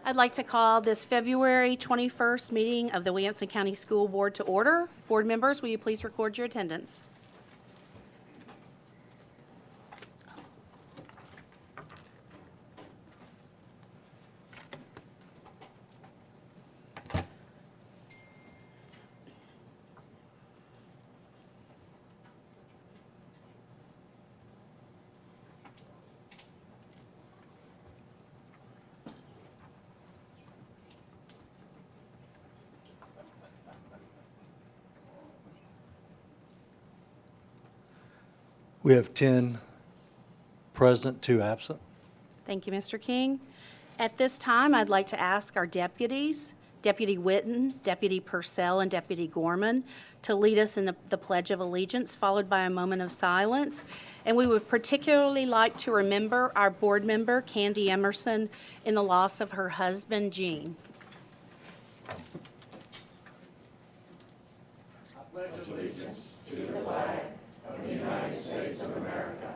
I'd like to call this February 21st meeting of the Williamson County School Board to order. Board members, will you please record your attendance? We have 10 present, 2 absent. Thank you, Mr. King. At this time, I'd like to ask our deputies, Deputy Witten, Deputy Purcell, and Deputy Gorman, to lead us in the Pledge of Allegiance, followed by a moment of silence. And we would particularly like to remember our board member, Candy Emerson, in the loss of her husband, Gene. I pledge allegiance to the flag of the United States of America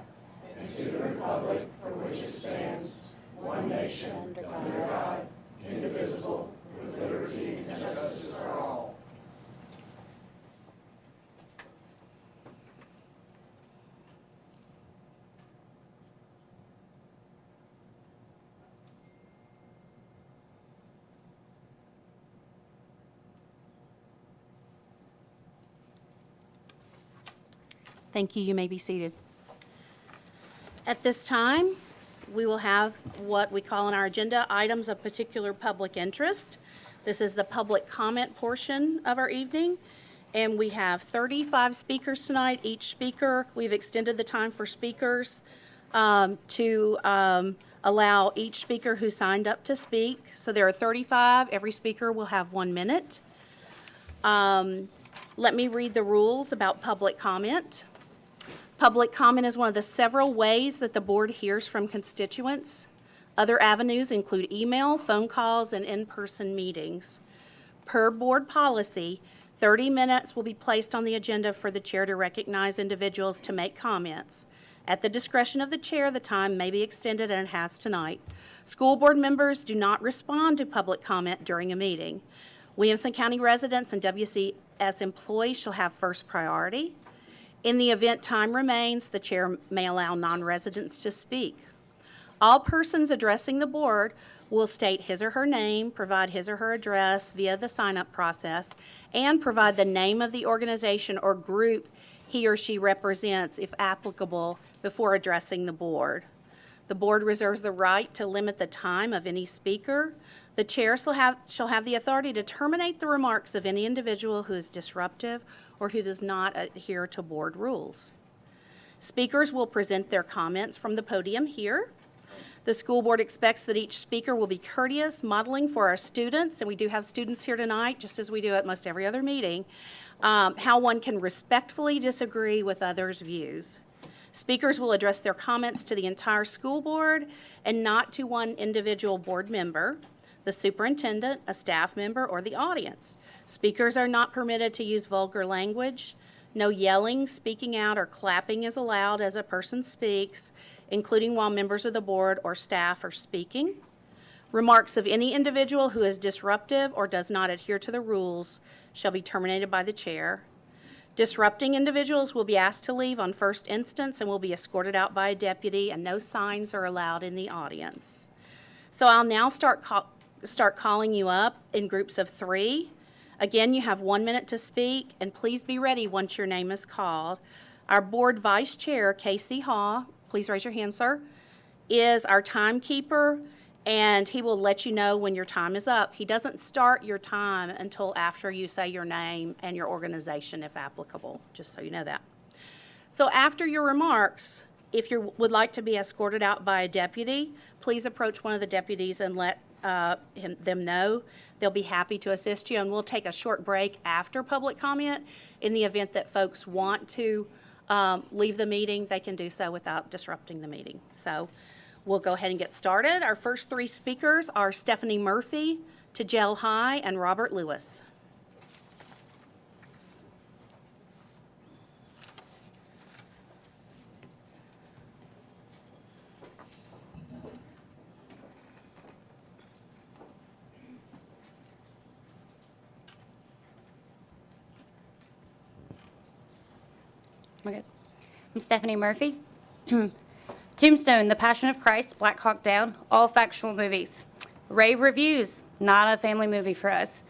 and to the republic for which it stands, one nation, under God, indivisible, with liberty and justice for all. Thank you. You may be seated. At this time, we will have what we call in our agenda items of particular public interest. This is the public comment portion of our evening, and we have 35 speakers tonight. Each speaker, we've extended the time for speakers to allow each speaker who signed up to speak. So there are 35. Every speaker will have 1 minute. Let me read the rules about public comment. Public comment is one of the several ways that the board hears from constituents. Other avenues include email, phone calls, and in-person meetings. Per board policy, 30 minutes will be placed on the agenda for the chair to recognize individuals to make comments. At the discretion of the chair, the time may be extended, and it has tonight. School board members do not respond to public comment during a meeting. Williamson County residents and WCS employees shall have first priority. In the event time remains, the chair may allow non-residents to speak. All persons addressing the board will state his or her name, provide his or her address via the sign-up process, and provide the name of the organization or group he or she represents, if applicable, before addressing the board. The board reserves the right to limit the time of any speaker. The chair shall have the authority to terminate the remarks of any individual who is disruptive or who does not adhere to board rules. Speakers will present their comments from the podium here. The school board expects that each speaker will be courteous, modeling for our students, and we do have students here tonight, just as we do at most every other meeting, how one can respectfully disagree with others' views. Speakers will address their comments to the entire school board and not to one individual board member, the superintendent, a staff member, or the audience. Speakers are not permitted to use vulgar language. No yelling, speaking out, or clapping is allowed as a person speaks, including while members of the board or staff are speaking. Remarks of any individual who is disruptive or does not adhere to the rules shall be terminated by the chair. Disrupting individuals will be asked to leave on first instance and will be escorted out by a deputy, and no signs are allowed in the audience. So I'll now start calling you up in groups of 3. Again, you have 1 minute to speak, and please be ready once your name is called. Our board vice chair, Casey Haw, please raise your hand, sir, is our timekeeper, and he will let you know when your time is up. He doesn't start your time until after you say your name and your organization, if applicable, just so you know that. So after your remarks, if you would like to be escorted out by a deputy, please approach one of the deputies and let them know. They'll be happy to assist you, and we'll take a short break after public comment. In the event that folks want to leave the meeting, they can do so without disrupting the meeting. So we'll go ahead and get started. Our first 3 speakers are Stephanie Murphy, Tajel High, and Robert Lewis. We're good. I'm Stephanie Murphy. Tombstone, The Passion of Christ, Black Hawk Down, all factual movies. Rave reviews, not a family movie for us.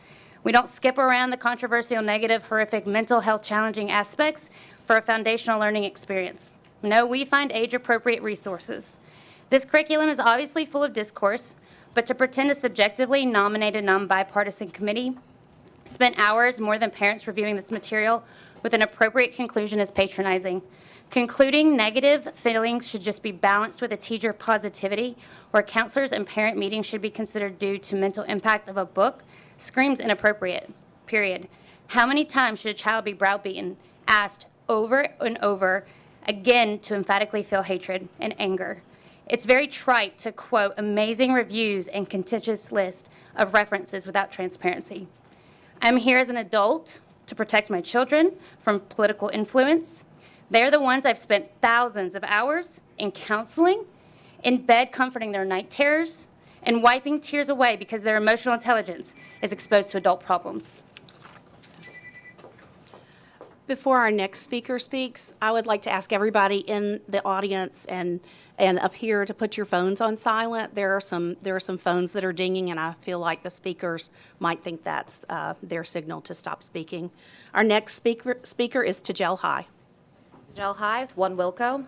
We don't skip around the controversial, negative, horrific, mental health challenging aspects for a foundational learning experience. No, we find age-appropriate resources. This curriculum is obviously full of discourse, but to pretend a subjectively nominated non-bipartisan committee spent hours more than parents reviewing this material with an appropriate conclusion is patronizing. Concluding negative feelings should just be balanced with a teacher positivity, where counselors and parent meetings should be considered due to mental impact of a book, screams inappropriate, period. How many times should a child be browbeaten, asked over and over again to emphatically feel hatred and anger? It's very trite to quote amazing reviews and contentious list of references without transparency. I'm here as an adult to protect my children from political influence. They're the ones I've spent thousands of hours in counseling, in bed comforting their night terrors, and wiping tears away because their emotional intelligence is exposed to adult problems. Before our next speaker speaks, I would like to ask everybody in the audience and up here to put your phones on silent. There are some phones that are dinging, and I feel like the speakers might think that's their signal to stop speaking. Our next speaker is Tajel High. Tajel High with One Wilco.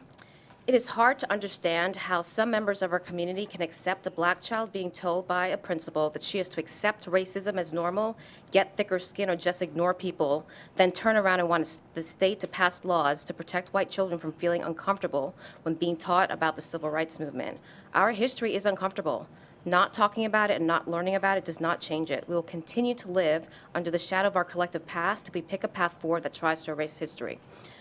It is hard to understand how some members of our community can accept a black child being told by a principal that she has to accept racism as normal, get thicker skin, or just ignore people, then turn around and want the state to pass laws to protect white children from feeling uncomfortable when being taught about the civil rights movement. Our history is uncomfortable. Not talking about it and not learning about it does not change it. We will continue to live under the shadow of our collective past if we pick a path forward that tries to erase history.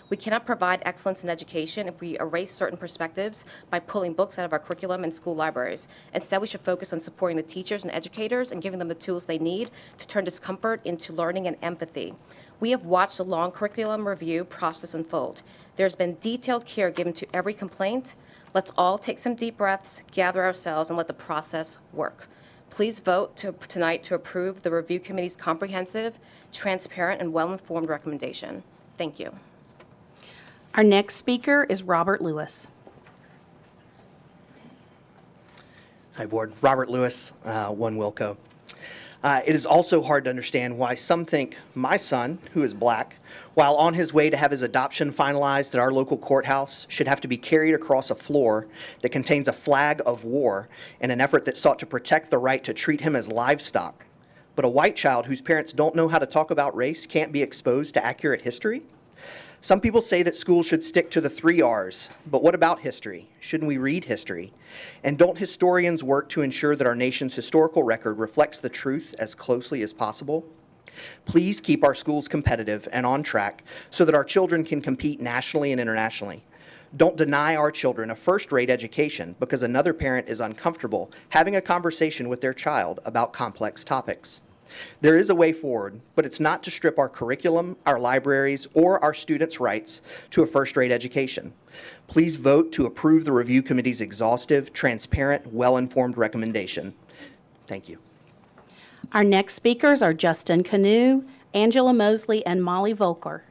We cannot provide excellence in education if we erase certain perspectives by pulling books out of our curriculum and school libraries. Instead, we should focus on supporting the teachers and educators and giving them the tools they need to turn discomfort into learning and empathy. We have watched the long curriculum review process unfold. There's been detailed care given to every complaint. Let's all take some deep breaths, gather ourselves, and let the process work. Please vote tonight to approve the review committee's comprehensive, transparent, and well-informed recommendation. Thank you. Our next speaker is Robert Lewis. Hi, Board. Robert Lewis, One Wilco. It is also hard to understand why some think my son, who is black, while on his way to have his adoption finalized at our local courthouse, should have to be carried across a floor that contains a flag of war in an effort that sought to protect the right to treat him as livestock. But a white child whose parents don't know how to talk about race can't be exposed to accurate history? Some people say that schools should stick to the 3 R's, but what about history? Shouldn't we read history? And don't historians work to ensure that our nation's historical record reflects the truth as closely as possible? Please keep our schools competitive and on track so that our children can compete nationally and internationally. Don't deny our children a first-rate education because another parent is uncomfortable having a conversation with their child about complex topics. There is a way forward, but it's not to strip our curriculum, our libraries, or our students' rights to a first-rate education. Please vote to approve the review committee's exhaustive, transparent, well-informed recommendation. Thank you. Our next speakers are Justin Canoe, Angela Mosley, and Molly Volker.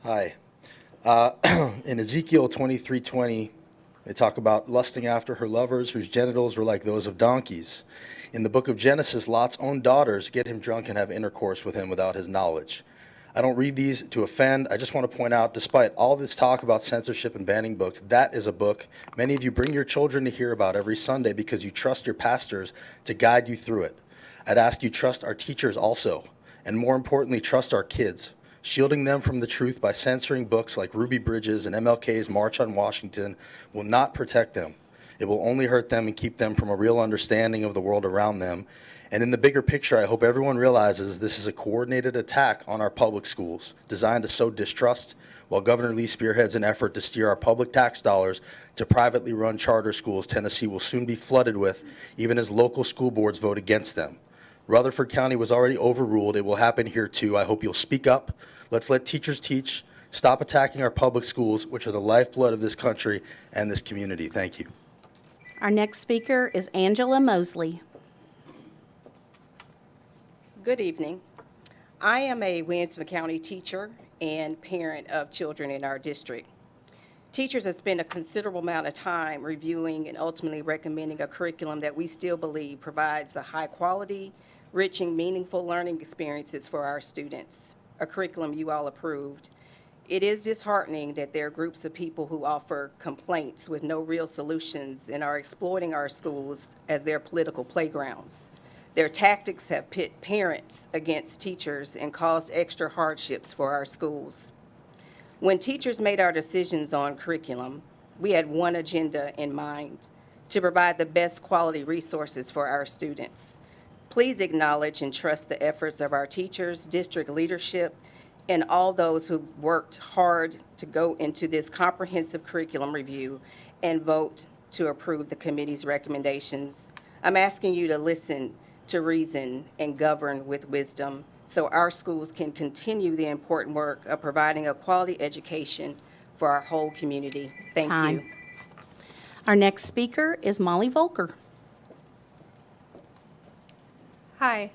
Hi. In Ezekiel 23:20, they talk about lusting after her lovers whose genitals were like those of donkeys. In the book of Genesis, Lot's own daughters get him drunk and have intercourse with him without his knowledge. I don't read these to offend. I just want to point out, despite all this talk about censorship and banning books, that is a book many of you bring your children to hear about every Sunday because you trust your pastors to guide you through it. I'd ask you trust our teachers also, and more importantly, trust our kids. Shielding them from the truth by censoring books like Ruby Bridges and MLK's March on Washington will not protect them. It will only hurt them and keep them from a real understanding of the world around them. And in the bigger picture, I hope everyone realizes this is a coordinated attack on our public schools designed to sow distrust, while Governor Lee spearheads an effort to steer our public tax dollars to privately run charter schools Tennessee will soon be flooded with, even as local school boards vote against them. Rutherford County was already overruled. It will happen here too. I hope you'll speak up. Let's let teachers teach. Stop attacking our public schools, which are the lifeblood of this country and this community. Thank you. Our next speaker is Angela Mosley. Good evening. I am a Williamson County teacher and parent of children in our district. Teachers have spent a considerable amount of time reviewing and ultimately recommending a curriculum that we still believe provides the high quality, rich and meaningful learning experiences for our students, a curriculum you all approved. It is disheartening that there are groups of people who offer complaints with no real solutions and are exploiting our schools as their political playgrounds. Their tactics have pit parents against teachers and caused extra hardships for our schools. When teachers made our decisions on curriculum, we had one agenda in mind: to provide the best quality resources for our students. Please acknowledge and trust the efforts of our teachers, district leadership, and all those who worked hard to go into this comprehensive curriculum review and vote to approve the committee's recommendations. I'm asking you to listen, to reason, and govern with wisdom so our schools can continue the important work of providing a quality education for our whole community. Thank Time. you. Our next speaker is Molly Volker. Hi,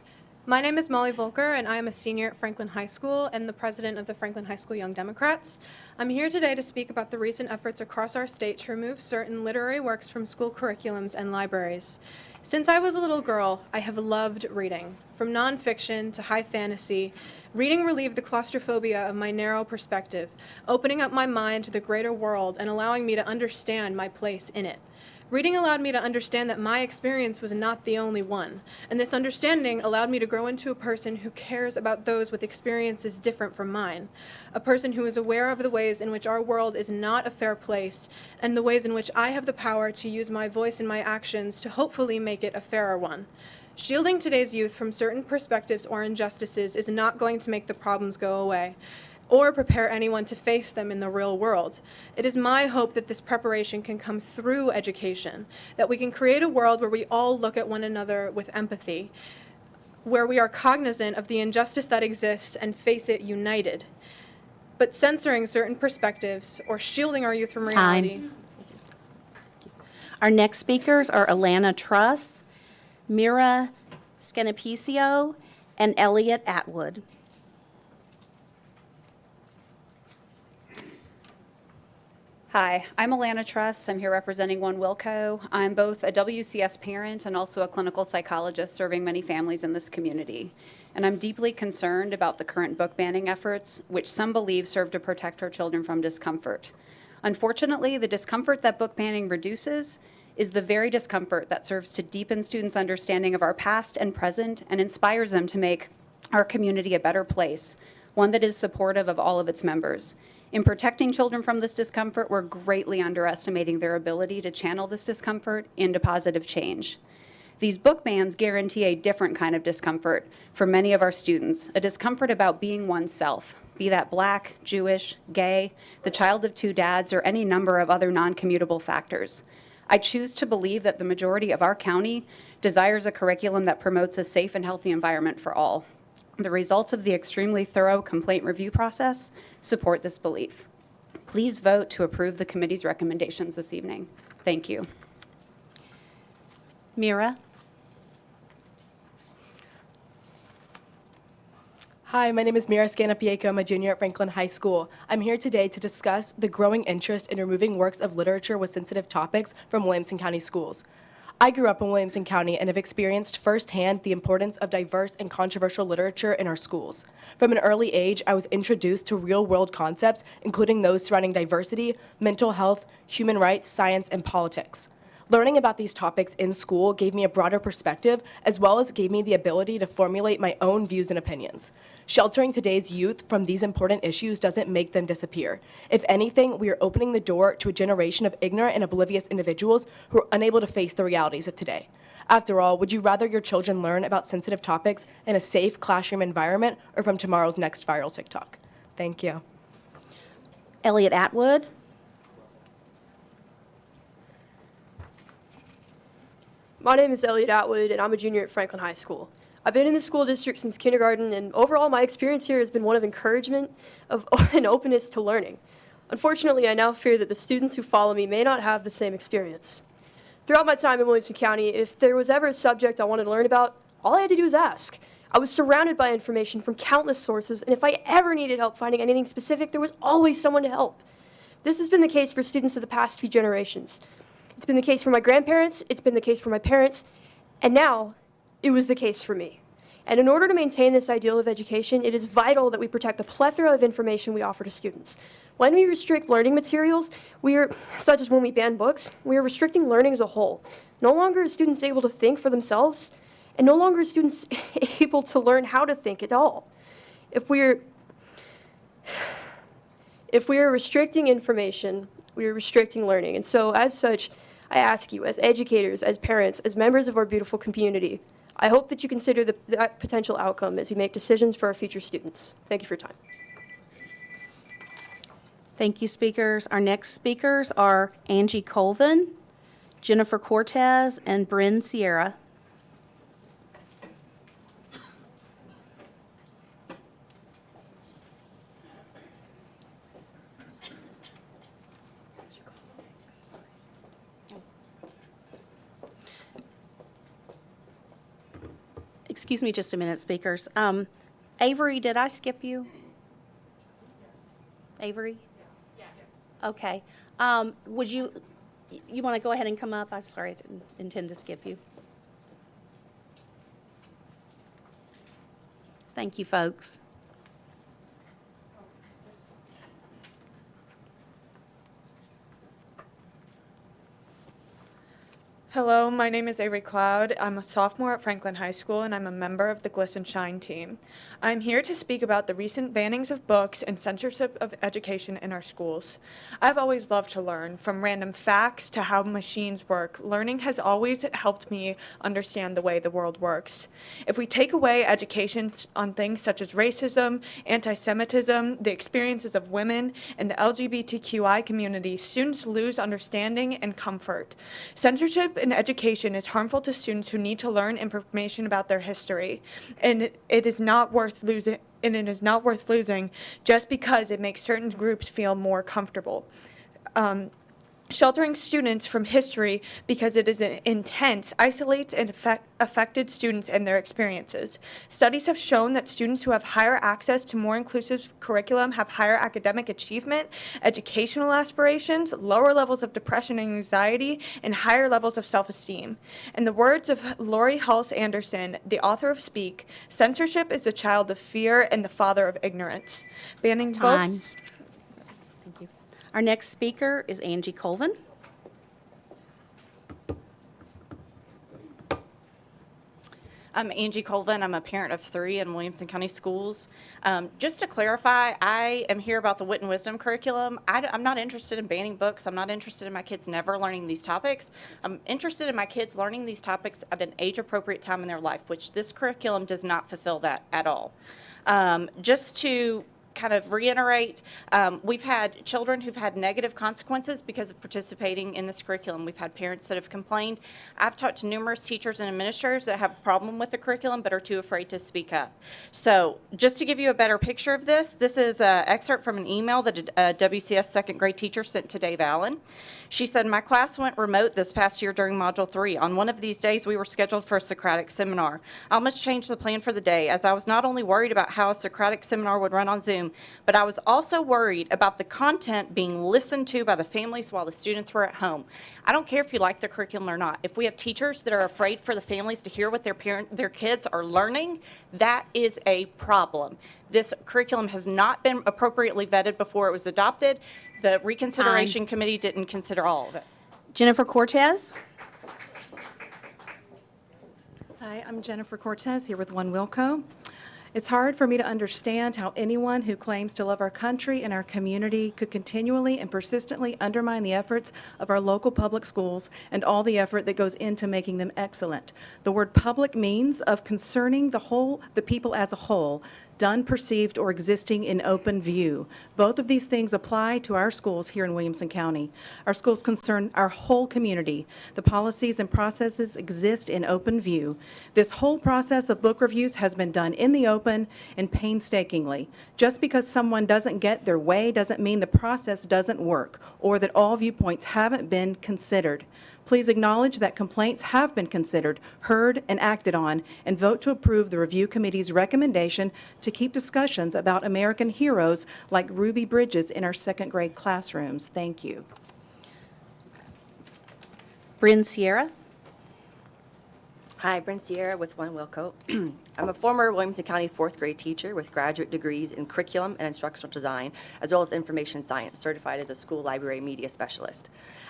my name is Molly Volker, and I am a senior at Franklin High School and the president of the Franklin High School Young Democrats. I'm here today to speak about the recent efforts across our state to remove certain literary works from school curriculums and libraries. Since I was a little girl, I have loved reading. From nonfiction to high fantasy, reading relieved the claustrophobia of my narrow perspective, opening up my mind to the greater world and allowing me to understand my place in it. Reading allowed me to understand that my experience was not the only one, and this understanding allowed me to grow into a person who cares about those with experiences different from mine, a person who is aware of the ways in which our world is not a fair place, and the ways in which I have the power to use my voice and my actions to hopefully make it a fairer one. Shielding today's youth from certain perspectives or injustices is not going to make the problems go away, or prepare anyone to face them in the real world. It is my hope that this preparation can come through education, that we can create a world where we all look at one another with empathy, where we are cognizant of the injustice that exists and face it united. But censoring certain perspectives or shielding our youth from reality. Our next speakers are Alana Truss, Mira Skenapicio, and Elliot Atwood. Hi, I'm Alana Truss. I'm here representing One Wilco. I'm both a WCS parent and also a clinical psychologist serving many families in this community. And I'm deeply concerned about the current book banning efforts, which some believe serve to protect our children from discomfort. Unfortunately, the discomfort that book banning reduces is the very discomfort that serves to deepen students' understanding of our past and present and inspires them to make our community a better place, one that is supportive of all of its members. In protecting children from this discomfort, we're greatly underestimating their ability to channel this discomfort into positive change. These book bans guarantee a different kind of discomfort for many of our students, a discomfort about being oneself, be that Black, Jewish, gay, the child of two dads, or any number of other non-commutable factors. I choose to believe that the majority of our county desires a curriculum that promotes a safe and healthy environment for all. The results of the extremely thorough complaint review process support this belief. Please vote to approve the committee's recommendations this evening. Thank you. Mira? Hi, my name is Mira Skenapicio. I'm a junior at Franklin High School. I'm here today to discuss the growing interest in removing works of literature with sensitive topics from Williamson County schools. I grew up in Williamson County and have experienced firsthand the importance of diverse and controversial literature in our schools. From an early age, I was introduced to real-world concepts, including those surrounding diversity, mental health, human rights, science, and politics. Learning about these topics in school gave me a broader perspective, as well as gave me the ability to formulate my own views and opinions. Sheltering today's youth from these important issues doesn't make them disappear. If anything, we are opening the door to a generation of ignorant and oblivious individuals who are unable to face the realities of today. After all, would you rather your children learn about sensitive topics in a safe classroom environment or from tomorrow's next viral TikTok? Thank you. Elliot Atwood? My name is Elliot Atwood, and I'm a junior at Franklin High School. I've been in the school district since kindergarten, and overall my experience here has been one of encouragement and openness to learning. Unfortunately, I now fear that the students who follow me may not have the same experience. Throughout my time in Williamson County, if there was ever a subject I wanted to learn about, all I had to do was ask. I was surrounded by information from countless sources, and if I ever needed help finding anything specific, there was always someone to help. This has been the case for students of the past few generations. It's been the case for my grandparents, it's been the case for my parents, and now it was the case for me. And in order to maintain this ideal of education, it is vital that we protect the plethora of information we offer to students. When we restrict learning materials, such as when we ban books, we are restricting learning as a whole. No longer are students able to think for themselves, and no longer are students able to learn how to think at all. If we are restricting information, we are restricting learning. And so, as such, I ask you, as educators, as parents, as members of our beautiful community, I hope that you consider that potential outcome as you make decisions for our future students. Thank you for your time. Thank you, speakers. Our next speakers are Angie Colvin, Jennifer Cortez, and Bryn Sierra. Excuse me just a minute, speakers. Avery, did I skip you? Avery? Okay. Would you want to go ahead and come up? I'm sorry, I didn't intend to skip you. Thank you, folks. Hello, my name is Avery Cloud. I'm a sophomore at Franklin High School, and I'm a member of the Gliss and Shine team. I'm here to speak about the recent bannings of books and censorship of education in our schools. I've always loved to learn, from random facts to how machines work. Learning has always helped me understand the way the world works. If we take away education on things such as racism, anti-Semitism, the experiences of women, and the LGBTQI community, students lose understanding and comfort. Censorship in education is harmful to students who need to learn information about their history, and it is not worth losing just because it makes certain groups feel more comfortable. Sheltering students from history because it is intense isolates and affected students and their experiences. Studies have shown that students who have higher access to more inclusive curriculum have higher academic achievement, educational aspirations, lower levels of depression and anxiety, and higher levels of self-esteem. In the words of Lori Hulse Anderson, the author of Speak, censorship is the child of fear and the father of ignorance. Banning Time. books. Thank you. Our next speaker is Angie Colvin. I'm Angie Colvin. I'm a parent of 3 in Williamson County Schools. Just to clarify, I am here about the Wit and Wisdom curriculum. I'm not interested in banning books. I'm not interested in my kids never learning these topics. I'm interested in my kids learning these topics at an age-appropriate time in their life, which this curriculum does not fulfill that at all. Just to kind of reiterate, we've had children who've had negative consequences because of participating in this curriculum. We've had parents that have complained. I've talked to numerous teachers and administrators that have a problem with the curriculum but are too afraid to speak up. So just to give you a better picture of this is an excerpt from an email that a WCS second grade teacher sent to Dave Allen. She said, "My class went remote this past year during Module 3. On one of these days, we were scheduled for a Socratic seminar. I almost changed the plan for the day, as I was not only worried about how a Socratic seminar would run on Zoom, but I was also worried about the content being listened to by the families while the students were at home." I don't care if you like the curriculum or not. If we have teachers that are afraid for the families to hear what their kids are learning, that is a problem. This curriculum has not been appropriately vetted before it was adopted. The reconsideration committee didn't consider all of it. Jennifer Cortez. Hi, I'm Jennifer Cortez here with One Wilco. It's hard for me to understand how anyone who claims to love our country and our community could continually and persistently undermine the efforts of our local public schools and all the effort that goes into making them excellent. The word public means of concerning the people as a whole, done, perceived, or existing in open view. Both of these things apply to our schools here in Williamson County. Our schools concern our whole community. The policies and processes exist in open view. This whole process of book reviews has been done in the open and painstakingly. Just because someone doesn't get their way doesn't mean the process doesn't work or that all viewpoints haven't been considered. Please acknowledge that complaints have been considered, heard, and acted on, and vote to approve the Review Committee's recommendation to keep discussions about American heroes like Ruby Bridges in our second grade classrooms. Thank you. Bryn Sierra. Hi, Bryn Sierra with One Wilco. I'm a former Williamson County fourth grade teacher with graduate degrees in curriculum and instructional design, as well as information science, certified as a school library media specialist.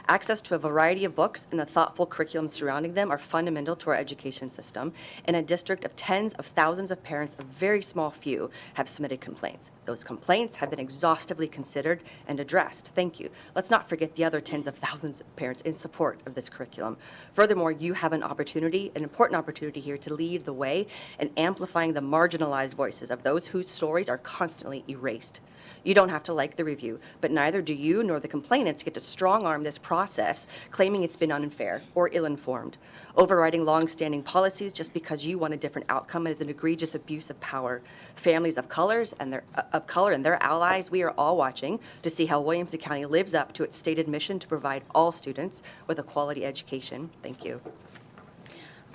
Access to a variety of books and the thoughtful curriculum surrounding them are fundamental to our education system. In a district of tens of thousands of parents, a very small few have submitted complaints. Those complaints have been exhaustively considered and addressed. Thank you. Let's not forget the other tens of thousands of parents in support of this curriculum. Furthermore, you have an opportunity, an important opportunity here to lead the way in amplifying the marginalized voices of those whose stories are constantly erased. You don't have to like the review, but neither do you nor the complainants get to strong-arm this process, claiming it's been unfair or ill-informed. Overriding long-standing policies just because you want a different outcome is an egregious abuse of power. Families of color and their allies, we are all watching to see how Williamson County lives up to its stated mission to provide all students with a quality education. Thank you.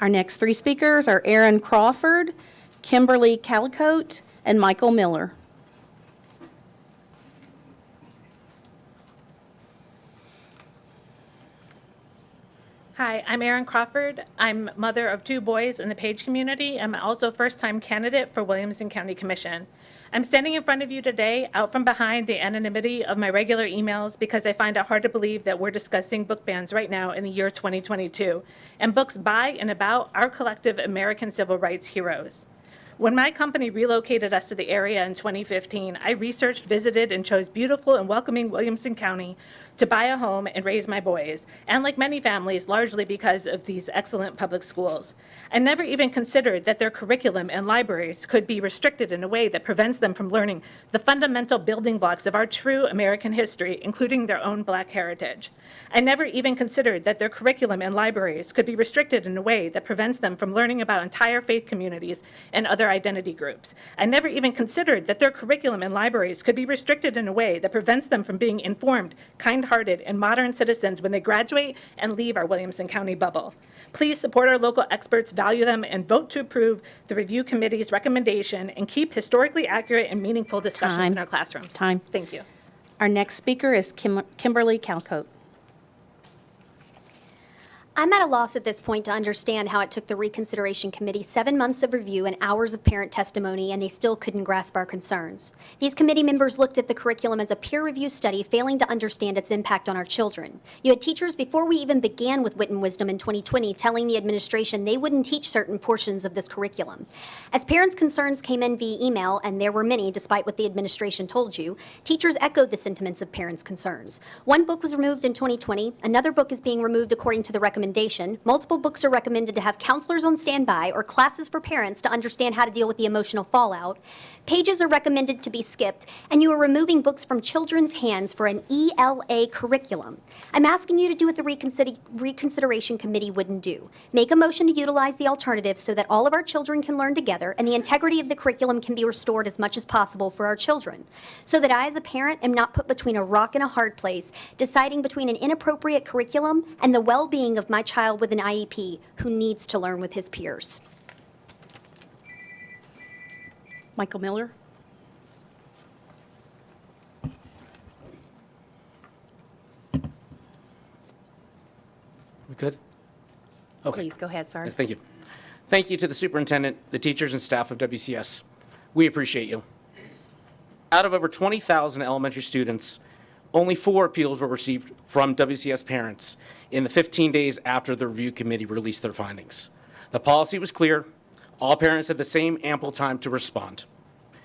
Our next three speakers are Aaron Crawford, Kimberly Calicote, and Michael Miller. Hi, I'm Erin Crawford. I'm mother of 2 boys in the Page community. I'm also a first-time candidate for Williamson County Commission. I'm standing in front of you today out from behind the anonymity of my regular emails because I find it hard to believe that we're discussing book bans right now in the year 2022 and books by and about our collective American civil rights heroes. When my company relocated us to the area in 2015, I researched, visited, and chose beautiful and welcoming Williamson County to buy a home and raise my boys, and like many families, largely because of these excellent public schools. I never even considered that their curriculum and libraries could be restricted in a way that prevents them from learning the fundamental building blocks of our true American history, including their own Black heritage. I never even considered that their curriculum and libraries could be restricted in a way that prevents them from learning about entire faith communities and other identity groups. I never even considered that their curriculum and libraries could be restricted in a way that prevents them from being informed, kind-hearted, and modern citizens when they graduate and leave our Williamson County bubble. Please support our local experts, value them, and vote to approve the Review Committee's recommendation and keep historically accurate and meaningful discussions in our classrooms. Thank you. Our next speaker is Kimberly Calicote. I'm at a loss at this point to understand how it took the Reconsideration Committee 7 months of review and hours of parent testimony, and they still couldn't grasp our concerns. These committee members looked at the curriculum as a peer-reviewed study, failing to understand its impact on our children. You had teachers before we even began with Wit and Wisdom in 2020 telling the administration they wouldn't teach certain portions of this curriculum. As parents' concerns came in via email, and there were many despite what the administration told you, teachers echoed the sentiments of parents' concerns. One book was removed in 2020, another book is being removed according to the recommendation. Multiple books are recommended to have counselors on standby or classes for parents to understand how to deal with the emotional fallout. Pages are recommended to be skipped, and you are removing books from children's hands for an ELA curriculum. I'm asking you to do what the Reconsideration Committee wouldn't do. Make a motion to utilize the alternative so that all of our children can learn together and the integrity of the curriculum can be restored as much as possible for our children. So that I, as a parent, am not put between a rock and a hard place, deciding between an inappropriate curriculum and the well-being of my child with an IEP who needs to learn with his peers. Michael Miller. We good? Okay. Please go ahead, sir. Thank you. Thank you to the superintendent, the teachers, and staff of WCS. We appreciate you. Out of over 20,000 elementary students, only 4 appeals were received from WCS parents in the 15 days after the review committee released their findings. The policy was clear. All parents had the same ample time to respond.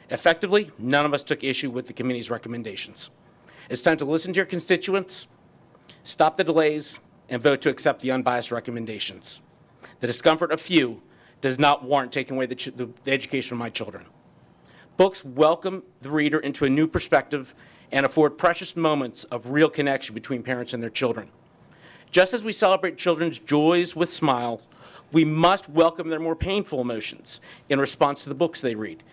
Effectively, none of us took issue with the committee's recommendations. It's time to listen to your constituents, stop the delays, and vote to accept the unbiased recommendations. The discomfort of few does not warrant taking away the education of my children. Books welcome the reader into a new perspective and afford precious moments of real connection between parents and their children. Just as we celebrate children's joys with smiles, we must welcome their more painful emotions in response to the books they read,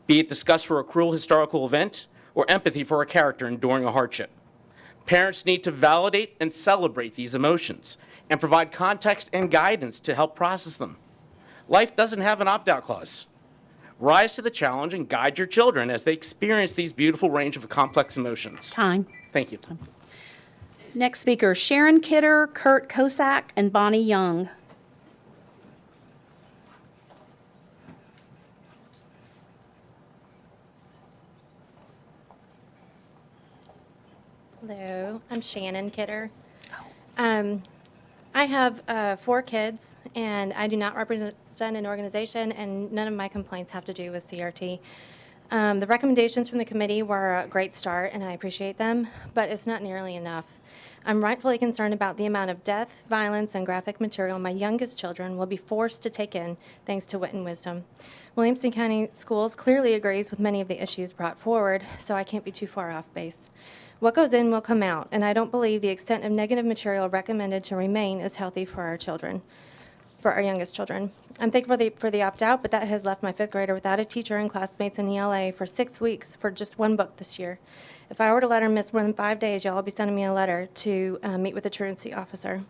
be it disgust for a cruel historical event or empathy for a character enduring a hardship. Parents need to validate and celebrate these emotions and provide context and guidance to help process them. Life doesn't have an opt-out clause. Rise to the challenge and guide your children as they experience these beautiful range of complex emotions. Time. Thank you. Next speaker, Sharon Kidder, Kurt Kosak, and Bonnie Young. Hello, I'm Shannon Kidder. I have 4 kids, and I do not represent an organization, and none of my complaints have to do with CRT. The recommendations from the committee were a great start, and I appreciate them, but it's not nearly enough. I'm rightfully concerned about the amount of death, violence, and graphic material my youngest children will be forced to take in thanks to Wit and Wisdom. Williamson County Schools clearly agrees with many of the issues brought forward, so I can't be too far off base. What goes in will come out, and I don't believe the extent of negative material recommended to remain is healthy for our children, for our youngest children. I'm thankful for the opt-out, but that has left my 5th grader without a teacher and classmates in ELA for 6 weeks for just 1 book this year. If I were to let her miss more than 5 days, y'all will be sending me a letter to meet with the truancy officer.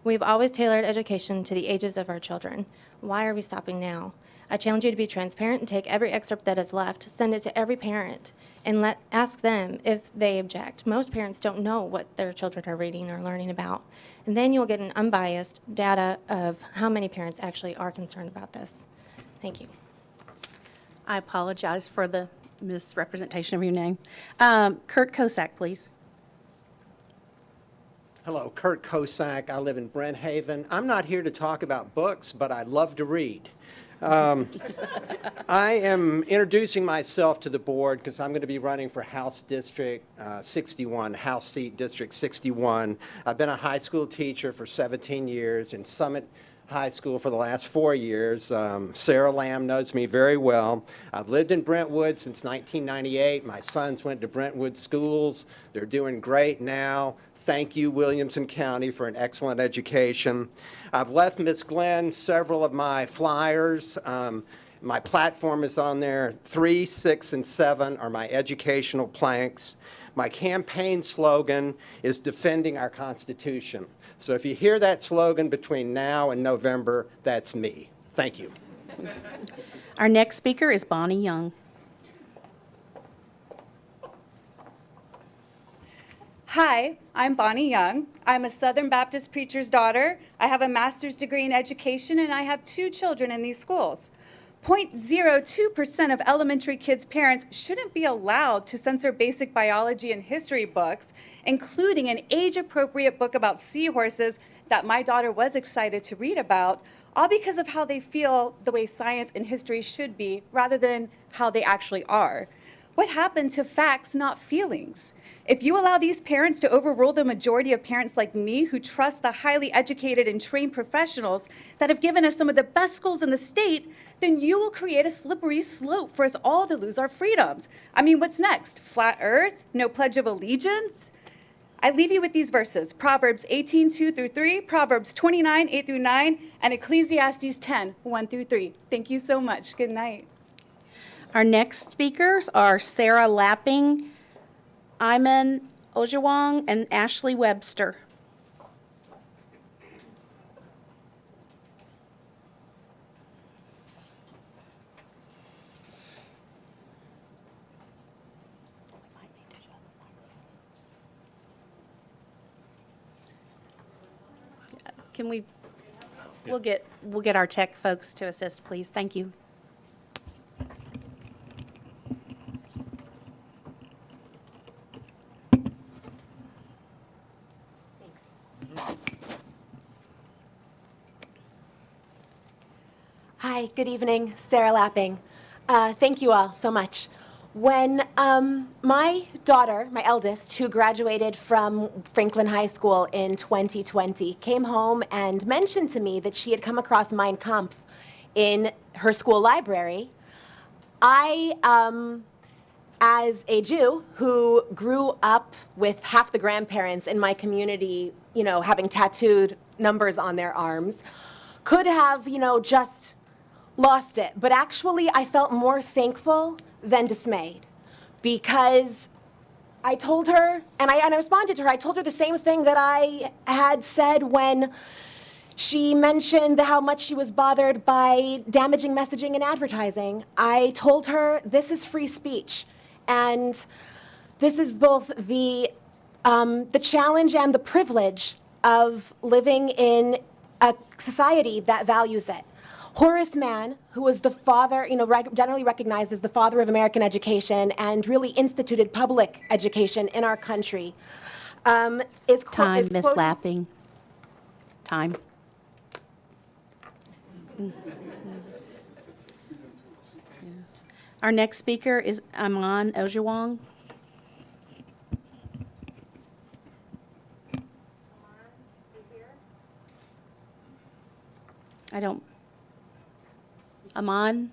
We've always tailored education to the ages of our children. Why are we stopping now? I challenge you to be transparent and take every excerpt that is left, send it to every parent, and ask them if they object. Most parents don't know what their children are reading or learning about. And then you'll get an unbiased data of how many parents actually are concerned about this. Thank you. I apologize for the misrepresentation of your name. Kurt Kosak, please. Hello, Kurt Kosak. I live in Brent Haven. I'm not here to talk about books, but I love to read. I am introducing myself to the board because I'm going to be running for House District 61, House Seat District 61. I've been a high school teacher for 17 years in Summit High School for the last 4 years. Sarah Lamb knows me very well. I've lived in Brentwood since 1998. My sons went to Brentwood schools. They're doing great now. Thank you, Williamson County, for an excellent education. I've left Miss Glenn several of my flyers. My platform is on there. 3, 6, and 7 are my educational planks. My campaign slogan is defending our Constitution. So if you hear that slogan between now and November, that's me. Thank you. Our next speaker is Bonnie Young. Hi, I'm Bonnie Young. I'm a Southern Baptist preacher's daughter. I have a master's degree in education, and I have 2 children in these schools. 0.02% of elementary kids' parents shouldn't be allowed to censor basic biology and history books, including an age-appropriate book about seahorses that my daughter was excited to read about, all because of how they feel the way science and history should be, rather than how they actually are. What happened to facts, not feelings? If you allow these parents to overrule the majority of parents like me who trust the highly educated and trained professionals that have given us some of the best schools in the state, then you will create a slippery slope for us all to lose our freedoms. I mean, what's next? Flat Earth? No Pledge of Allegiance? I leave you with these verses, Proverbs 18:2-3, Proverbs 29:8-9, and Ecclesiastes 10:1-3. Thank you so much. Good night. Our next speakers are Sarah Lapping, Iman Ojawang, and Ashley Webster. Can we'll get our tech folks to assist, please. Thank you. Hi, good evening. Sarah Lapping. Thank you all so much. When my daughter, my eldest, who graduated from Franklin High School in 2020, came home and mentioned to me that she had come across Mein Kampf in her school library, I, as a Jew who grew up with half the grandparents in my community, you know, having tattooed numbers on their arms, could have, you know, just lost it. But actually, I felt more thankful than dismayed, because I told her, and I responded to her, I told her the same thing that I had said when she mentioned how much she was bothered by damaging messaging and advertising. I told her this is free speech, and this is both the challenge and the privilege of living in a society that values it. Horace Mann, who was the father, generally recognized as the father of American education and really instituted public education in our country, is Time, Miss quoted- Lapping. Time. Our next speaker is Aman Ojewong. Aman?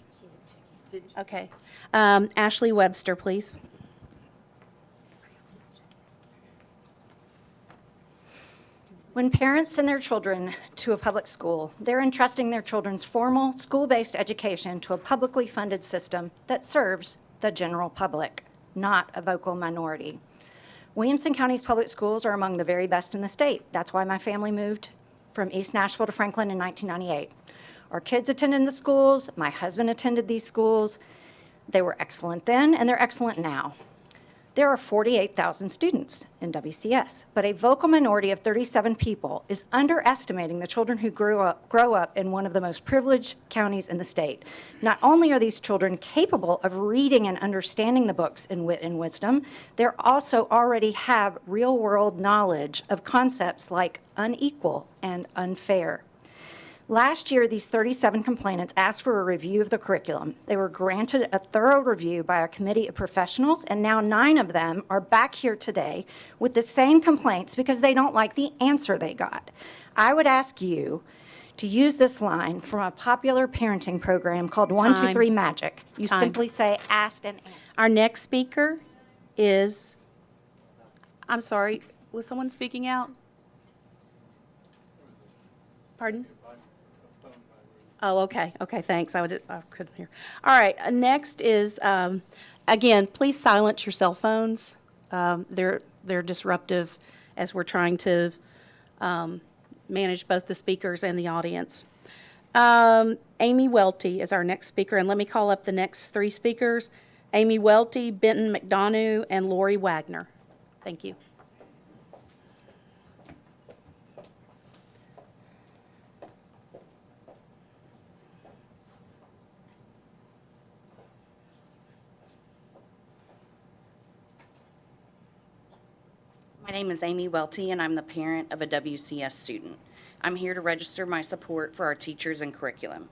Okay. Ashley Webster, please. When parents send their children to a public school, they're entrusting their children's formal school-based education to a publicly funded system that serves the general public, not a vocal minority. Williamson County's public schools are among the very best in the state. That's why my family moved from East Nashville to Franklin in 1998. Our kids attended the schools. My husband attended these schools. They were excellent then, and they're excellent now. There are 48,000 students in WCS, but a vocal minority of 37 people is underestimating the children who grow up in one of the most privileged counties in the state. Not only are these children capable of reading and understanding the books in Wit and Wisdom, they also already have real-world knowledge of concepts like unequal and unfair. Last year, these 37 complainants asked for a review of the curriculum. They were granted a thorough review by a committee of professionals, and now 9 of them are back here today with the same complaints because they don't like the answer they got. I would ask you to use this line from a popular parenting program called 123 Magic. You simply say, ask and answer. Our next speaker is, I'm sorry, was someone speaking out? Pardon? Oh, okay, thanks. I couldn't hear. All right, next is, again, please silence your cell phones. They're disruptive as we're trying to manage both the speakers and the audience. Amy Welty is our next speaker, and let me call up the next 3 speakers. Amy Welty, Benton McDonough, and Lori Wagner. Thank you. My name is Amy Welty, and I'm the parent of a WCS student. I'm here to register my support for our teachers and curriculum.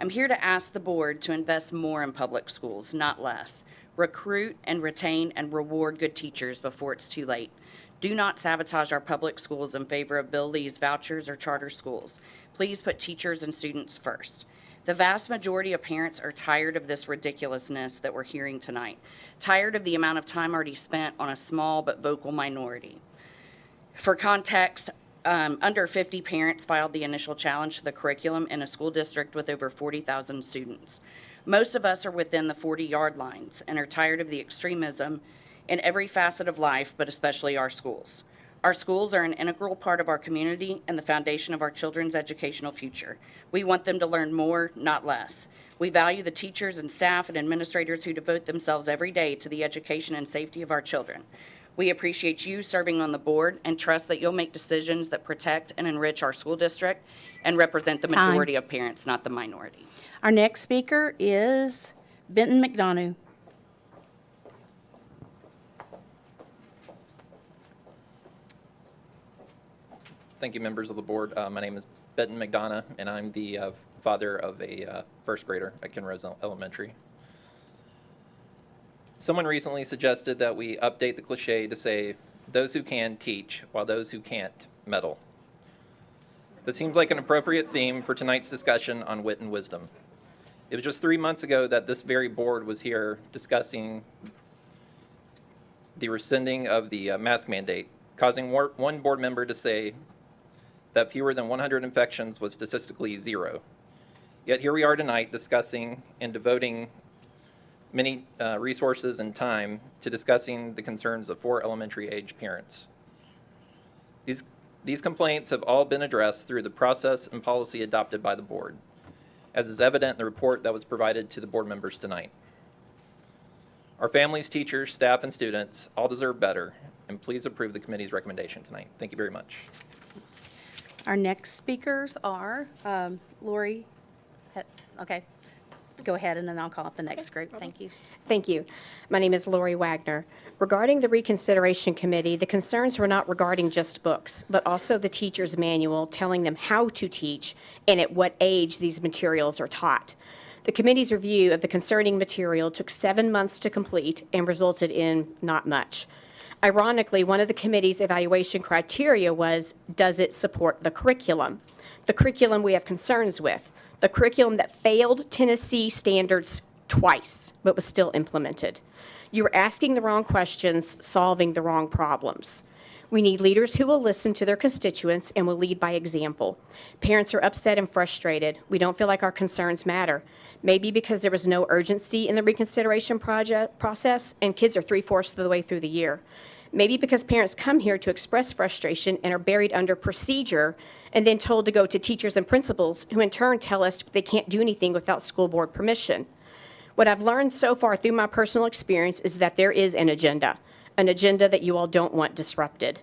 I'm here to ask the board to invest more in public schools, not less. Recruit and retain and reward good teachers before it's too late. Do not sabotage our public schools in favor of Bill Lee's vouchers or charter schools. Please put teachers and students first. The vast majority of parents are tired of this ridiculousness that we're hearing tonight, tired of the amount of time already spent on a small but vocal minority. For context, under 50 parents filed the initial challenge to the curriculum in a school district with over 40,000 students. Most of us are within the 40-yard lines and are tired of the extremism in every facet of life, but especially our schools. Our schools are an integral part of our community and the foundation of our children's educational future. We want them to learn more, not less. We value the teachers and staff and administrators who devote themselves every day to the education and safety of our children. We appreciate you serving on the board and trust that you'll make decisions that protect and enrich our school district and represent the majority of parents, not the minority. Our next speaker is Benton McDonough. Thank you, members of the board. My name is Benton McDonough, and I'm the father of a first grader at Kenrose Elementary. Someone recently suggested that we update the cliche to say, those who can teach, while those who can't meddle. That seems like an appropriate theme for tonight's discussion on wit and wisdom. It was just 3 months ago that this very board was here discussing the rescinding of the mask mandate, causing one board member to say that fewer than 100 infections was statistically 0. Yet here we are tonight discussing and devoting many resources and time to discussing the concerns of 4 elementary age parents. These complaints have all been addressed through the process and policy adopted by the board, as is evident in the report that was provided to the board members tonight. Our families, teachers, staff, and students all deserve better, and please approve the committee's recommendation tonight. Thank you very much. Our next speakers are Lori. Okay, go ahead, and then I'll call up the next group. Thank you. Thank you. My name is Lori Wagner. Regarding the Reconsideration Committee, the concerns were not regarding just books, but also the teacher's manual telling them how to teach and at what age these materials are taught. The committee's review of the concerning material took 7 months to complete and resulted in not much. Ironically, one of the committee's evaluation criteria was, does it support the curriculum? The curriculum we have concerns with, the curriculum that failed Tennessee standards twice, but was still implemented. You are asking the wrong questions, solving the wrong problems. We need leaders who will listen to their constituents and will lead by example. Parents are upset and frustrated. We don't feel like our concerns matter. Maybe because there was no urgency in the reconsideration process and kids are 3/4 of the way through the year. Maybe because parents come here to express frustration and are buried under procedure and then told to go to teachers and principals who in turn tell us they can't do anything without school board permission. What I've learned so far through my personal experience is that there is an agenda that you all don't want disrupted.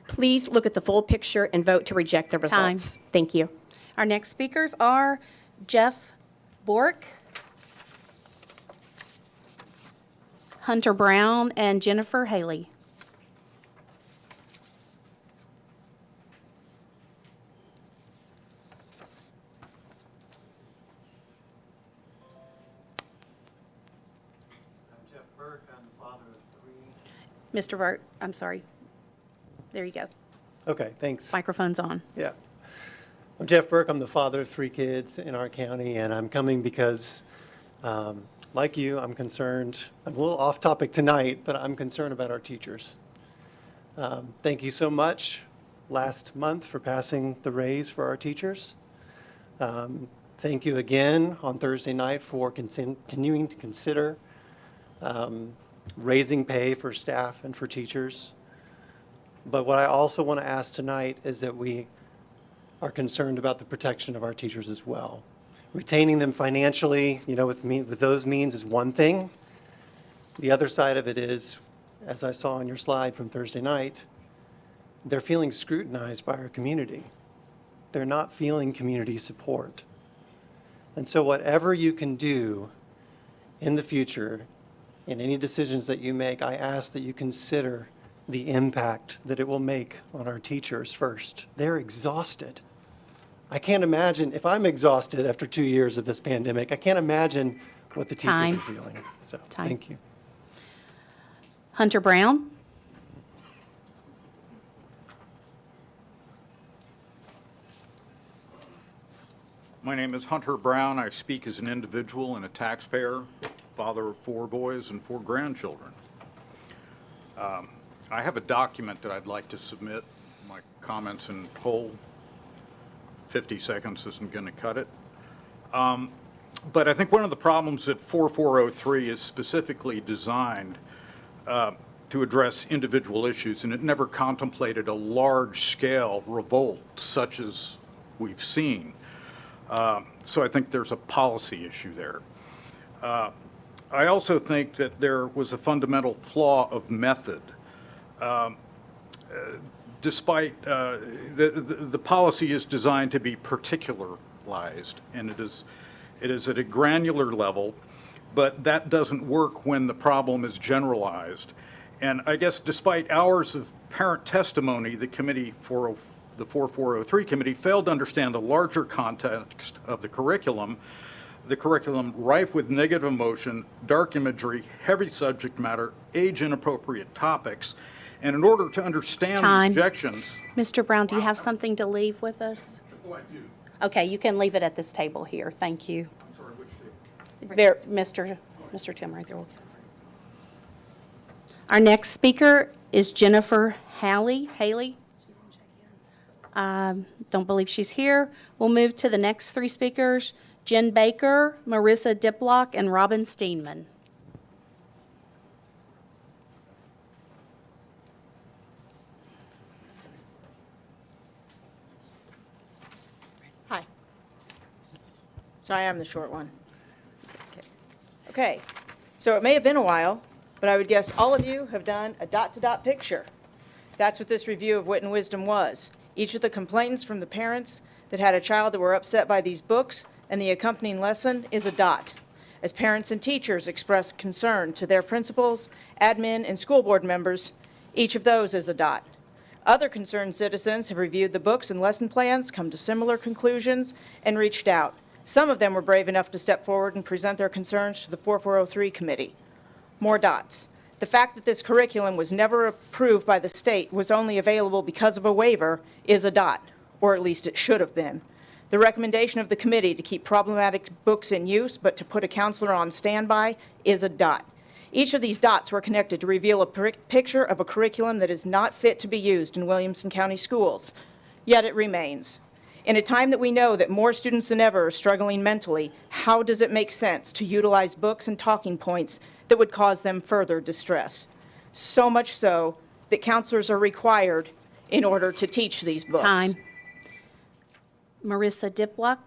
Please look at the full picture and vote to reject the results. Time. Thank you. Our next speakers are Jeff Bork, Hunter Brown, and Jennifer Haley. Mr. Burt, I'm sorry. There you go. Okay, thanks. Microphone's on. Yeah. I'm Jeff Burke. I'm the father of 3 kids in our county, and I'm coming because, like you, I'm concerned. I'm a little off topic tonight, but I'm concerned about our teachers. Thank you so much last month for passing the raise for our teachers. Thank you again on Thursday night for continuing to consider raising pay for staff and for teachers. But what I also want to ask tonight is that we are concerned about the protection of our teachers as well. Retaining them financially, with those means is one thing. The other side of it is, as I saw on your slide from Thursday night, they're feeling scrutinized by our community. They're not feeling community support. And so whatever you can do in the future, in any decisions that you make, I ask that you consider the impact that it will make on our teachers first. They're exhausted. I can't imagine, if I'm exhausted after 2 years of this pandemic, I can't imagine what the teachers Time. are feeling. So, Time. thank you. Hunter Brown. My name is Hunter Brown. I speak as an individual and a taxpayer, father of 4 boys and 4 grandchildren. I have a document that I'd like to submit, my comments in whole. 50 seconds isn't going to cut it. But I think one of the problems that 4403 is specifically designed to address individual issues, and it never contemplated a large-scale revolt such as we've seen. So I think there's a policy issue there. I also think that there was a fundamental flaw of method. Despite the policy is designed to be particularized, and it is at a granular level, but that doesn't work when the problem is generalized. And I guess despite hours of parent testimony, the committee for the 4403 committee failed to understand the larger context of the curriculum rife with negative emotion, dark imagery, heavy subject matter, age-inappropriate topics. And in order to understand Time. the objections... Mr. Brown, do you have something to leave with us? Oh, I do. Okay, you can leave it at this table here. Thank you. I'm sorry, which table? There, Mr. Tim, right there. Our next speaker is Jennifer Haley. Don't believe she's here. We'll move to the next 3 speakers, Jen Baker, Marissa Diplock, and Robin Steenman. So I am the short one. Okay, so it may have been a while, but I would guess all of you have done a dot-to-dot picture. That's what this review of Wit and Wisdom was. Each of the complaints from the parents that had a child that were upset by these books and the accompanying lesson is a dot. As parents and teachers express concern to their principals, admin, and school board members, each of those is a dot. Other concerned citizens have reviewed the books and lesson plans, come to similar conclusions, and reached out. Some of them were brave enough to step forward and present their concerns to the 4403 committee. More dots. The fact that this curriculum was never approved by the state, was only available because of a waiver, is a dot, or at least it should have been. The recommendation of the committee to keep problematic books in use, but to put a counselor on standby, is a dot. Each of these dots were connected to reveal a picture of a curriculum that is not fit to be used in Williamson County schools, yet it remains. In a time that we know that more students than ever are struggling mentally, how does it make sense to utilize books and talking points that would cause them further distress? So much so that counselors are required in order to teach these books. Time. Marissa Diplock.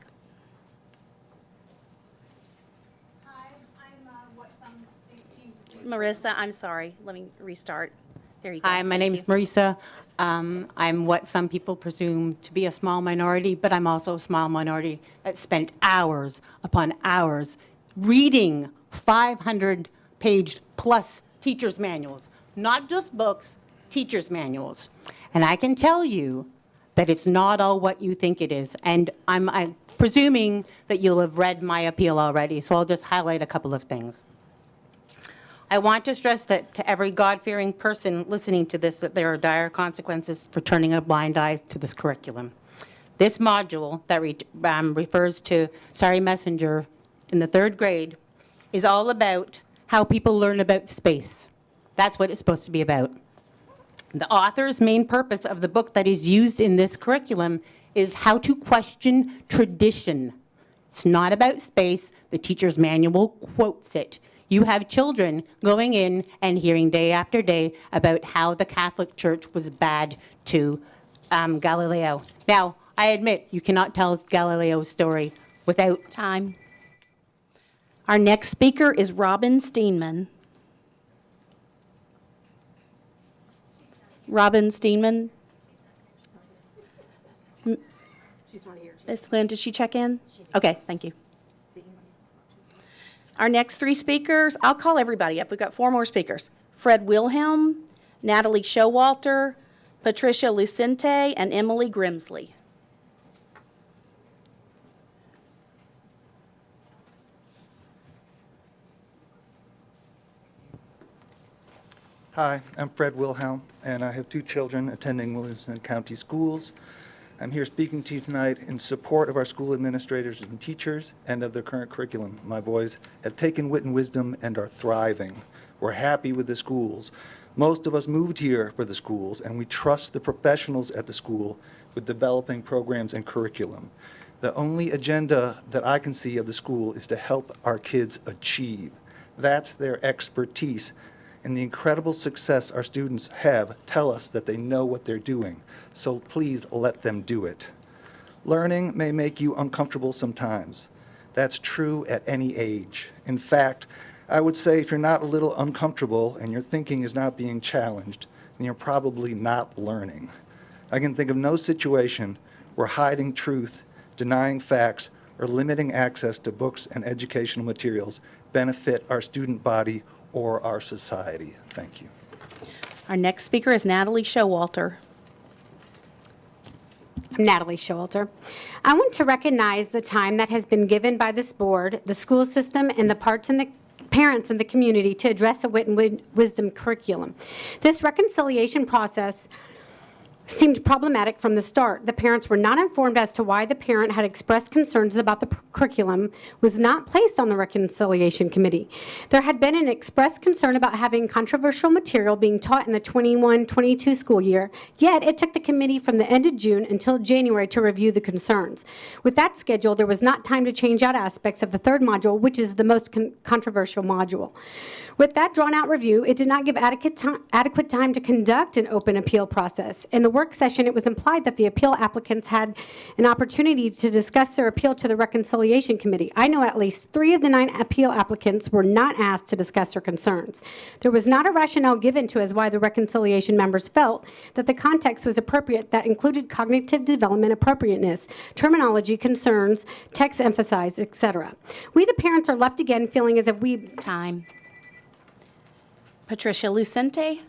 Marissa, I'm sorry. Let me restart. There you go. Hi, my name is Marisa. I'm what some people presume to be a small minority, but I'm also a small minority that spent hours upon hours reading 500-page plus teacher's manuals, not just books, teacher's manuals. And I can tell you that it's not all what you think it is. And I'm presuming that you'll have read my appeal already, so I'll just highlight a couple of things. I want to stress that to every God-fearing person listening to this, that there are dire consequences for turning a blind eye to this curriculum. This module that refers to Sorry Messenger in the 3rd grade is all about how people learn about space. That's what it's supposed to be about. The author's main purpose of the book that is used in this curriculum is how to question tradition. It's not about space. The teacher's manual quotes it. You have children going in and hearing day after day about how the Catholic Church was bad to Galileo. Now, I admit, you cannot tell Galileo's story without time. Our next speaker is Robin Steenman. Robin Steenman. Ms. Glenn, did she check in? Okay, thank you. Our next 3 speakers, I'll call everybody up. We've got 4 more speakers. Fred Wilhelm, Natalie Showalter, Patricia Lucente, and Emily Grimsley. Hi, I'm Fred Wilhelm, and I have 2 children attending Williamson County schools. I'm here speaking to you tonight in support of our school administrators and teachers and of their current curriculum. My boys have taken Wit and Wisdom and are thriving. We're happy with the schools. Most of us moved here for the schools, and we trust the professionals at the school with developing programs and curriculum. The only agenda that I can see of the school is to help our kids achieve. That's their expertise. And the incredible success our students have tell us that they know what they're doing. So please let them do it. Learning may make you uncomfortable sometimes. That's true at any age. In fact, I would say if you're not a little uncomfortable and your thinking is not being challenged, then you're probably not learning. I can think of no situation where hiding truth, denying facts, or limiting access to books and educational materials benefit our student body or our society. Thank you. Our next speaker is Natalie Showalter. I'm Natalie Showalter. I want to recognize the time that has been given by this board, the school system, and the parents in the community to address a Wit and Wisdom curriculum. This reconciliation process seemed problematic from the start. The parents were not informed as to why the parent had expressed concerns about the curriculum was not placed on the reconciliation committee. There had been an expressed concern about having controversial material being taught in the 21-22 school year, yet it took the committee from the end of June until January to review the concerns. With that schedule, there was not time to change out aspects of the 3rd module, which is the most controversial module. With that drawn-out review, it did not give adequate time to conduct an open appeal process. In the work session, it was implied that the appeal applicants had an opportunity to discuss their appeal to the Reconciliation Committee. I know at least 3 of the 9 appeal applicants were not asked to discuss their concerns. There was not a rationale given to as why the Reconciliation members felt that the context was appropriate that included cognitive development appropriateness, terminology concerns, text emphasized, etc. We, the parents, are left again feeling as if we... Time. Patricia Lucente.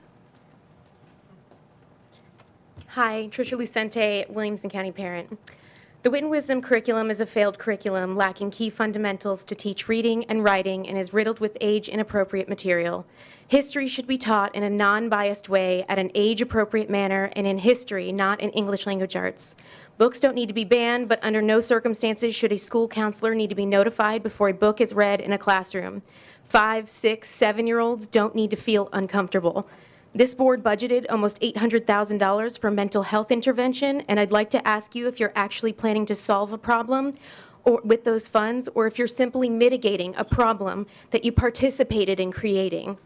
Hi, Tricia Lucente, Williamson County parent. The Wit and Wisdom curriculum is a failed curriculum lacking key fundamentals to teach reading and writing and is riddled with age-inappropriate material. History should be taught in a non-biased way at an age-appropriate manner and in history, not in English language arts. Books don't need to be banned, but under no circumstances should a school counselor need to be notified before a book is read in a classroom. 5, 6, 7-year-olds don't need to feel uncomfortable. This board budgeted almost $800,000 for mental health intervention, and I'd like to ask you if you're actually planning to solve a problem or with those funds, or if you're simply mitigating a problem that you participated in creating.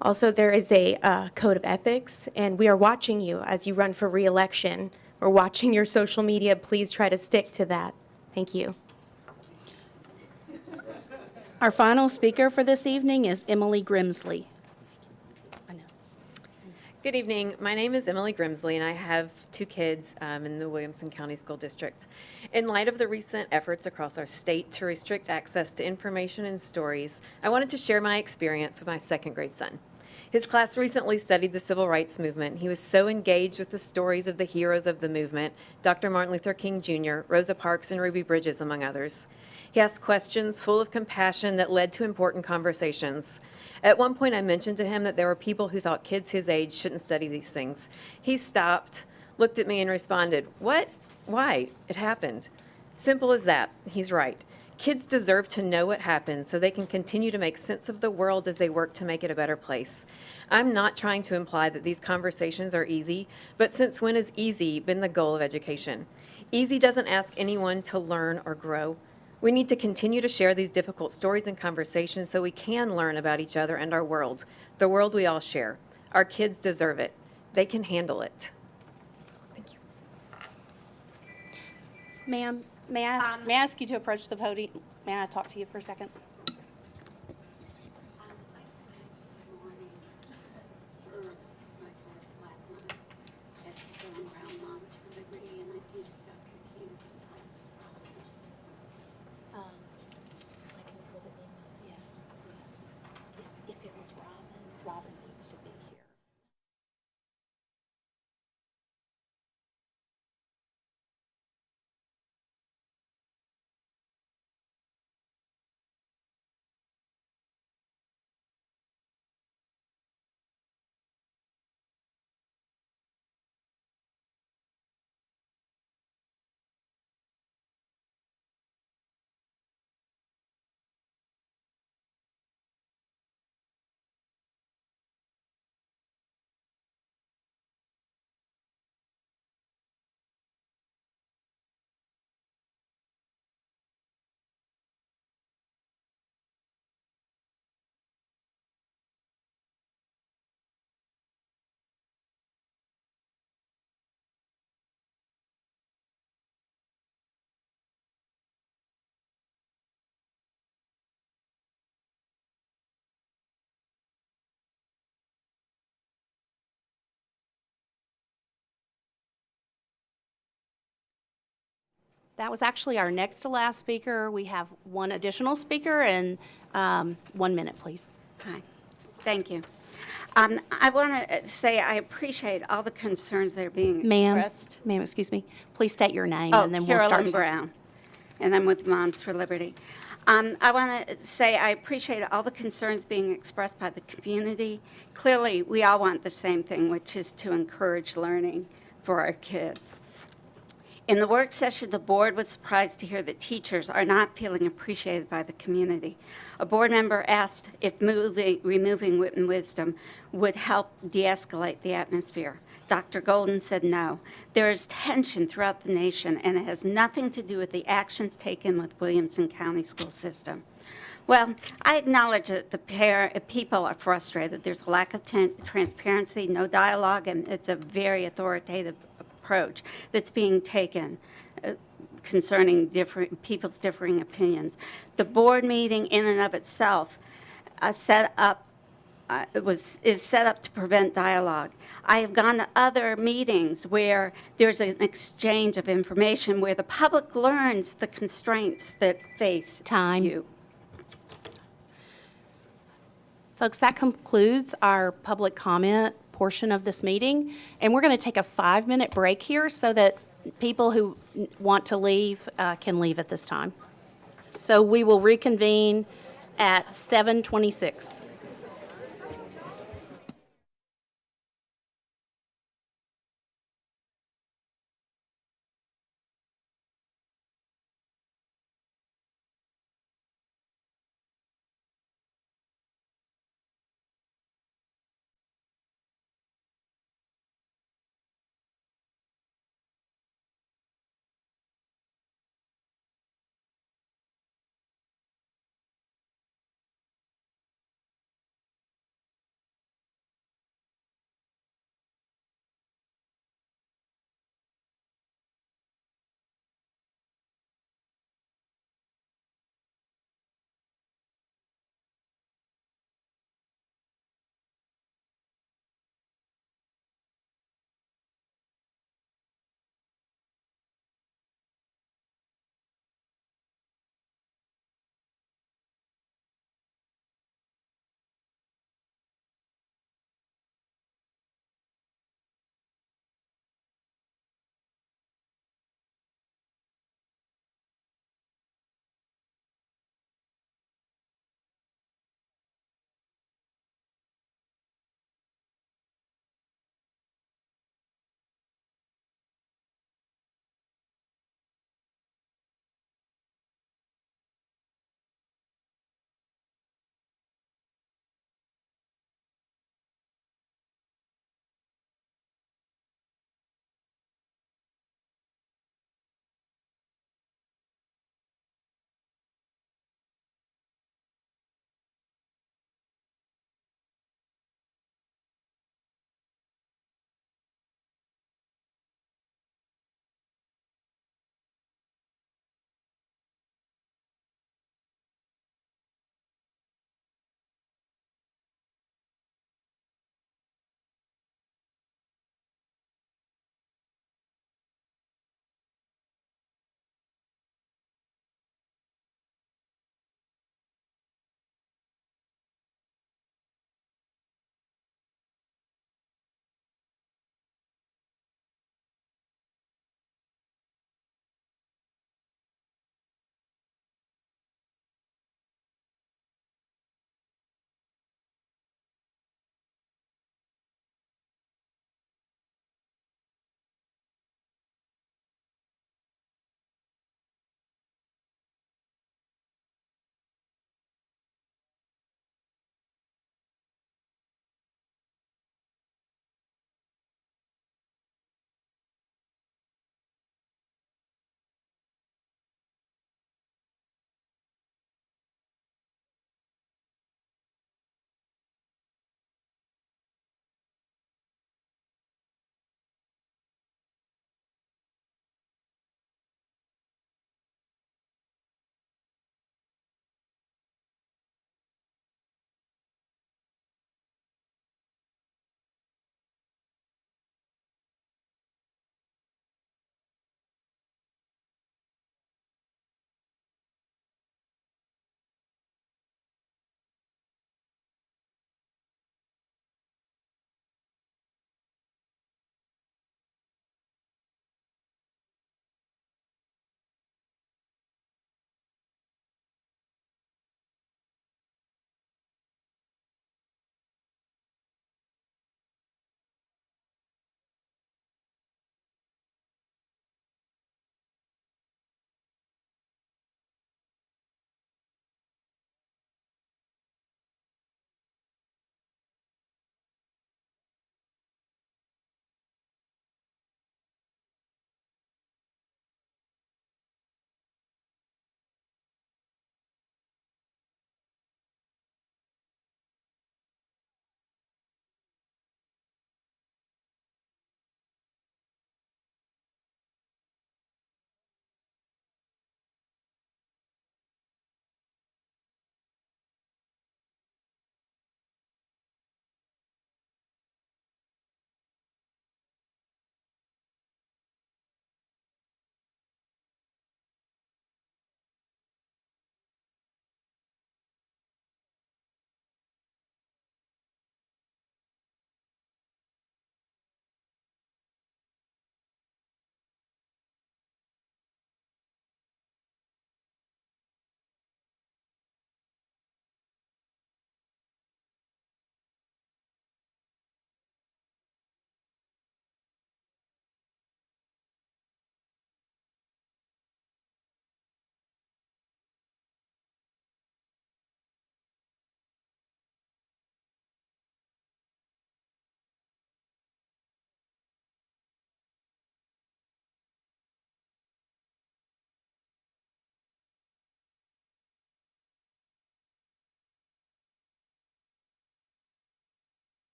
Also, there is a code of ethics, and we are watching you as you run for re-election. We're watching your social media. Please try to stick to that. Thank you. Our final speaker for this evening is Emily Grimsley. Good evening. My name is Emily Grimsley, and I have 2 kids in the Williamson County School District. In light of the recent efforts across our state to restrict access to information and stories, I wanted to share my experience with my 2nd grade son. His class recently studied the civil rights movement. He was so engaged with the stories of the heroes of the movement, Dr. Martin Luther King Jr., Rosa Parks, and Ruby Bridges, among others. He asked questions full of compassion that led to important conversations. At one point, I mentioned to him that there were people who thought kids his age shouldn't study these things. He stopped, looked at me, and responded, "What? Why? It happened." Simple as that. He's right. Kids deserve to know what happened so they can continue to make sense of the world as they work to make it a better place. I'm not trying to imply that these conversations are easy, but since when has easy been the goal of education? Easy doesn't ask anyone to learn or grow. We need to continue to share these difficult stories and conversations so we can learn about each other and our world, the world we all share. Our kids deserve it. They can handle it. Thank you. Ma'am, may I ask you to approach the podium? May I talk to you for a second? That was actually our next to last speaker. We have one additional speaker, and 1 minute, please. Hi, thank you. I want to say I appreciate all the concerns that are being expressed. Ma'am, excuse me. Please state your name, Oh, and then we'll start. Carolyn Brown, and I'm with Moms for Liberty. I want to say I appreciate all the concerns being expressed by the community. Clearly, we all want the same thing, which is to encourage learning for our kids. In the work session, the board was surprised to hear that teachers are not feeling appreciated by the community. A board member asked if removing Wit and Wisdom would help de-escalate the atmosphere. Dr. Golden said no. There is tension throughout the nation, and it has nothing to do with the actions taken with Williamson County School System. Well, I acknowledge that people are frustrated. There's a lack of transparency, no dialogue, and it's a very authoritative approach that's being taken concerning people's differing opinions. The board meeting in and of itself is set up to prevent dialogue. I have gone to other meetings where there's an exchange of information, where the public learns the constraints that face you. Folks, that concludes our public comment portion of this meeting, and we're going to take a 5-minute break here so that people who want to leave can leave at this time. So we will reconvene at 7:26.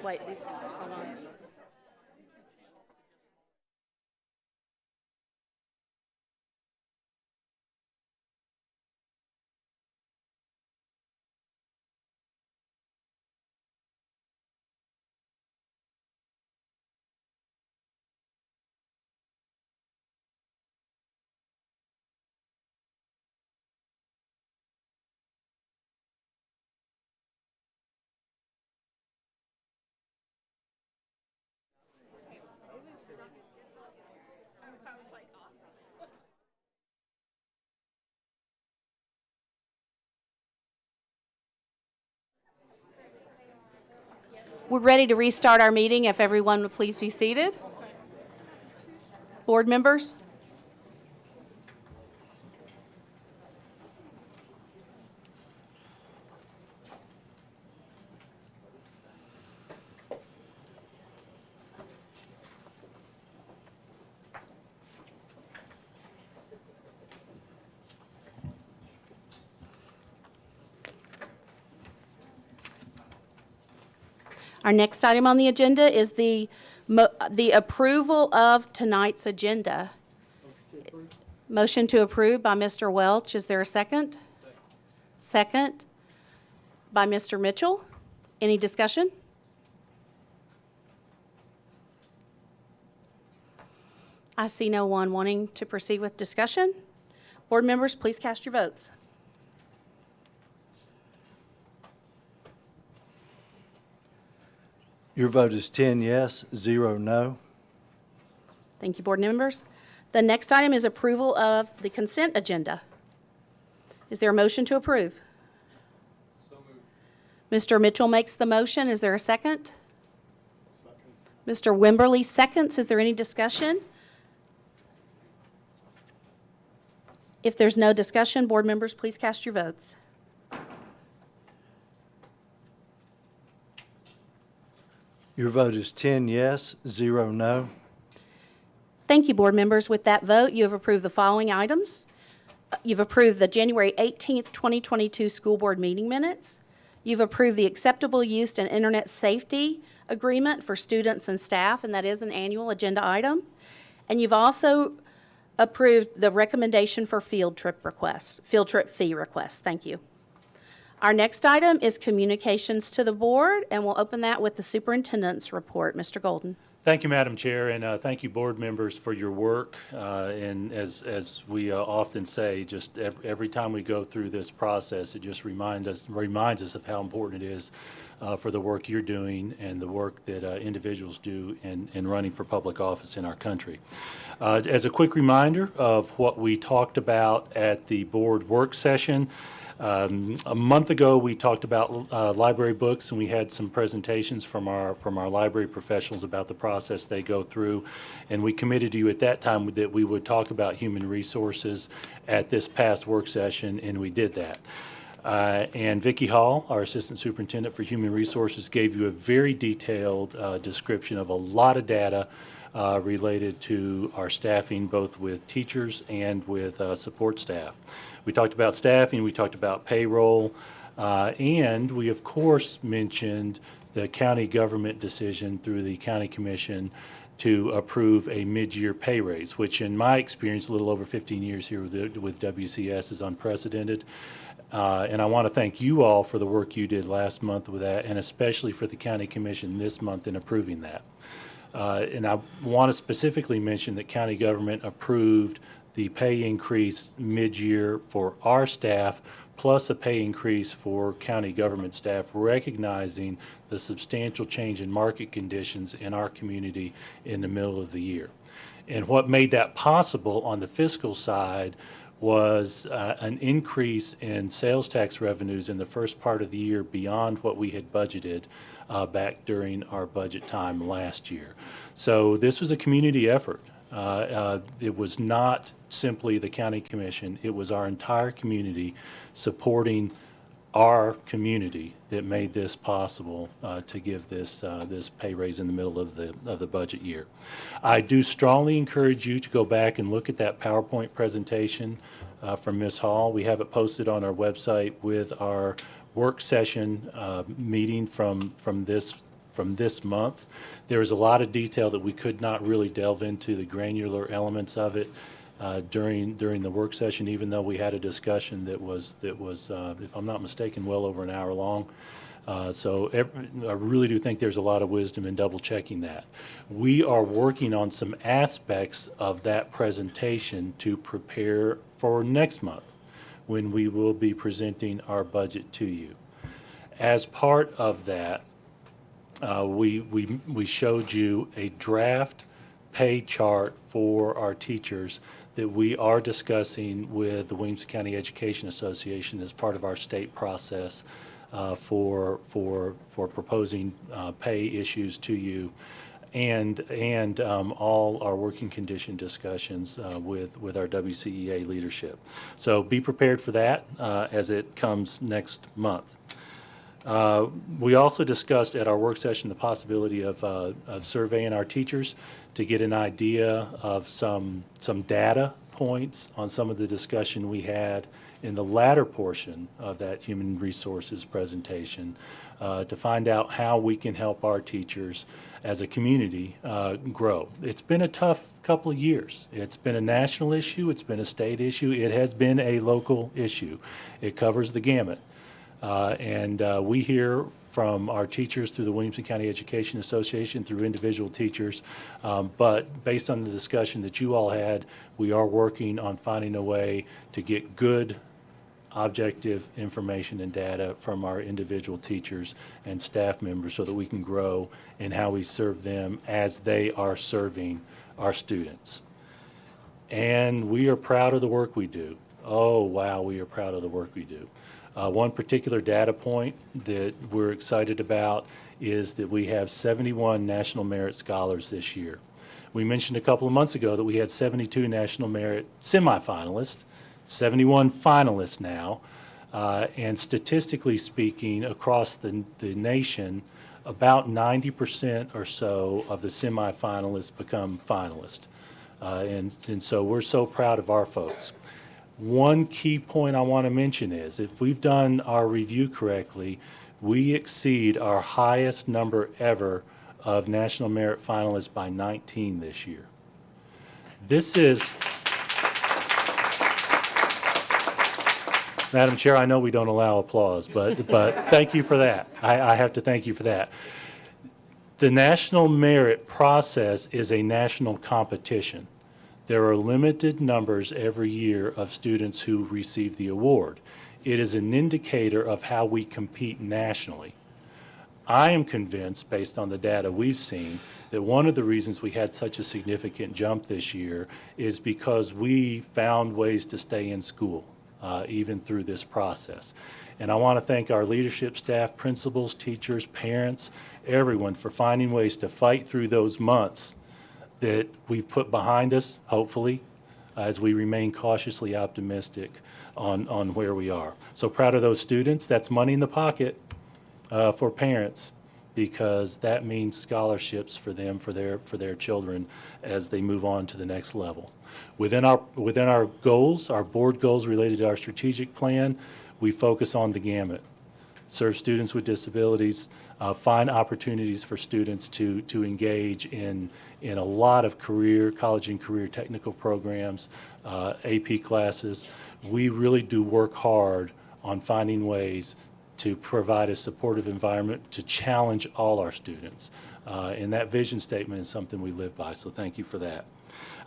Wait, hold on. We're ready to restart our meeting. If everyone would please be seated. Board members? Our next item on the agenda is the approval of tonight's agenda. Motion to approve by Mr. Welch. Is there a second? Second by Mr. Mitchell. Any discussion? I see no one wanting to proceed with discussion. Board members, please cast your votes. Your vote is 10 yes, 0 no. Thank you, board members. The next item is approval of the consent agenda. Is there a motion to approve? So moved. Mr. Mitchell makes the motion. Is there a second? Second. Mr. Wimberly seconds. Is there any discussion? If there's no discussion, board members, please cast your votes. Your vote is 10 yes, 0 no. Thank you, board members. With that vote, you have approved the following items. You've approved the January 18th, 2022 school board meeting minutes. You've approved the acceptable use and internet safety agreement for students and staff, and that is an annual agenda item. And you've also approved the recommendation for field trip fee requests. Thank you. Our next item is communications to the board, and we'll open that with the superintendent's report. Mr. Golden. Thank you, Madam Chair, and thank you, board members, for your work. And as we often say, just every time we go through this process, it just reminds us of how important it is for the work you're doing and the work that individuals do in running for public office in our country. As a quick reminder of what we talked about at the board work session, a month ago, we talked about library books, and we had some presentations from our library professionals about the process they go through. And we committed to you at that time that we would talk about human resources at this past work session, and we did that. And Vicki Hall, our Assistant Superintendent for Human Resources, gave you a very detailed description of a lot of data related to our staffing, both with teachers and with support staff. We talked about staffing, we talked about payroll, and we, of course, mentioned the county government decision through the county commission to approve a mid-year pay raise, which in my experience, a little over 15 years here with WCS, is unprecedented. And I want to thank you all for the work you did last month with that, and especially for the county commission this month in approving that. And I want to specifically mention that county government approved the pay increase mid-year for our staff, plus a pay increase for county government staff, recognizing the substantial change in market conditions in our community in the middle of the year. And what made that possible on the fiscal side was an increase in sales tax revenues in the first part of the year beyond what we had budgeted back during our budget time last year. So this was a community effort. It was not simply the county commission, it was our entire community supporting our community that made this possible to give this pay raise in the middle of the budget year. I do strongly encourage you to go back and look at that PowerPoint presentation from Ms. Hall. We have it posted on our website with our work session meeting from this month. There is a lot of detail that we could not really delve into the granular elements of it during the work session, even though we had a discussion that was if I'm not mistaken, well over an hour long. I really do think there's a lot of wisdom in double checking that. We are working on some aspects of that presentation to prepare for next month, when we will be presenting our budget to you. As part of that, we showed you a draft pay chart for our teachers that we are discussing with the Williamson County Education Association as part of our state process for proposing pay issues to you, and all our working condition discussions with our WCEA leadership. So be prepared for that as it comes next month. We also discussed at our work session the possibility of surveying our teachers to get an idea of some data points on some of the discussion we had in the latter portion of that human resources presentation, to find out how we can help our teachers as a community grow. It's been a tough couple of years. It's been a national issue, it's been a state issue, it has been a local issue. It covers the gamut. We hear from our teachers through the Williamson County Education Association, through individual teachers, but based on the discussion that you all had, we are working on finding a way to get good, objective information and data from our individual teachers and staff members so that we can grow in how we serve them as they are serving our students. And we are proud of the work we do. Oh, wow, we are proud of the work we do. One particular data point that we're excited about is that we have 71 National Merit Scholars this year. We mentioned a couple of months ago that we had 72 National Merit semifinalists, 71 finalists now, and statistically speaking, across the nation, about 90% or so of the semifinalists become finalists. And so we're so proud of our folks. One key point I want to mention is, if we've done our review correctly, we exceed our highest number ever of National Merit finalists by 19 this year. This is, Madam Chair, I know we don't allow applause, but thank you for that. I have to thank you for that. The National Merit process is a national competition. There are limited numbers every year of students who receive the award. It is an indicator of how we compete nationally. I am convinced, based on the data we've seen, that one of the reasons we had such a significant jump this year is because we found ways to stay in school, even through this process. And I want to thank our leadership staff, principals, teachers, parents, everyone for finding ways to fight through those months that we've put behind us, hopefully, as we remain cautiously optimistic on where we are. So proud of those students. That's money in the pocket for parents, because that means scholarships for them, for their children, as they move on to the next level. Within our goals, our board goals related to our strategic plan, we focus on the gamut. Serve students with disabilities, find opportunities for students to engage in a lot of college and career technical programs, AP classes. We really do work hard on finding ways to provide a supportive environment to challenge all our students. And that vision statement is something we live by, so thank you for that.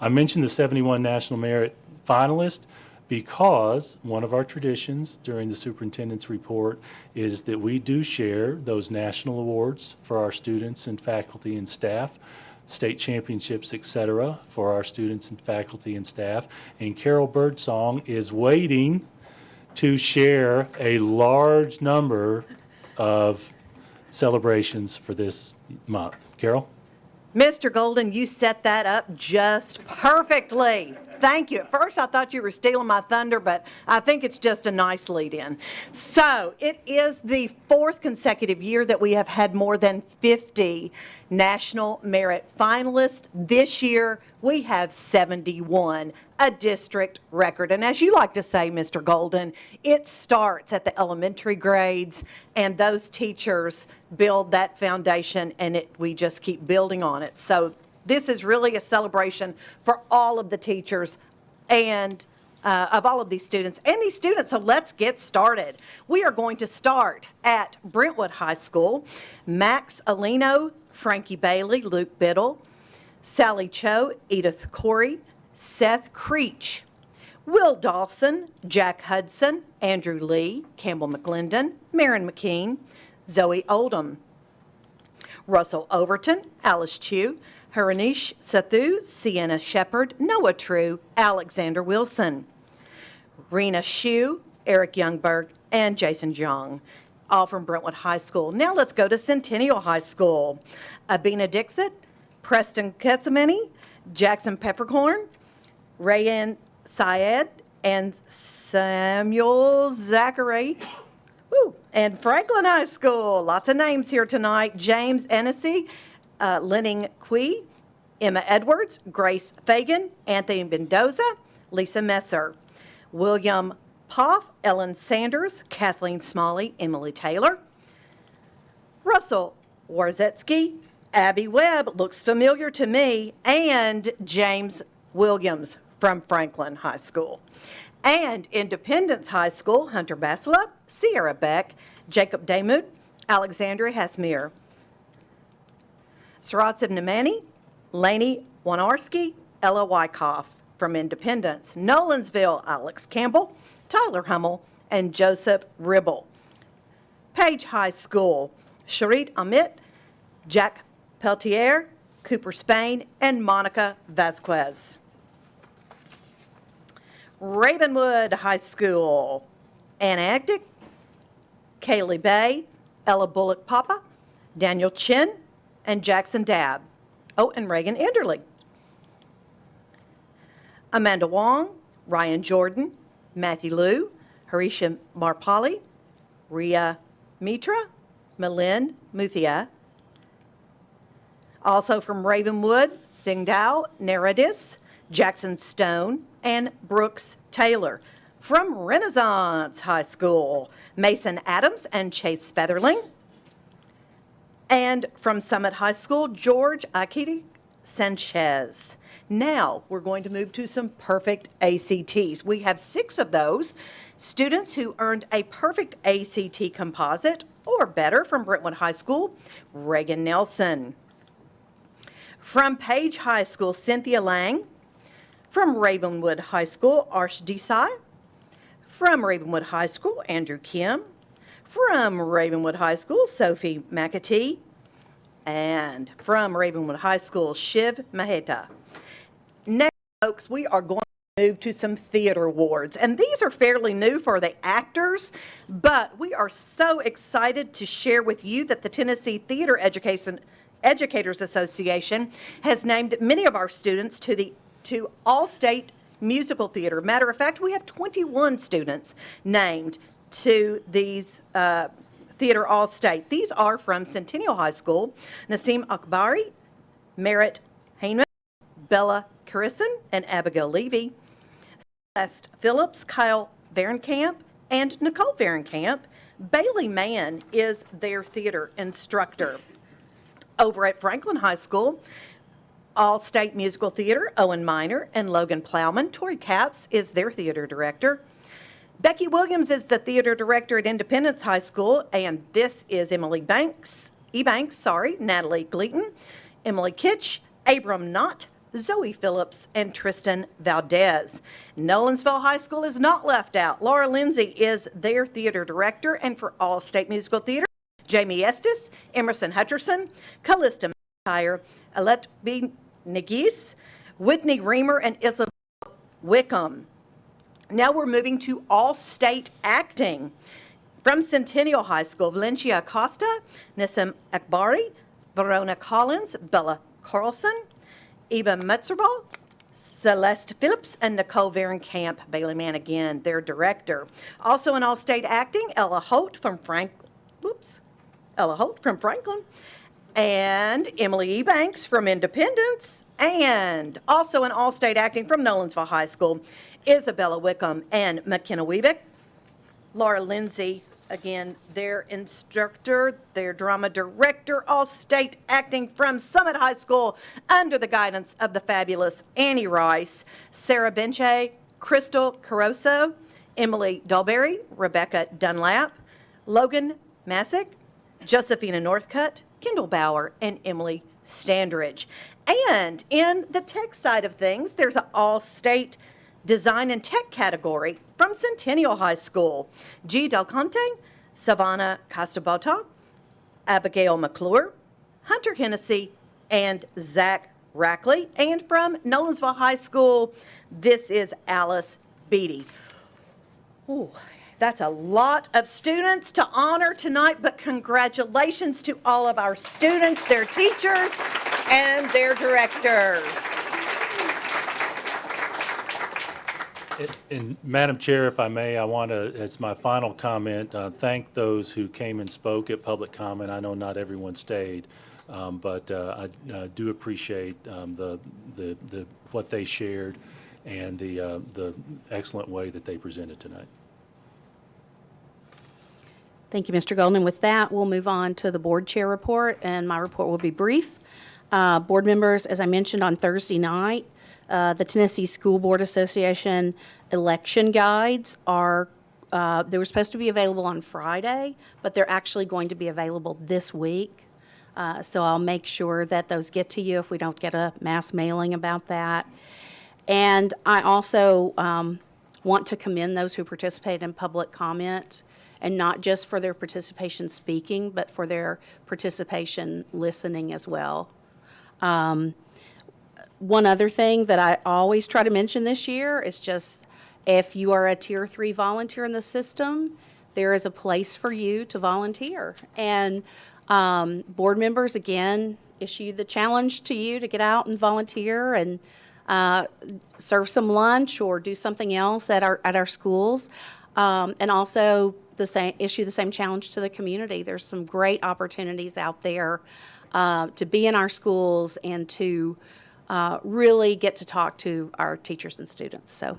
I mentioned the 71 National Merit finalists because one of our traditions during the superintendent's report is that we do share those national awards for our students and faculty and staff, state championships, etc., for our students and faculty and staff. And Carol Birdsong is waiting to share a large number of celebrations for this month. Carol? Mr. Golden, you set that up just perfectly. Thank you. At first, I thought you were stealing my thunder, but I think it's just a nice lead-in. So it is the 4th consecutive year that we have had more than 50 National Merit finalists. This year, we have 71, a district record. And as you like to say, Mr. Golden, it starts at the elementary grades, and those teachers build that foundation, and we just keep building on it. So this is really a celebration for all of the teachers and of all of these students and these students. So let's get started. We are going to start at Brentwood High School. Max Alino, Frankie Bailey, Luke Biddle, Sally Cho, Edith Corey, Seth Creech, Will Dawson, Jack Hudson, Andrew Lee, Campbell McClendon, Marin McKean, Zoe Oldham, Russell Overton, Alice Chu, Haranish Sathu, Sienna Shepard, Noah True, Alexander Wilson, Rena Hsu, Eric Youngberg, and Jason Jong, all from Brentwood High School. Now let's go to Centennial High School. Abina Dixit, Preston Ketsameni, Jackson Peppercorn, Rayan Syed, and Samuel Zachary. Woo. And Franklin High School, lots of names here tonight. James Hennessy, Lenning Quee, Emma Edwards, Grace Fagan, Anthony Mendoza, Lisa Messer, William Poff, Ellen Sanders, Kathleen Smalley, Emily Taylor, Russell Warzetsky, Abby Webb, looks familiar to me, and James Williams from Franklin High School. And Independence High School, Hunter Basila, Sierra Beck, Jacob Damud, Alexandria Hasmir, Saratsev Nemani, Laney Wanarski, Ella Wyckoff from Independence. Nolansville, Alex Campbell, Tyler Hummel, and Joseph Ribble. Page High School, Sharit Amit, Jack Peltier, Cooper Spain, and Monica Vasquez. Ravenwood High School, Anna Agdick, Kaylee Bay, Ella Bullock Papa, Daniel Chin, and Jackson Dabb. Oh, and Reagan Enderling. Amanda Wong, Ryan Jordan, Matthew Liu, Harisha Marpali, Ria Mitra, Malin Muthia. Also from Ravenwood, Singdao, Neradis, Jackson Stone, and Brooks Taylor. From Renaissance High School, Mason Adams and Chase Featherling. And from Summit High School, George Akiti Sanchez. Now we're going to move to some perfect ACTs. We have 6 of those. Students who earned a perfect ACT composite or better from Brentwood High School, Reagan Nelson. From Page High School, Cynthia Lang. From Ravenwood High School, Arsh Desai. From Ravenwood High School, Andrew Kim. From Ravenwood High School, Sophie McAtee. And from Ravenwood High School, Shiv Maheta. Next, folks, we are going to move to some theater awards. And these are fairly new for the actors, but we are so excited to share with you that the Tennessee Theater Educators Association has named many of our students to All-State Musical Theater. Matter of fact, we have 21 students named to these Theater All-State. These are from Centennial High School, Nasim Akbari, Merritt Hayman, Bella Carrison, and Abigail Levy, Celeste Phillips, Kyle Varenkamp, and Nicole Varenkamp. Bailey Mann is their theater instructor. Over at Franklin High School, All-State Musical Theater, Owen Miner and Logan Plowman. Tori Capps is their theater director. Becky Williams is the theater director at Independence High School, and this is Emily Banks, Natalie Gleaton, Emily Kitsch, Abram Knott, Zoe Phillips, and Tristan Valdez. Nolansville High School is not left out. Laura Lindsay is their theater director, and for All-State Musical Theater, Jamie Estes, Emerson Hutcherson, Callista McIntyre, Alette B. Nagis, Whitney Reamer, and Isabel Wickham. Now we're moving to All-State Acting. From Centennial High School, Valencia Acosta, Nissim Akbari, Verona Collins, Bella Carlson, Eva Metzerbal, Celeste Phillips and Nicole Varenkamp, Bailey Mann again, their director. Also in all-state acting, Ella Holt from Franklin, and Emily E. Banks from Independence, and also in all-state acting from Nolensville High School, Isabella Wickham and McKenna Weevick. Laura Lindsay, again, their instructor, their drama director, all-state acting from Summit High School under the guidance of the fabulous Annie Rice, Sarah Benche, Crystal Caroso, Emily Dalberry, Rebecca Dunlap, Logan Masick, Josephina Northcutt, Kendall Bauer, and Emily Standridge. And in the tech side of things, there's an all-state design and tech category from Centennial High School. G. Del Conte, Savannah Costabota, Abigail McClure, Hunter Hennessy, and Zach Rackley. And from Nolensville High School, this is Alice Beatty. Ooh, that's a lot of students to honor tonight, but congratulations to all of our students, their teachers, and their directors. And Madam Chair, if I may, I want to, as my final comment, thank those who came and spoke at public comment. I know not everyone stayed, but I do appreciate what they shared and the excellent way that they presented tonight. Thank you, Mr. Golden. And with that, we'll move on to the board chair report, and my report will be brief. Board members, as I mentioned on Thursday night, the Tennessee School Board Association election guides are, they were supposed to be available on Friday, but they're actually going to be available this week. So I'll make sure that those get to you if we don't get a mass mailing about that. And I also want to commend those who participated in public comment, and not just for their participation speaking, but for their participation listening as well. One other thing that I always try to mention this year is just if you are a Tier 3 volunteer in the system, there is a place for you to volunteer. And board members, again, issue the challenge to you to get out and volunteer and serve some lunch or do something else at our schools. And also issue the same challenge to the community. There's some great opportunities out there to be in our schools and to really get to talk to our teachers and students. So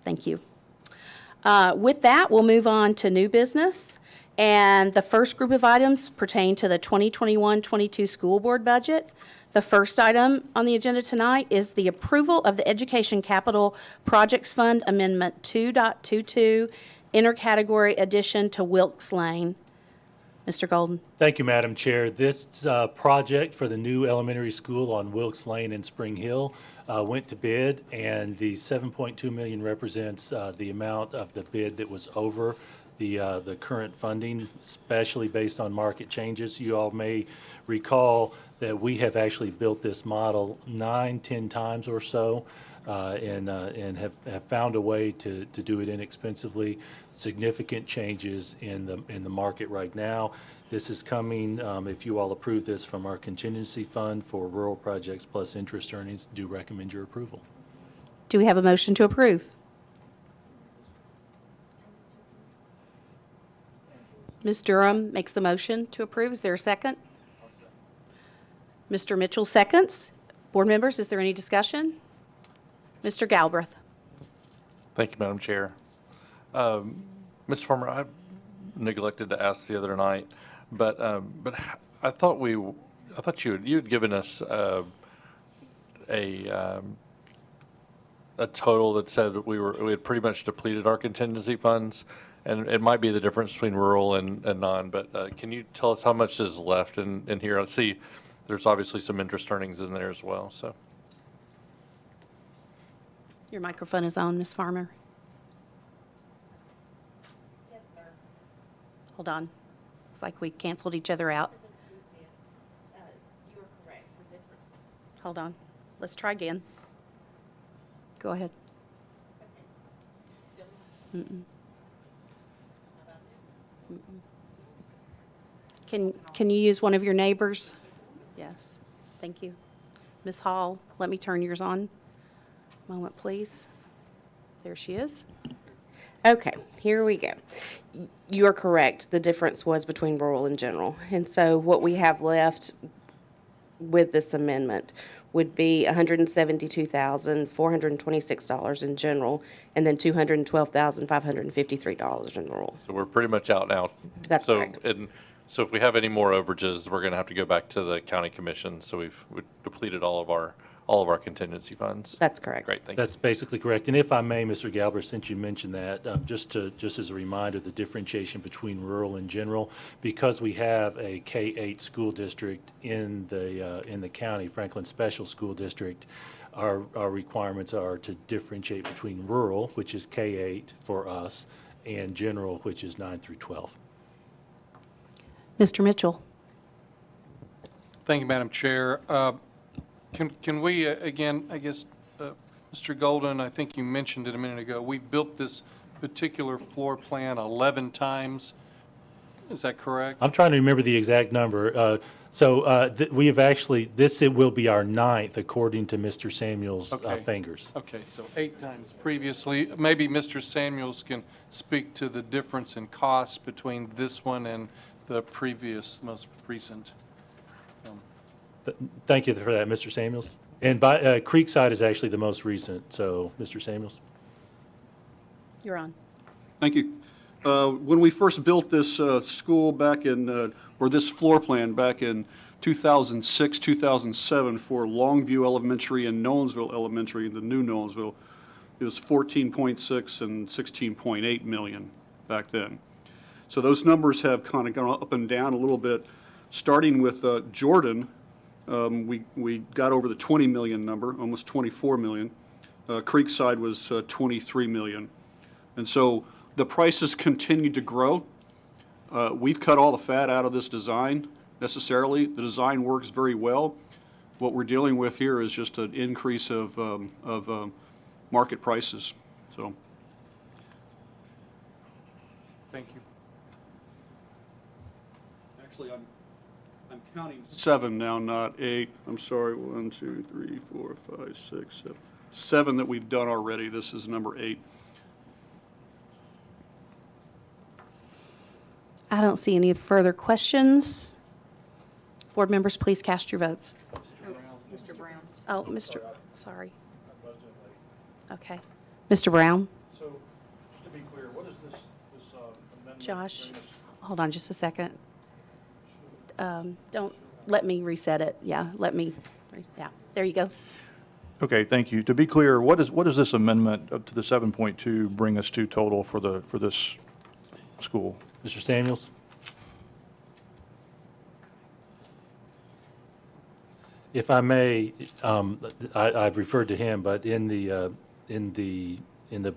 thank you. With that, we'll move on to new business. And the first group of items pertain to the 2021-22 school board budget. The first item on the agenda tonight is the approval of the Education Capital Projects Fund Amendment 2.22, intercategory addition to Wilkes Lane. Mr. Golden. Thank you, Madam Chair. This project for the new elementary school on Wilkes Lane in Spring Hill went to bid, and the $7.2 million represents the amount of the bid that was over the current funding, especially based on market changes. You all may recall that we have actually built this model 9-10 times or so, and have found a way to do it inexpensively. Significant changes in the market right now. This is coming, if you all approve this, from our contingency fund for rural projects plus interest earnings. Do recommend your approval. Do we have a motion to approve? Ms. Durham makes the motion to approve. Is there a second? Mr. Mitchell seconds. Board members, is there any discussion? Mr. Galbraith. Thank you, Madam Chair. Mr. Farmer, I neglected to ask the other night, but I thought you had given us a total that said that we had pretty much depleted our contingency funds, and it might be the difference between rural and non. But can you tell us how much is left in here? I see there's obviously some interest earnings in there as well. So. Your microphone is on, Ms. Farmer. Yes, sir. Hold on. Looks like we canceled each other out. You are correct. Hold on. Let's try again. Go ahead. Mm-mm. Mm-mm. Can you use one of your neighbors? Yes. Thank you. Ms. Hall, let me turn yours on. Moment, please. There she is. Okay, here we go. You're correct. The difference was between rural and general. And so what we have left with this amendment would be $172,426 in general, and then $212,553 in rural. So we're pretty much out now. That's so, correct. And so if we have any more overages, we're going to have to go back to the county commission. So we've depleted all of our contingency funds. That's correct. Great, thank you. That's basically correct. And if I may, Mr. Galbraith, since you mentioned that, just as a reminder, the differentiation between rural and general, because we have a K-8 school district in the county, Franklin Special School District, our requirements are to differentiate between rural, which is K-8 for us, and general, which is 9 through 12. Mr. Mitchell. Thank you, Madam Chair. Can we, again, I guess, Mr. Golden, I think you mentioned it a minute ago, we built this particular floor plan 11 times. Is that correct? I'm trying to remember the exact number. We have actually, it will be our 9th, according to Mr. Samuel's fingers. Okay, so 8 times previously. Maybe Mr. Samuels can speak to the difference in costs between this one and the previous, most recent. Thank you for that, Mr. Samuels. And Creekside is actually the most recent, so Mr. Samuels. You're on. Thank you. When we first built this school back in, or this floor plan back in 2006, 2007 for Longview Elementary and Nolensville Elementary, the new Nolensville, it was 14.6 and 16.8 million back then. So those numbers have kind of gone up and down a little bit. Starting with Jordan, we got over the 20 million number, almost 24 million. Creekside was 23 million. And so the prices continue to grow. We've cut all the fat out of this design necessarily. The design works very well. What we're dealing with here is just an increase of market prices. So. Thank you. Actually, I'm counting 7 now, not 8. I'm sorry, 1, 2, 3, 4, 5, 6, 7. 7 that we've done already. This is number 8. I don't see any further questions. Board members, please cast your votes. Mr. Brown. Oh, sorry. Okay. Mr. Brown? So, just to be clear, what is this amendment? Josh, hold on just a second. Don't, let me reset it. Yeah, there you go. Okay, thank you. To be clear, what does this amendment up to the 7.2 bring us to total for this school? Mr. Samuels? If I may, I've referred to him, but in the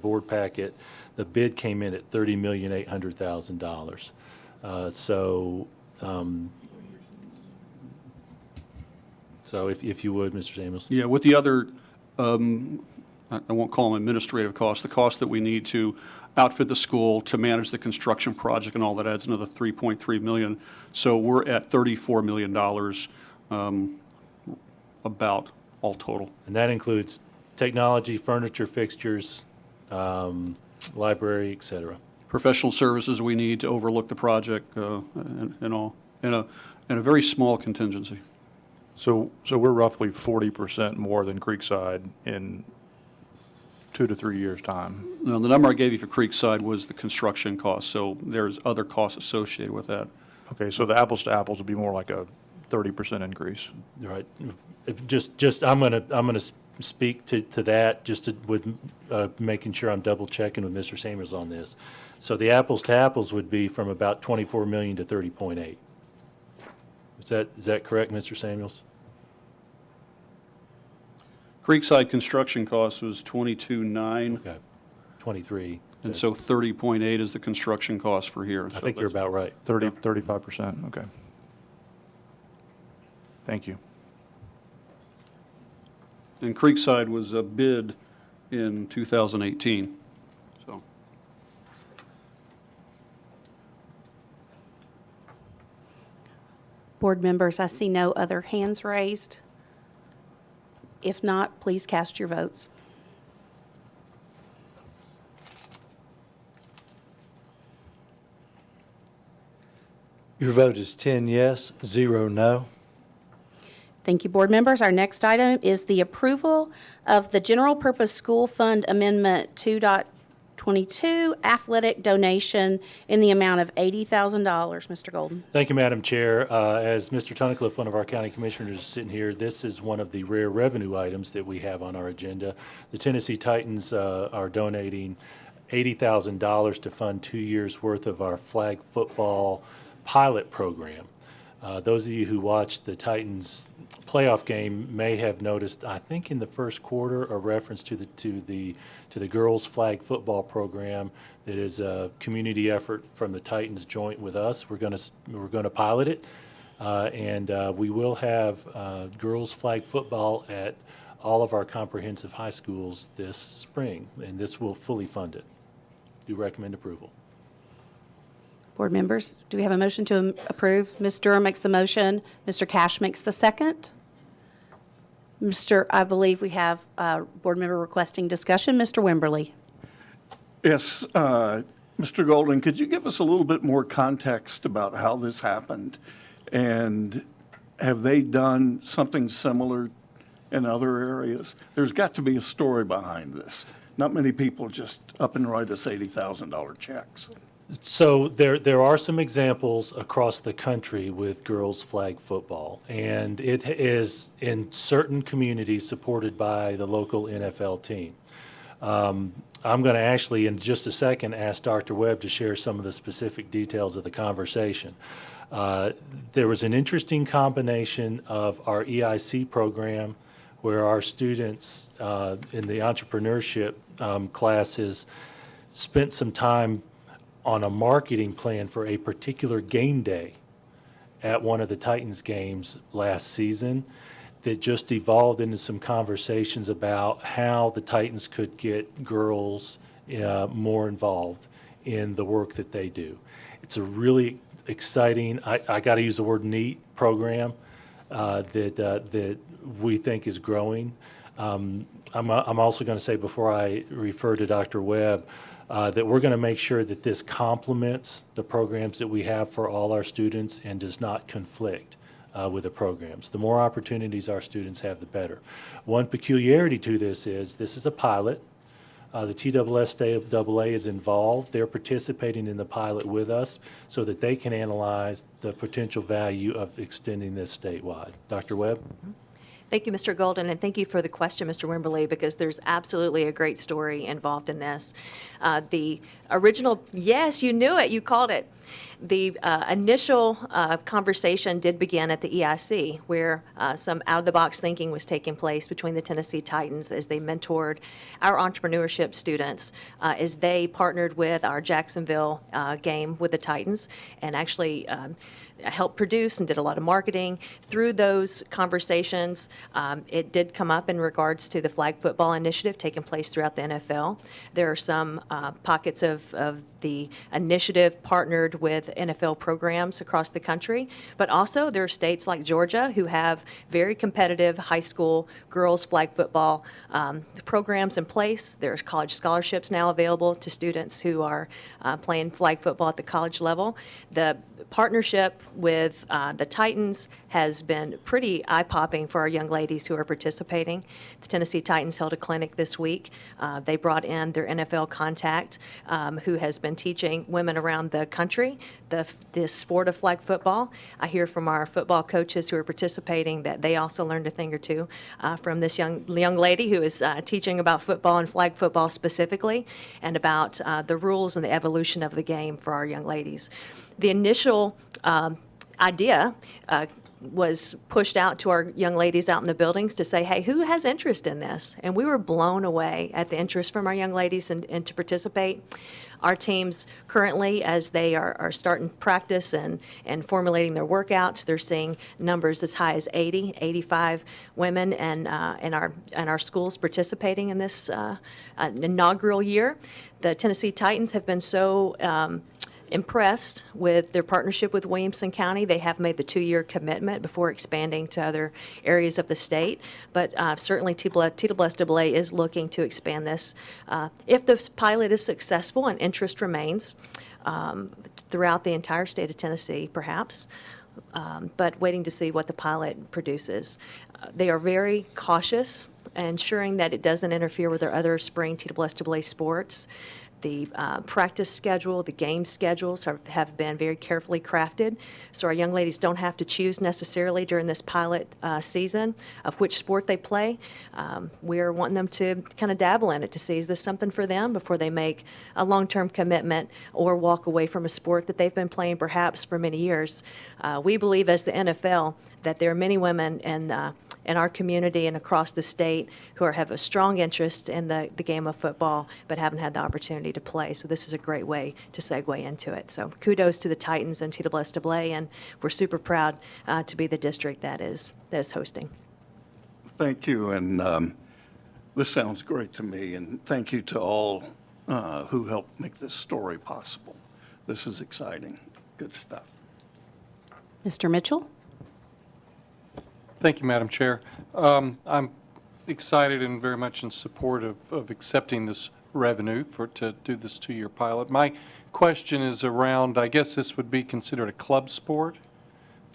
board packet, the bid came in at $30,800,000. So if you would, Mr. Samuels. Yeah, with the other, I won't call them administrative costs, the cost that we need to outfit the school to manage the construction project and all that adds another $3.3 million. So we're at $34 million about all total. And that includes technology, furniture, fixtures, library, et cetera. Professional services we need to overlook the project and all, and a very small contingency. So we're roughly 40% more than Creekside in 2 to 3 years' time. No, the number I gave you for Creekside was the construction cost, so there's other costs associated with that. Okay, so the apples to apples would be more like a 30% increase. Right. Just I'm gonna speak to that with making sure I'm double checking with Mr. Samuels on this. So the apples to apples would be from about 24 million to 30.8. Is that correct, Mr. Samuels? Creekside construction cost was 22.9. Okay, 23. And so 30.8 is the construction cost for here. I think you're about right. 35%, okay. Thank you. And Creekside was a bid in 2018, so. Board members, I see no other hands raised. If not, please cast your votes. Your vote is 10 yes, 0 no. Thank you, board members. Our next item is the approval of the General Purpose School Fund Amendment 2.22 athletic donation in the amount of $80,000. Mr. Golden. Thank you, Madam Chair. As Mr. Tunnicliffe, one of our county commissioners, is sitting here, this is one of the rare revenue items that we have on our agenda. The Tennessee Titans are donating $80,000 to fund 2 years' worth of our flag football pilot program. Those of you who watched the Titans playoff game may have noticed, I think in the first quarter, a reference to the girls flag football program that is a community effort from the Titans joint with us. We're going to pilot it, and we will have girls flag football at all of our comprehensive high schools this spring, and this will fully fund it. Do recommend approval. Board members, do we have a motion to approve? Ms. Durham makes the motion. Mr. Cash makes the second. I believe we have a board member requesting discussion. Mr. Wimberly. Yes, Mr. Golden, could you give us a little bit more context about how this happened? And have they done something similar in other areas? There's got to be a story behind this. Not many people just up and write us $80,000 checks. So there are some examples across the country with girls flag football, and it is in certain communities supported by the local NFL team. I'm going to actually, in just a second, ask Dr. Webb to share some of the specific details of the conversation. There was an interesting combination of our EIC program, where our students in the entrepreneurship classes spent some time on a marketing plan for a particular game day at one of the Titans games last season that just evolved into some conversations about how the Titans could get girls more involved in the work that they do. It's a really exciting, I got to use the word neat program that we think is growing. I'm also going to say, before I refer to Dr. Webb, that we're going to make sure that this complements the programs that we have for all our students and does not conflict with the programs. The more opportunities our students have, the better. One peculiarity to this is a pilot. The TSSAA is involved. They're participating in the pilot with us so that they can analyze the potential value of extending this statewide. Dr. Webb? Thank you, Mr. Golden, and thank you for the question, Mr. Wimberly, because there's absolutely a great story involved in this. The original, yes, you knew it, you called it. The initial conversation did begin at the EIC, where some out-of-the-box thinking was taking place between the Tennessee Titans as they mentored our entrepreneurship students, as they partnered with our Jacksonville game with the Titans and actually helped produce and did a lot of marketing. Through those conversations, it did come up in regards to the flag football initiative taking place throughout the NFL. There are some pockets of the initiative partnered with NFL programs across the country, but also there are states like Georgia who have very competitive high school girls flag football programs in place. There's college scholarships now available to students who are playing flag football at the college level. The partnership with the Titans has been pretty eye-popping for our young ladies who are participating. The Tennessee Titans held a clinic this week. They brought in their NFL contact who has been teaching women around the country the sport of flag football. I hear from our football coaches who are participating that they also learned a thing or two from this young lady who is teaching about football and flag football specifically, and about the rules and the evolution of the game for our young ladies. The initial idea was pushed out to our young ladies out in the buildings to say, hey, who has interest in this? And we were blown away at the interest from our young ladies and to participate. Our teams currently, as they are starting practice and formulating their workouts, they're seeing numbers as high as 80, 85 women and our schools participating in this inaugural year. The Tennessee Titans have been so impressed with their partnership with Williamson County. They have made the 2-year commitment before expanding to other areas of the state, but certainly TSSAA is looking to expand this. If this pilot is successful and interest remains, throughout the entire state of Tennessee, perhaps, but waiting to see what the pilot produces. They are very cautious, ensuring that it doesn't interfere with their other spring TSSAA sports. The practice schedule, the game schedules have been very carefully crafted, so our young ladies don't have to choose necessarily during this pilot season of which sport they play. We're wanting them to kind of dabble in it to see, is this something for them before they make a long-term commitment or walk away from a sport that they've been playing perhaps for many years. We believe as the NFL that there are many women in our community and across the state who have a strong interest in the game of football but haven't had the opportunity to play. So this is a great way to segue into it. So kudos to the Titans and TSSAA, and we're super proud to be the district that is hosting. Thank you, and this sounds great to me, and thank you to all who helped make this story possible. This is exciting. Good stuff. Mr. Mitchell? Thank you, Madam Chair. I'm excited and very much in support of accepting this revenue to do this 2-year pilot. My question is around, I guess this would be considered a club sport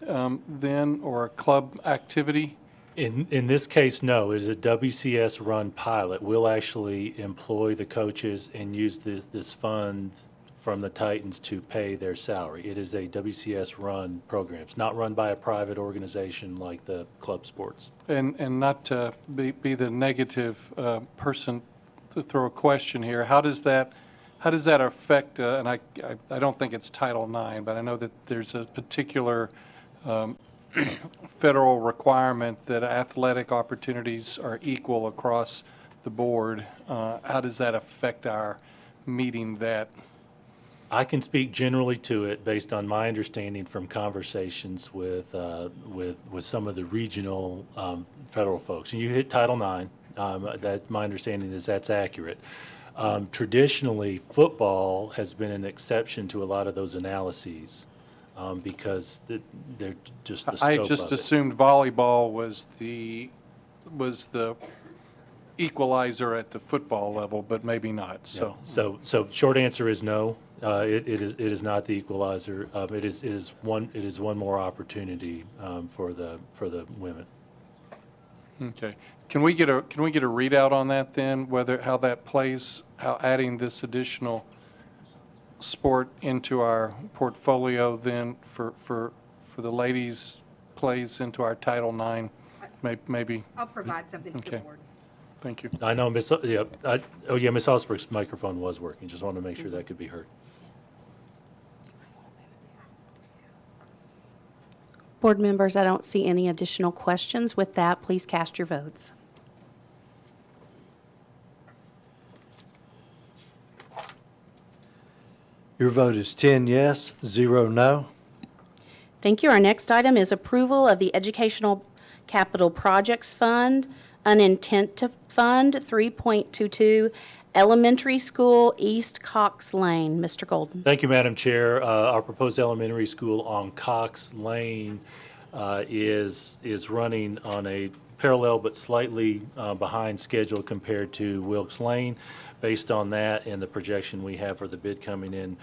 then, or a club activity? In this case, no. It is a WCS-run pilot. We'll actually employ the coaches and use this fund from the Titans to pay their salary. It is a WCS-run program. It's not run by a private organization like the club sports. And not to be the negative person to throw a question here, how does that affect, and I don't think it's Title IX, but I know that there's a particular federal requirement that athletic opportunities are equal across the board. How does that affect our meeting that? I can speak generally to it based on my understanding from conversations with some of the regional federal folks. And you hit Title IX. That my understanding is that's accurate. Traditionally, football has been an exception to a lot of those analyses because they're just the scope I just of it. assumed volleyball was the equalizer at the football level, but maybe not. So, so short answer is no. It is not the equalizer. It is one more opportunity for the women. Okay. Can we get a readout on that then? How that plays, how adding this additional sport into our portfolio then for the ladies plays into our Title IX, maybe. I'll provide something to the board. Thank you. I know Miss Osberg's microphone was working. Just wanted to make sure that could be heard. Board members, I don't see any additional questions. With that, please cast your votes. Your vote is 10 yes, 0 no. Thank you. Our next item is approval of the Educational Capital Projects Fund, Unintent to Fund 3.22, Elementary School, East Cox Lane. Mr. Golden. Thank you, Madam Chair. Our proposed elementary school on Cox Lane is running on a parallel but slightly behind schedule compared to Wilkes Lane. Based on that and the projection we have for the bid coming in,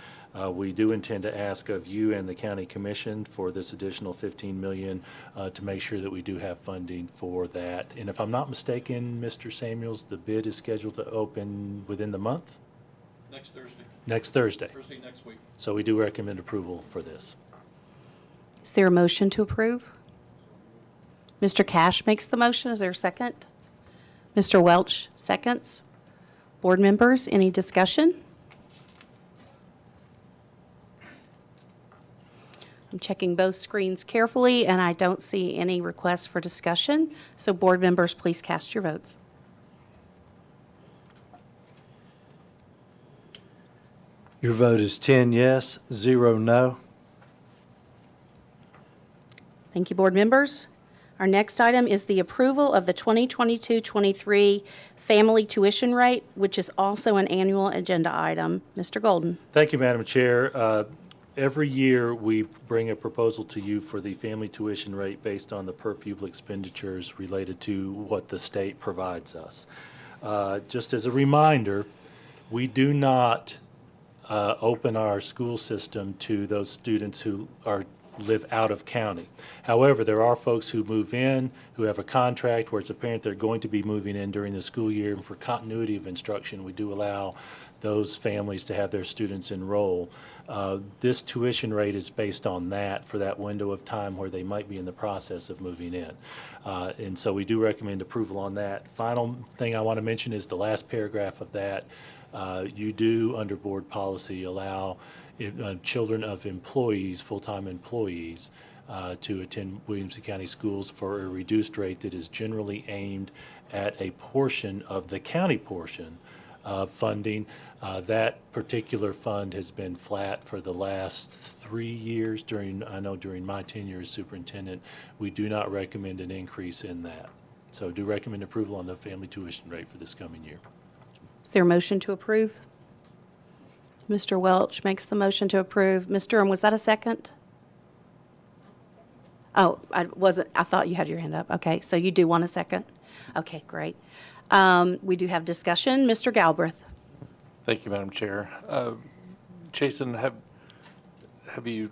we do intend to ask of you and the County Commission for this additional $15 million to make sure that we do have funding for that. And if I'm not mistaken, Mr. Samuels, the bid is scheduled to open within the month? Next Thursday. Next Thursday. Thursday next week. So we do recommend approval for this. Is there a motion to approve? Mr. Cash makes the motion. Is there a second? Mr. Welch seconds. Board members, any discussion? I'm checking both screens carefully, and I don't see any requests for discussion. So board members, please cast your votes. Your vote is 10 yes, 0 no. Thank you, board members. Our next item is the approval of the 2022-23 family tuition rate, which is also an annual agenda item. Mr. Golden. Thank you, Madam Chair. Every year, we bring a proposal to you for the family tuition rate based on the per pupil expenditures related to what the state provides us. Just as a reminder, we do not open our school system to those students who live out of county. However, there are folks who move in, who have a contract where it's apparent they're going to be moving in during the school year, and for continuity of instruction, we do allow those families to have their students enroll. This tuition rate is based on that for that window of time where they might be in the process of moving in. And so we do recommend approval on that. Final thing I want to mention is the last paragraph of that. You do, under board policy, allow children of employees, full-time employees, to attend Williamson County schools for a reduced rate that is generally aimed at a portion of the county portion of funding. That particular fund has been flat for the last 3 years during my tenure as superintendent. We do not recommend an increase in that. So do recommend approval on the family tuition rate for this coming year. Is there a motion to approve? Mr. Welch makes the motion to approve. Ms. Durham, was that a second? Oh, I thought you had your hand up. Okay, so you do want a second? Okay, great. We do have discussion. Mr. Galbraith. Thank you, Madam Chair. Jason, have you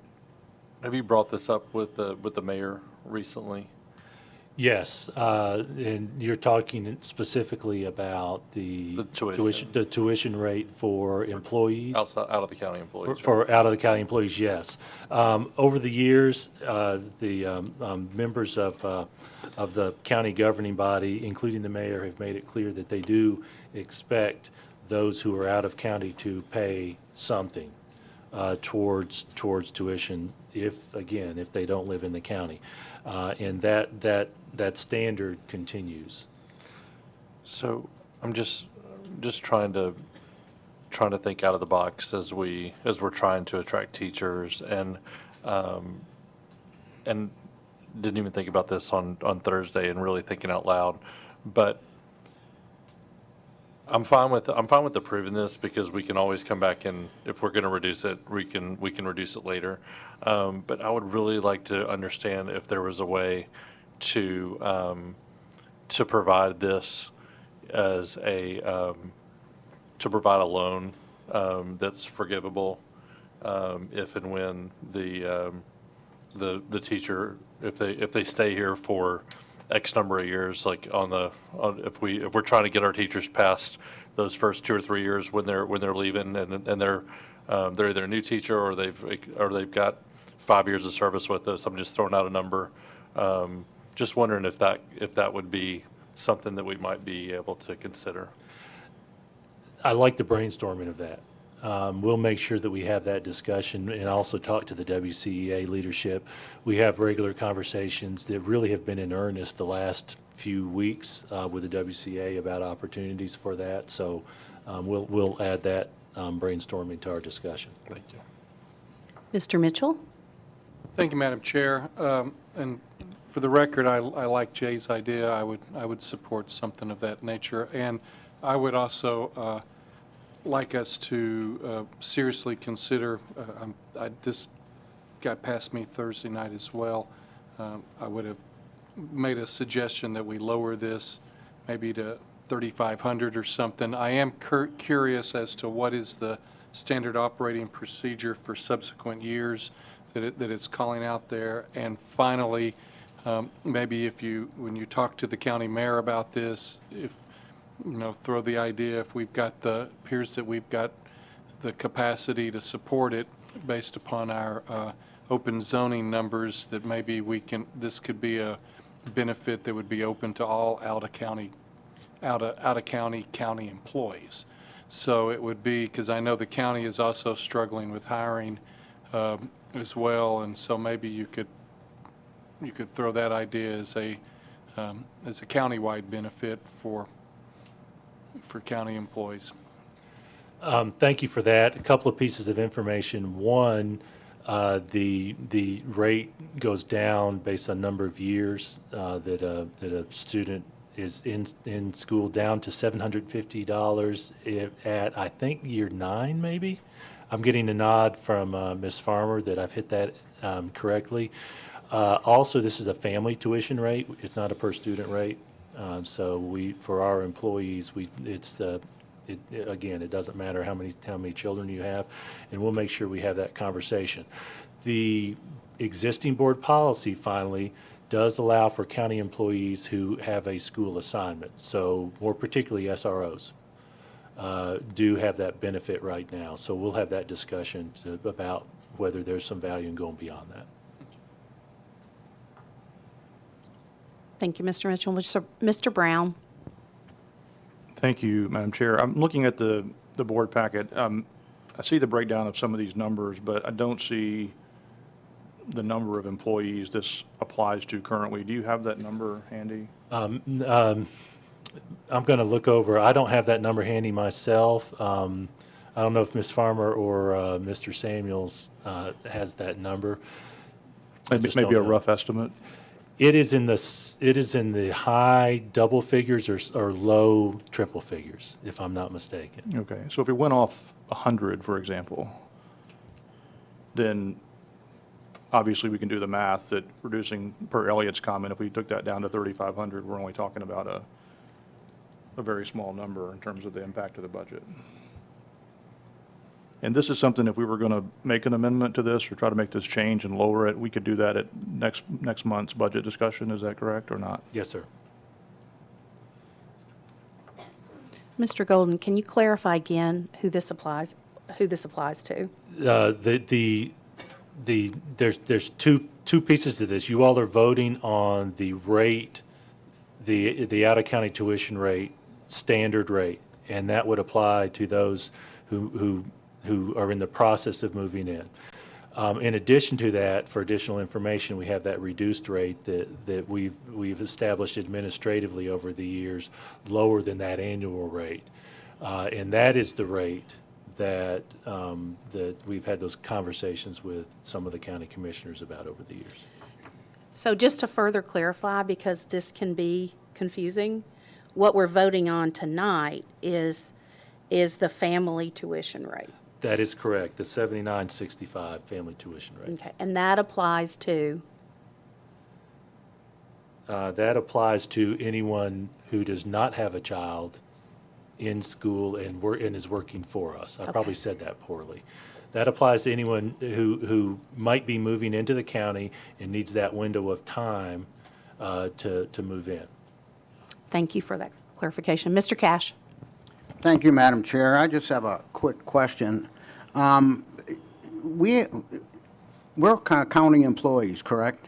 brought this up with the mayor recently? Yes, and you're talking specifically about the tuition rate for employees? Out of the county employees. For out of the county employees, yes. Over the years, the members of the county governing body, including the mayor, have made it clear that they do expect those who are out of county to pay something towards tuition if they don't live in the county. And that standard continues. So I'm just trying to think out of the box as we're trying to attract teachers, and didn't even think about this on Thursday and really thinking out loud, but I'm fine with approving this because we can always come back, and if we're going to reduce it, we can reduce it later. But I would really like to understand if there was a way to provide this as to provide a loan that's forgivable if and when the teacher, if they stay here for X number of years, like if we're trying to get our teachers past those first 2 or 3 years when they're leaving, and they're either a new teacher or they've got 5 years of service with us. I'm just throwing out a number. Just wondering if that would be something that we might be able to consider. I like the brainstorming of that. We'll make sure that we have that discussion and also talk to the WCEA leadership. We have regular conversations that really have been in earnest the last few weeks with the WCA about opportunities for that. So we'll add that brainstorming to our discussion. Thank you. Mr. Mitchell? Thank you, Madam Chair. And for the record, I like Jay's idea. I would support something of that nature. And I would also like us to seriously consider, this got past me Thursday night as well. I would have made a suggestion that we lower this maybe to $3,500 or something. I am curious as to what is the standard operating procedure for subsequent years that it's calling out there. And finally, maybe when you talk to the county mayor about this, throw the idea, if appears that we've got the capacity to support it based upon our open zoning numbers, that maybe this could be a benefit that would be open to all out-of-county employees. So it would be, because I know the county is also struggling with hiring as well, and so maybe you could throw that idea as a countywide benefit for county employees. Thank you for that. A couple of pieces of information. One, the rate goes down based on number of years that a student is in school, down to $750 at, I think, year 9, maybe. I'm getting a nod from Ms. Farmer that I've hit that correctly. Also, this is a family tuition rate. It's not a per student rate. So for our employees, it's Again, it doesn't matter how many children you have, and we'll make sure we have that conversation. The existing board policy finally does allow for county employees who have a school assignment, so more particularly SROs. Do have that benefit right now. So we'll have that discussion about whether there's some value in going beyond that. Thank you, Mr. Mitchell. Mr. Brown? Thank you, Madam Chair. I'm looking at the board packet. I see the breakdown of some of these numbers, but I don't see the number of employees this applies to currently. Do you have that number handy? I'm going to look over. I don't have that number handy myself. I don't know if Ms. Farmer or Mr. Samuels has that number. Maybe a rough estimate? It is in the high double figures or low triple figures, if I'm not mistaken. Okay, so if we went off 100, for example, then obviously we can do the math that reducing, per Elliot's comment, if we took that down to 3,500, we're only talking about a very small number in terms of the impact of the budget. And this is something, if we were going to make an amendment to this or try to make this change and lower it, we could do that at next month's budget discussion. Is that correct or not? Yes, sir. Mr. Golden, can you clarify again who this applies to? There's two pieces to this. You all are voting on the rate, the out-of-county tuition rate, standard rate, and that would apply to those who are in the process of moving in. In addition to that, for additional information, we have that reduced rate that we've established administratively over the years, lower than that annual rate. And that is the rate that we've had those conversations with some of the county commissioners about over the years. So just to further clarify, because this can be confusing, what we're voting on tonight is the family tuition rate. That is correct, the $79.65 family tuition rate. Okay, and that applies to? That applies to anyone who does not have a child in school and is working for us. I probably said that poorly. That applies to anyone who might be moving into the county and needs that window of time to move in. Thank you for that clarification. Mr. Cash? Thank you, Madam Chair. I just have a quick question. We're county employees, correct?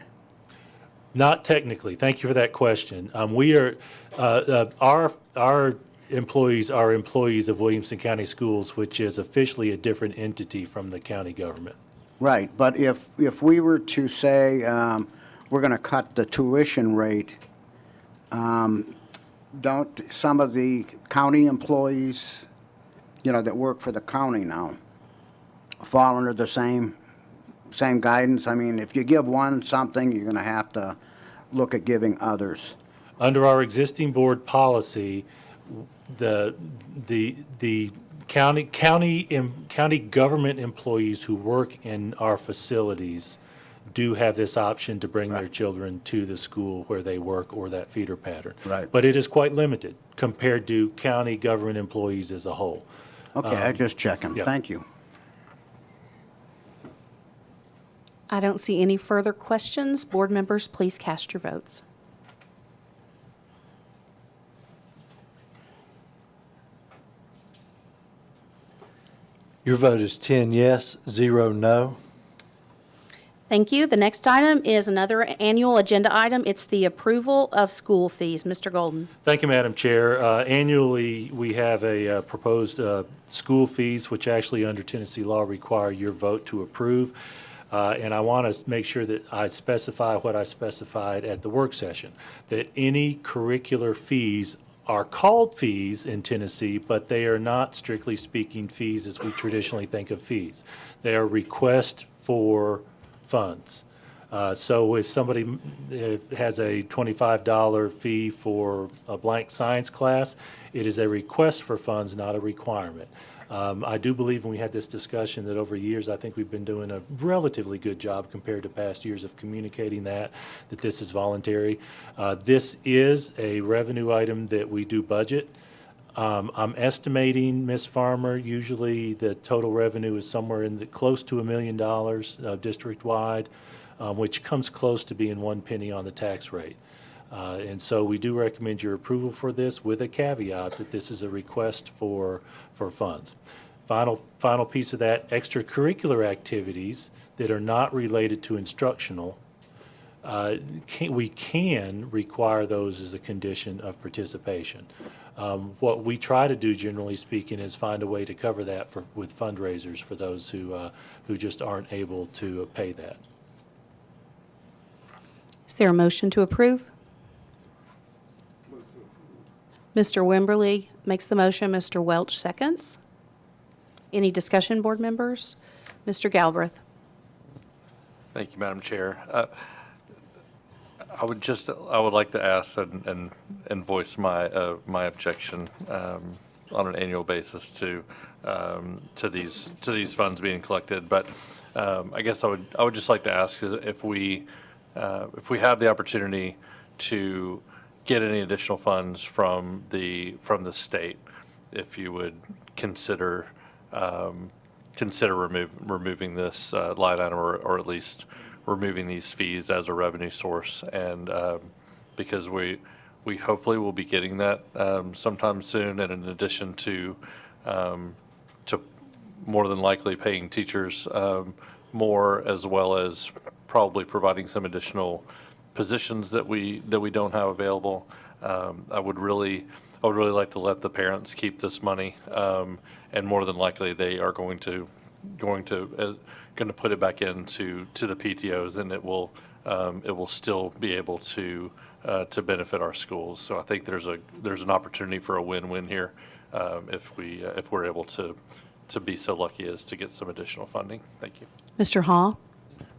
Not technically. Thank you for that question. We are, our employees are employees of Williamson County Schools, which is officially a different entity from the county government. Right, but if we were to say we're going to cut the tuition rate, don't some of the county employees, that work for the county now, fall under the same guidance? I mean, if you give one something, you're going to have to look at giving others. Under our existing board policy, the county government employees who work in our facilities do have this option to bring their children to the school where they work or that feeder pattern. Right. But it is quite limited compared to county government employees as a whole. Okay, I just checking. Yeah. Thank you. I don't see any further questions. Board members, please cast your votes. Your vote is 10 yes, 0 no. Thank you. The next item is another annual agenda item. It's the approval of school fees. Mr. Golden. Thank you, Madam Chair. Annually, we have a proposed school fees, which actually under Tennessee law require your vote to approve. And I want to make sure that I specify what I specified at the work session, that any curricular fees are called fees in Tennessee, but they are not, strictly speaking, fees as we traditionally think of fees. They are requests for funds. So if somebody has a $25 fee for a blank science class, it is a request for funds, not a requirement. I do believe when we had this discussion that over years, I think we've been doing a relatively good job compared to past years of communicating that this is voluntary. This is a revenue item that we do budget. I'm estimating, Ms. Farmer, usually the total revenue is somewhere in the close to $1 million district-wide, which comes close to being 1 penny on the tax rate. And so we do recommend your approval for this with a caveat that this is a request for funds. Final piece of that, extracurricular activities that are not related to instructional, we can require those as a condition of participation. What we try to do, generally speaking, is find a way to cover that with fundraisers for those who just aren't able to pay that. Is there a motion to approve? Mr. Wimberly makes the motion. Mr. Welch seconds. Any discussion, board members? Mr. Galbraith. Thank you, Madam Chair. I would like to ask and voice my objection on an annual basis to these funds being collected. But I guess I would just like to ask is if we have the opportunity to get any additional funds from the state, if you would consider removing this line item or at least removing these fees as a revenue source, and because we hopefully will be getting that sometime soon, and in addition to more than likely paying teachers more, as well as probably providing some additional positions that we don't have available. I would really like to let the parents keep this money, and more than likely they are going to put it back into the PTOs, and it will still be able to benefit our schools. So I think there's an opportunity for a win-win here if we're able to be so lucky as to get some additional funding. Thank you. Mr. Hall.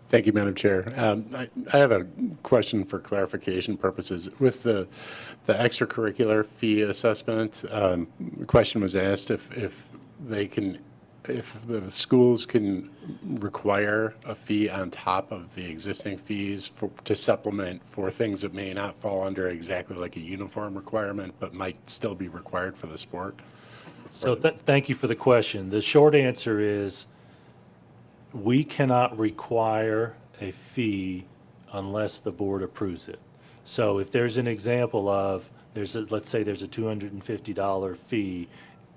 Thank you, Madam Chair. I have a question for clarification purposes. With the extracurricular fee assessment, the question was asked if the schools can require a fee on top of the existing fees to supplement for things that may not fall under exactly like a uniform requirement, but might still be required for the sport. So thank you for the question. The short answer is we cannot require a fee unless the board approves it. So if there's an example of, let's say there's a $250 fee,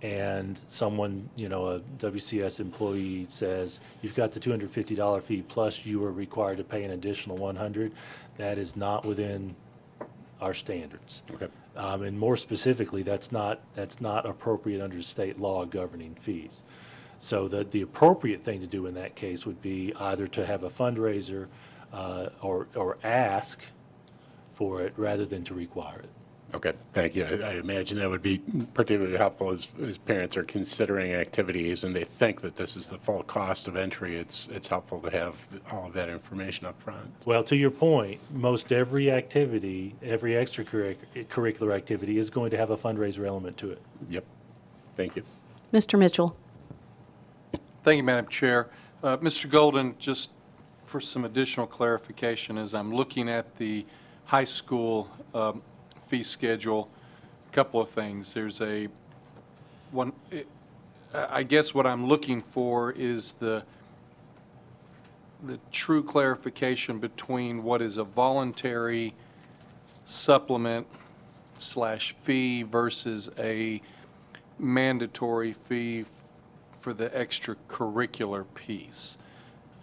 and someone, a WCS employee says, you've got the $250 fee plus you are required to pay an additional $100, that is not within our standards. Okay. And more specifically, that's not appropriate under state law governing fees. So the appropriate thing to do in that case would be either to have a fundraiser or ask for it rather than to require it. Okay, thank you. I imagine that would be particularly helpful as parents are considering activities and they think that this is the full cost of entry. It's helpful to have all of that information up front. Well, to your point, most every activity, every extracurricular activity is going to have a fundraiser element to it. Yep. Thank you. Mr. Mitchell. Thank you, Madam Chair. Mr. Golden, just for some additional clarification, as I'm looking at the high school fee schedule, a couple of things. I guess what I'm looking for is the true clarification between what is a voluntary supplement / fee versus a mandatory fee for the extracurricular piece.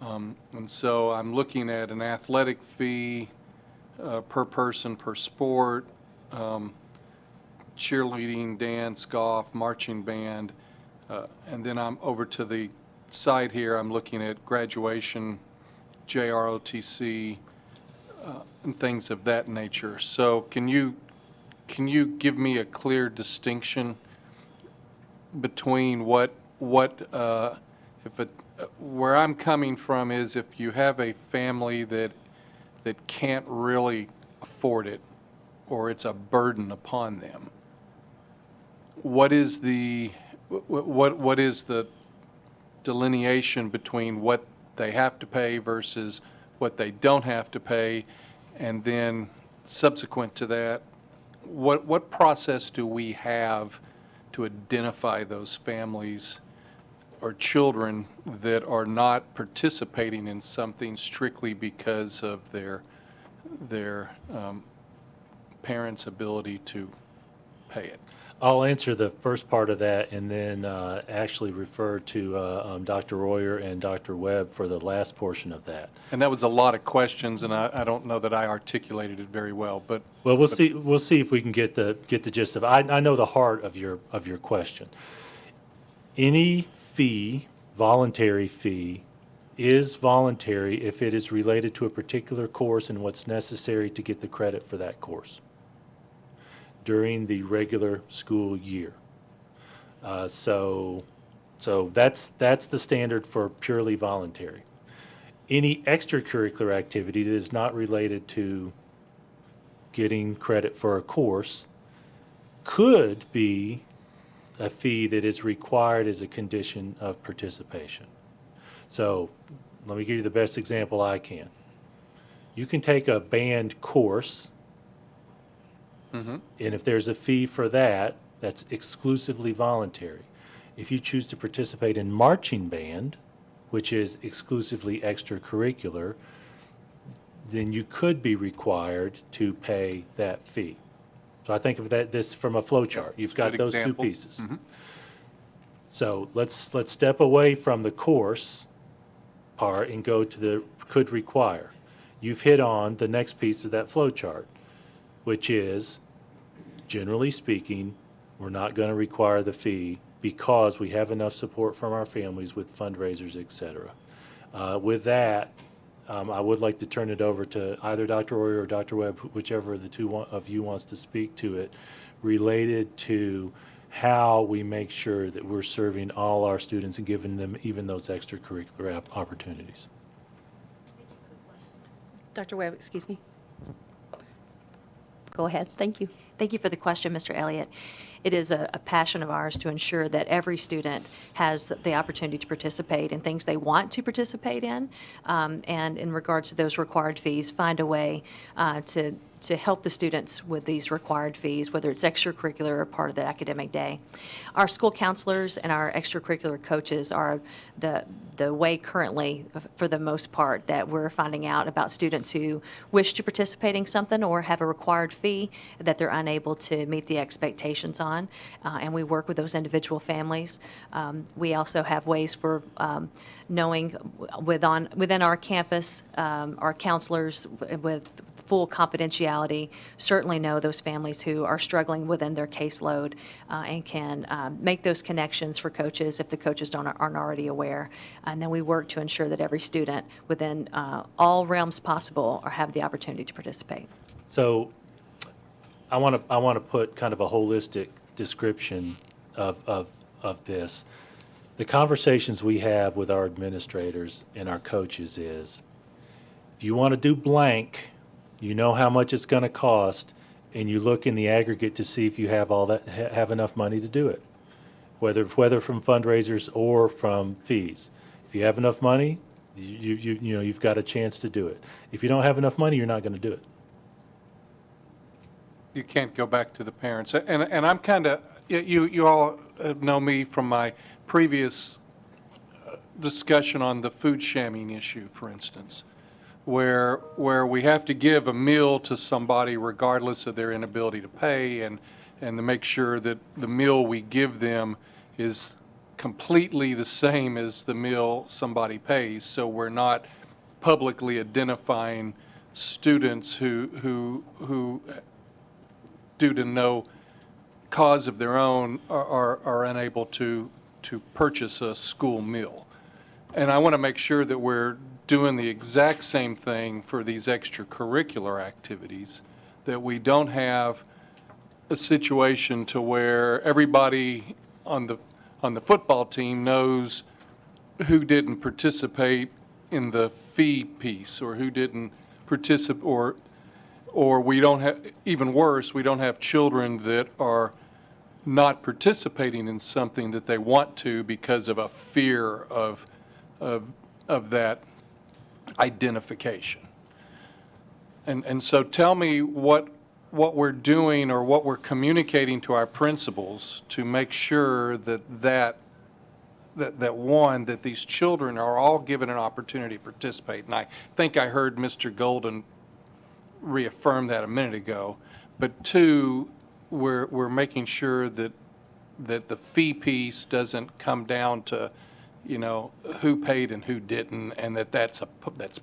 And so I'm looking at an athletic fee per person per sport, cheerleading, dance, golf, marching band, and then I'm over to the side here, I'm looking at graduation, JROTC, and things of that nature. So can you give me a clear distinction between where I'm coming from is if you have a family that can't really afford it, or it's a burden upon them, what is the delineation between what they have to pay versus what they don't have to pay? And then subsequent to that, what process do we have to identify those families or children that are not participating in something strictly because of their parents' ability to pay it? I'll answer the first part of that and then actually refer to Dr. Royer and Dr. Webb for the last portion of that. And that was a lot of questions, and I don't know that I articulated it very well, but. Well, we'll see if we can get the gist of it. I know the heart of your question. Any fee, voluntary fee, is voluntary if it is related to a particular course and what's necessary to get the credit for that course during the regular school year. So that's the standard for purely voluntary. Any extracurricular activity that is not related to getting credit for a course could be a fee that is required as a condition of participation. So let me give you the best example I can. You can take a band course, and if there's a fee for that, that's exclusively voluntary. If you choose to participate in marching band, which is exclusively extracurricular, then you could be required to pay that fee. So I think of this from a flow chart. You've got those two pieces. So let's step away from the course part and go to the could require. You've hit on the next piece of that flow chart, which is, generally speaking, we're not going to require the fee because we have enough support from our families with fundraisers, et cetera. With that, I would like to turn it over to either Dr. Royer or Dr. Webb, whichever of the two of you wants to speak to it, related to how we make sure that we're serving all our students and giving them even those extracurricular opportunities. Dr. Webb, excuse me. Go ahead. Thank you. Thank you for the question, Mr. Elliott. It is a passion of ours to ensure that every student has the opportunity to participate in things they want to participate in, and in regards to those required fees, find a way to help the students with these required fees, whether it's extracurricular or part of the academic day. Our school counselors and our extracurricular coaches are the way currently, for the most part, that we're finding out about students who wish to participate in something or have a required fee that they're unable to meet the expectations on, and we work with those individual families. We also have ways for knowing within our campus, our counselors with full confidentiality certainly know those families who are struggling within their caseload, and can make those connections for coaches if the coaches aren't already aware. And then we work to ensure that every student within all realms possible have the opportunity to participate. So I want to put kind of a holistic description of this. The conversations we have with our administrators and our coaches is, if you want to do blank, you know how much it's going to cost, and you look in the aggregate to see if you have have enough money to do it, whether from fundraisers or from fees. If you have enough money, you've got a chance to do it. If you don't have enough money, you're not going to do it. You can't go back to the parents. And I'm kind of, you all know me from my previous discussion on the food shamming issue, for instance, where we have to give a meal to somebody regardless of their inability to pay, and to make sure that the meal we give them is completely the same as the meal somebody pays, so we're not publicly identifying students who due to no cause of their own are unable to purchase a school meal. And I want to make sure that we're doing the exact same thing for these extracurricular activities, that we don't have a situation to where everybody on the football team knows who didn't participate in the fee piece, or who didn't participate, or we don't have, even worse, we don't have children that are not participating in something that they want to because of a fear of that identification. And so tell me what what we're doing or what we're communicating to our principals to make sure that these children are all given an opportunity to participate. And I think I heard Mr. Golden reaffirm that a minute ago. But two, we're making sure that the fee piece doesn't come down to, who paid and who didn't, and that's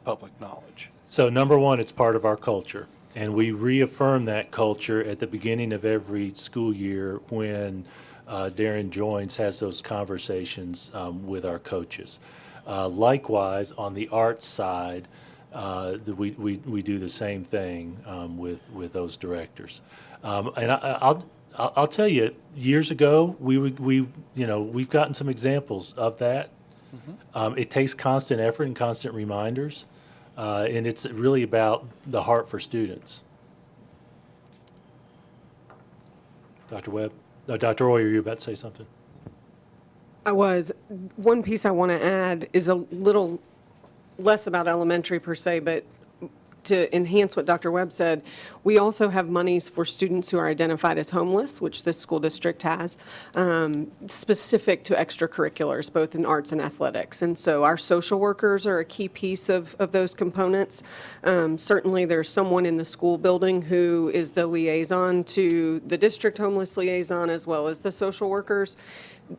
public knowledge. So number one, it's part of our culture. And we reaffirm that culture at the beginning of every school year when Darren joins, has those conversations with our coaches. Likewise, on the arts side, we do the same thing with those directors. And I'll tell you, years ago, we've gotten some examples of that. It takes constant effort and constant reminders, and it's really about the heart for students. Dr. Webb? Dr. Roy, are you about to say something? I was. One piece I want to add is a little less about elementary per se, but to enhance what Dr. Webb said, we also have monies for students who are identified as homeless, which this school district has, specific to extracurriculars, both in arts and athletics. And so our social workers are a key piece of those components. Certainly there's someone in the school building who is the liaison to the district homeless liaison as well as the social workers.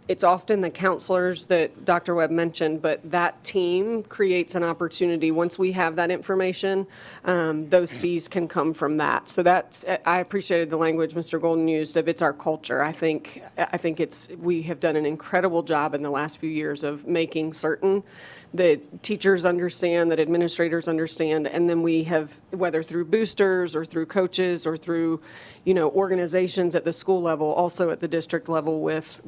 It's often the counselors that Dr. Webb mentioned, but that team creates an opportunity. Once we have that information, those fees can come from that. So I appreciated the language Mr. Golden used of it's our culture. I think we have done an incredible job in the last few years of making certain that teachers understand, that administrators understand, and then we have, whether through boosters or through coaches or through, organizations at the school level, also at the district level with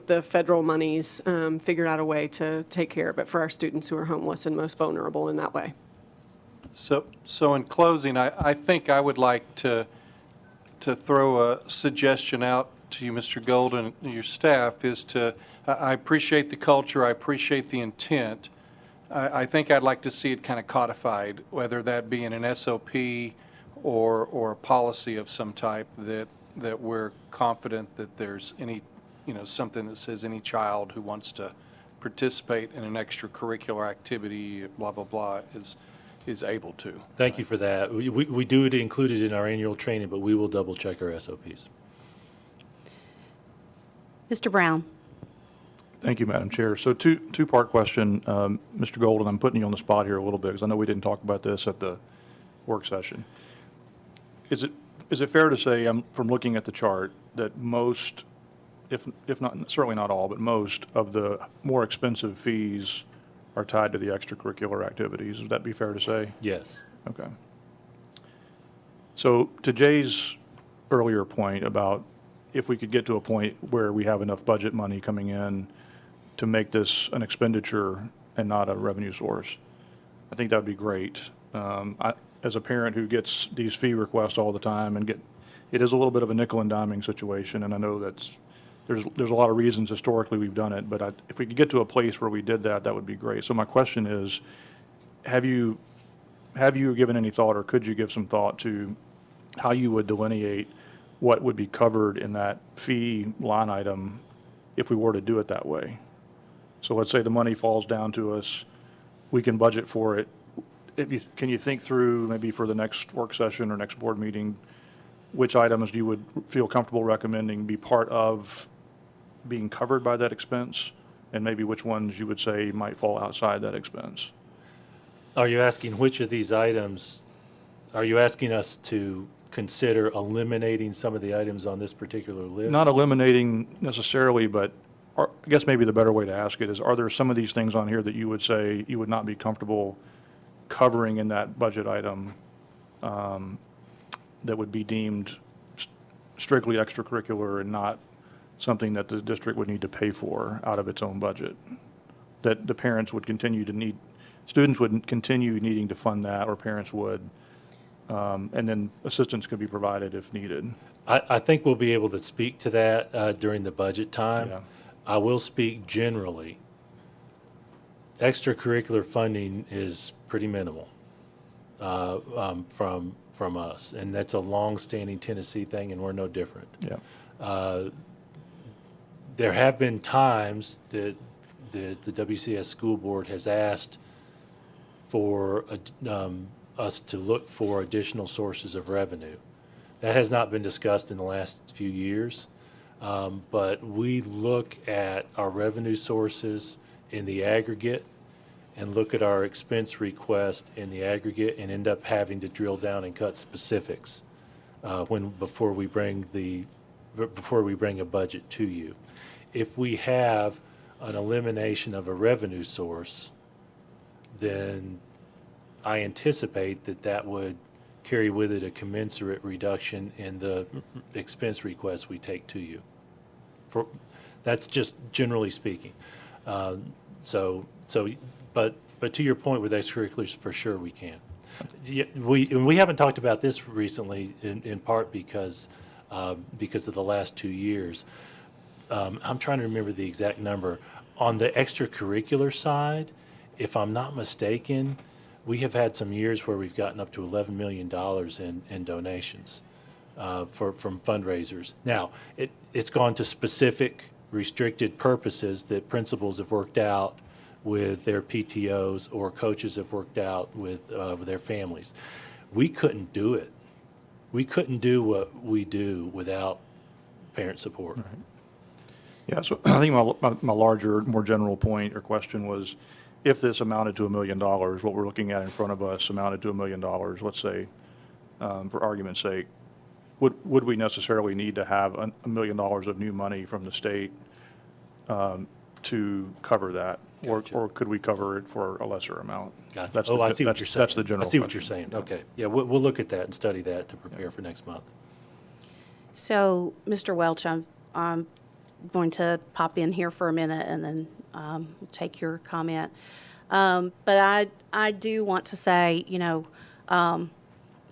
the federal monies, figured out a way to take care of it for our students who are homeless and most vulnerable in that way. So in closing, I think I would like to throw a suggestion out to you, Mr. Golden, and your staff, is I appreciate the culture, I appreciate the intent. I think I'd like to see it kind of codified, whether that be in an SOP or a policy of some type that we're confident that there's any, something that says any child who wants to participate in an extracurricular activity, blah, blah, blah, is able to. Thank you for that. We do include it in our annual training, but we will double check our SOPs. Mr. Brown. Thank you, Madam Chair. So two-part question. Mr. Golden, I'm putting you on the spot here a little bit because I know we didn't talk about this at the work session. Is it fair to say, from looking at the chart, that most, if not, certainly not all, but most of the more expensive fees are tied to the extracurricular activities? Would that be fair to say? Yes. Okay. So to Jay's earlier point about if we could get to a point where we have enough budget money coming in to make this an expenditure and not a revenue source, I think that would be great. As a parent who gets these fee requests all the time it is a little bit of a nickel and diming situation, and I know there's a lot of reasons historically we've done it, but if we could get to a place where we did that, that would be great. So my question is, have you given any thought, or could you give some thought to how you would delineate what would be covered in that fee line item if we were to do it that way? So let's say the money falls down to us, we can budget for it. Can you think through, maybe for the next work session or next board meeting, which items you would feel comfortable recommending be part of being covered by that expense, and maybe which ones you would say might fall outside that expense? Are you asking which of these items, are you asking us to consider eliminating some of the items on this particular list? Not eliminating necessarily, but I guess maybe the better way to ask it is, are there some of these things on here that you would say you would not be comfortable covering in that budget item that would be deemed strictly extracurricular and not something that the district would need to pay for out of its own budget? That the parents would continue to need, students would continue needing to fund that, or parents would, and then assistance could be provided if needed. I think we'll be able to speak to that during the budget time. Yeah. I will speak generally. Extracurricular funding is pretty minimal from from us, and that's a long-standing Tennessee thing, and we're no different. Yeah. There have been times that the WCS School Board has asked for us to look for additional sources of revenue. That has not been discussed in the last few years, but we look at our revenue sources in the aggregate and look at our expense request in the aggregate and end up having to drill down and cut specifics before we bring a budget to you. If we have an elimination of a revenue source, then I anticipate that would carry with it a commensurate reduction in the expense requests we take to you. That's just generally speaking. But to your point with extracurriculars, for sure we can. Yeah, we haven't talked about this recently in part because of the last 2 years. I'm trying to remember the exact number. On the extracurricular side, if I'm not mistaken, we have had some years where we've gotten up to $11 million in donations from fundraisers. Now, it's gone to specific restricted purposes that principals have worked out with their PTOs or coaches have worked out with their families. We couldn't do it. We couldn't do what we do without parent support. Right. Yeah, so I think my larger, more general point or question was, if this amounted to $1 million, what we're looking at in front of us amounted to $1 million, let's say, for argument's sake, would we necessarily need to have $1 million of new money from the state to cover that? Gotcha. Or could we cover it for a lesser amount? Gotcha. I see what you're saying. That's the general I see what you're question. saying. Okay. Yeah, we'll look at that and study that to prepare for next month. So, Mr. Welch, I'm going to pop in here for a minute and then take your comment. But I do want to say,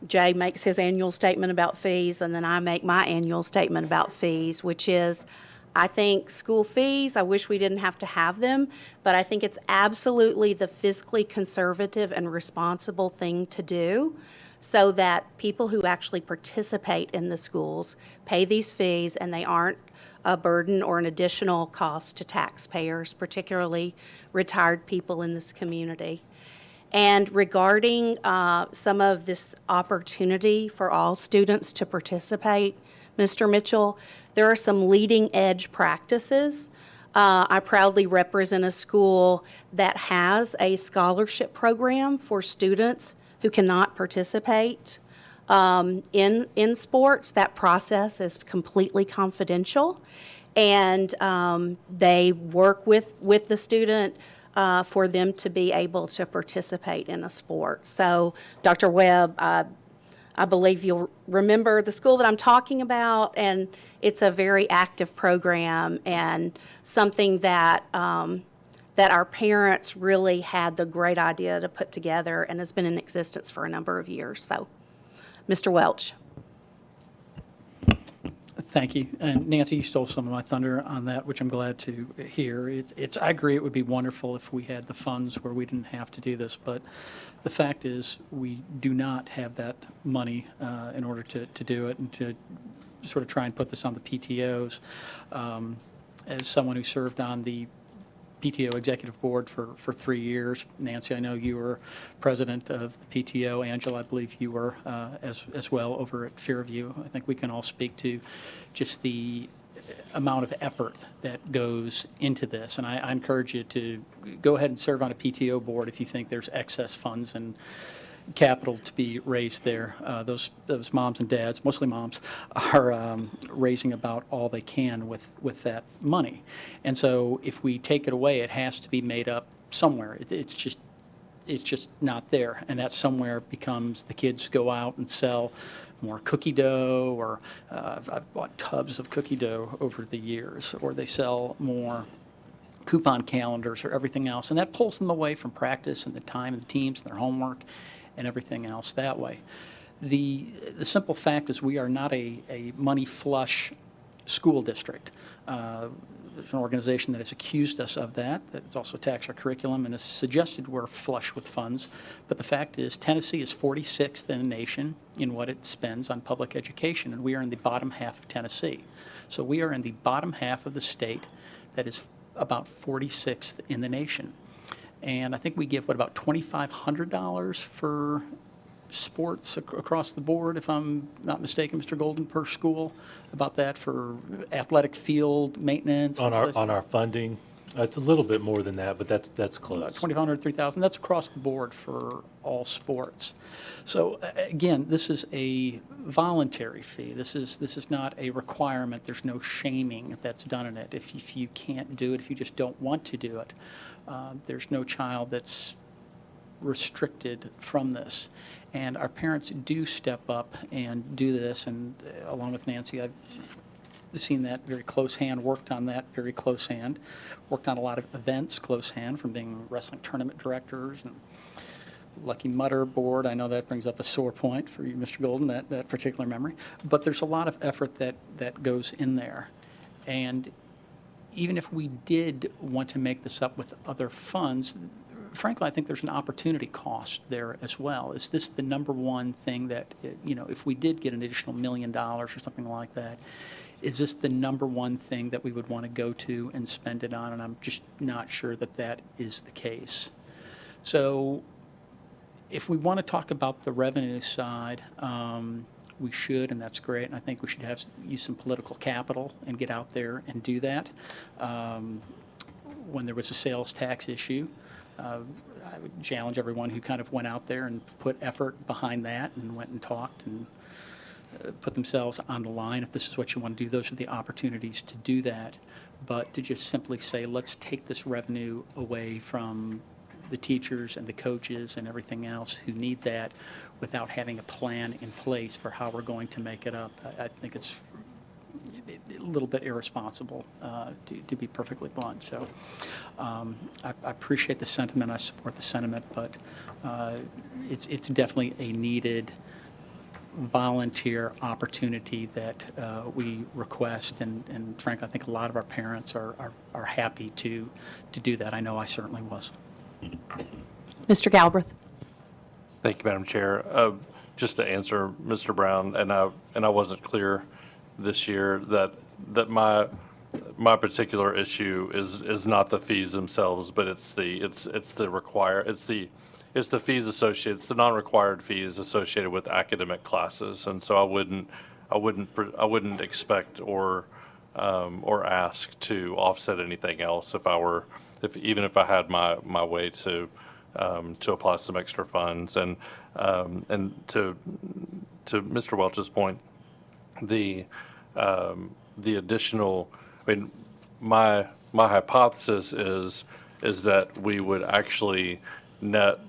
Jay makes his annual statement about fees, and then I make my annual statement about fees, which is, I think school fees, I wish we didn't have to have them, but I think it's absolutely the fiscally conservative and responsible thing to do so that people who actually participate in the schools pay these fees and they aren't a burden or an additional cost to taxpayers, particularly retired people in this community. And regarding some of this opportunity for all students to participate, Mr. Mitchell, there are some leading edge practices. I proudly represent a school that has a scholarship program for students who cannot participate in sports. That process is completely confidential, and they work with the student for them to be able to participate in a sport. So, Dr. Webb, I believe you'll remember the school that I'm talking about, and it's a very active program and something that that our parents really had the great idea to put together and has been in existence for a number of years. So, Mr. Welch. Thank you. And Nancy, you stole some of my thunder on that, which I'm glad to hear. I agree it would be wonderful if we had the funds where we didn't have to do this, but the fact is we do not have that money in order to do it and to sort of try and put this on the PTOs. As someone who served on the PTO Executive Board for 3 years. Nancy, I know you were president of the PTO. Angela, I believe you were as well over at Fairview. I think we can all speak to just the amount of effort that goes into this. And I encourage you to go ahead and serve on a PTO board if you think there's excess funds and capital to be raised there. Those moms and dads, mostly moms, are raising about all they can with that money. And so if we take it away, it has to be made up somewhere. It's just not there. And that somewhere becomes the kids go out and sell more cookie dough, or I've bought tubs of cookie dough over the years, or they sell more coupon calendars or everything else. And that pulls them away from practice and the time and the teams and their homework and everything else that way. The simple fact is we are not a money flush school district. There's an organization that has accused us of that, that's also taxed our curriculum and has suggested we're flush with funds. But the fact is, Tennessee is 46th in the nation in what it spends on public education, and we are in the bottom half of Tennessee. So we are in the bottom half of the state that is about 46th in the nation. And I think we give, what, about $2,500 for sports across the board, if I'm not mistaken, Mr. Golden, per school, about that for athletic field maintenance. On our funding, it's a little bit more than that, but that's close. 2,500, 3,000, that's across the board for all sports. So again, this is a voluntary fee. This is not a requirement. There's no shaming that's done in it. If you can't do it, if you just don't want to do it, there's no child that's restricted from this. And our parents do step up and do this, and along with Nancy, I've seen that very close hand, worked on that very close hand, worked on a lot of events close hand, from being wrestling tournament directors and Lucky Mutter board. I know that brings up a sore point for you, Mr. Golden, that particular memory. But there's a lot of effort that goes in there. And even if we did want to make this up with other funds, frankly, I think there's an opportunity cost there as well. Is this the number one thing that, if we did get an additional $1 million or something like that, is this the number one thing that we would want to go to and spend it on? And I'm just not sure that that is the case. So if we want to talk about the revenue side, we should, and that's great. And I think we should use some political capital and get out there and do that. When there was a sales tax issue, I would challenge everyone who kind of went out there and put effort behind that and went and talked and put themselves on the line. If this is what you want to do, those are the opportunities to do that. But to just simply say, let's take this revenue away from the teachers and the coaches and everything else who need that without having a plan in place for how we're going to make it up, I think it's a little bit irresponsible, to be perfectly blunt. So I appreciate the sentiment, I support the sentiment, but it's definitely a needed volunteer opportunity that we request, and frankly, I think a lot of our parents are happy to do that. I know I certainly was. Mr. Galbraith? Thank you, Madam Chair. Just to answer Mr. Brown, and I wasn't clear this year that my particular issue is not the fees themselves, but it's the fees associated, it's the non-required fees associated with academic classes, and so I wouldn't expect or ask to offset anything else even if I had my way to apply some extra funds. And to Mr. Welch's point, the additional, I mean, my hypothesis is that we would actually net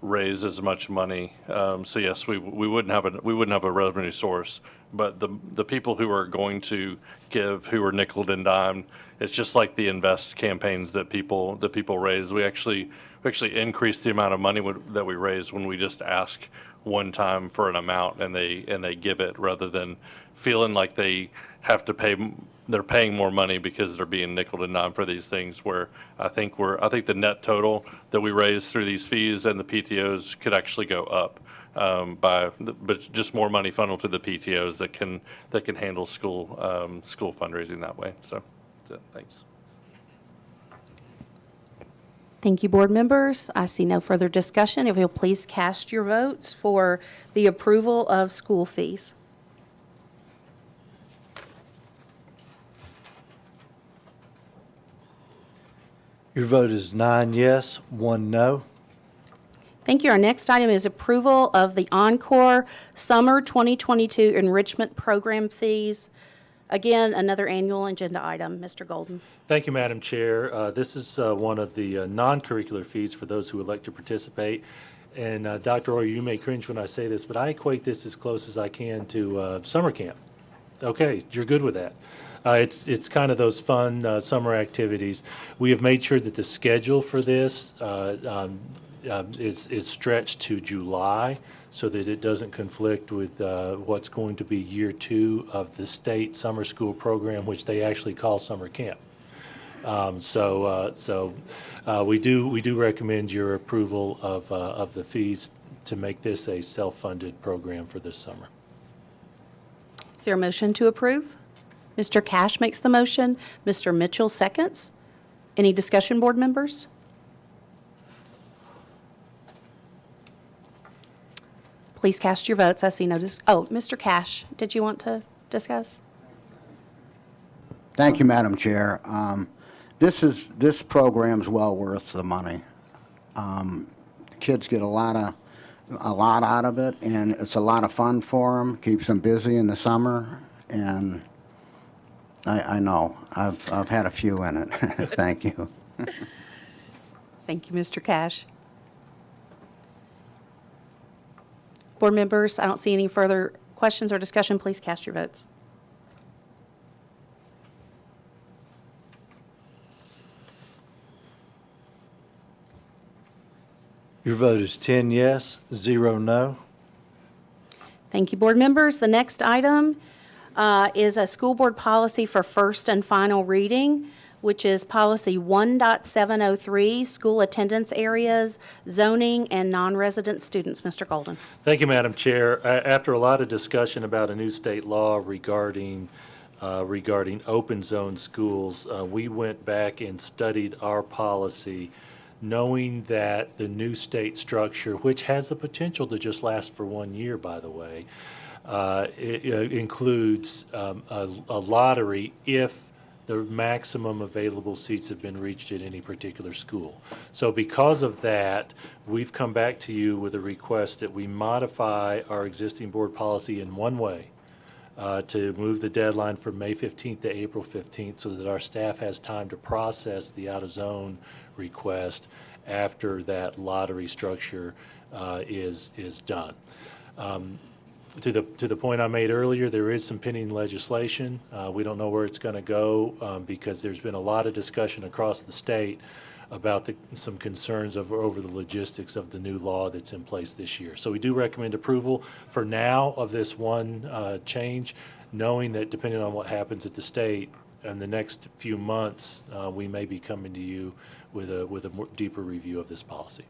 raise as much money. So yes, we wouldn't have a revenue source, but the people who are going to give, who are nickeled and dimed, it's just like the invest campaigns that people raise. We actually increase the amount of money that we raise when we just ask one time for an amount and they give it, rather than feeling like they have to pay. They're paying more money because they're being nickeled and dimed for these things. Where I think the net total that we raise through these fees and the PTOs could actually go up but just more money funneled to the PTOs that can handle school fundraising that way. So that's it. Thanks. Thank you, board members. I see no further discussion. If you'll please cast your votes for the approval of school fees. Your vote is 9 yes, 1 no. Thank you. Our next item is approval of the Encore Summer 2022 Enrichment Program fees. Again, another annual agenda item. Mr. Golden. Thank you, Madam Chair. This is one of the non-curricular fees for those who would like to participate. And Dr. Roy, you may cringe when I say this, but I equate this as close as I can to summer camp. Okay, you're good with that. It's kind of those fun summer activities. We have made sure that the schedule for this is stretched to July, so that it doesn't conflict with what's going to be year 2 of the state summer school program, which they actually call summer camp. We do recommend your approval of the fees to make this a self-funded program for this summer. Is there a motion to approve? Mr. Cash makes the motion. Mr. Mitchell seconds. Any discussion, board members? Please cast your votes. I see no oh, Mr. Cash, did you want to discuss? Thank you, Madam Chair. This program's well worth the money. Kids get a lot out of it, and it's a lot of fun for them, keeps them busy in the summer, and I know, I've had a few in it. Thank you. Thank you, Mr. Cash. Board members, I don't see any further questions or discussion. Please cast your votes. Your vote is 10 yes, 0 no. Thank you, board members. The next item is a school board policy for first and final reading, which is policy 1.703, school attendance areas, zoning, and non-resident students. Mr. Golden. Thank you, Madam Chair. After a lot of discussion about a new state law regarding open zone schools, we went back and studied our policy, knowing that the new state structure, which has the potential to just last for 1 year, by the way, it includes a lottery if the maximum available seats have been reached at any particular school. So because of that, we've come back to you with a request that we modify our existing board policy in one way, to move the deadline from May 15th to April 15th so that our staff has time to process the out-of-zone request after that lottery structure is done. To the point I made earlier, there is some pending legislation. We don't know where it's going to go because there's been a lot of discussion across the state about some concerns over the logistics of the new law that's in place this year. So we do recommend approval for now of this one change, knowing that depending on what happens at the state in the next few months, we may be coming to you with a more deeper review of this policy.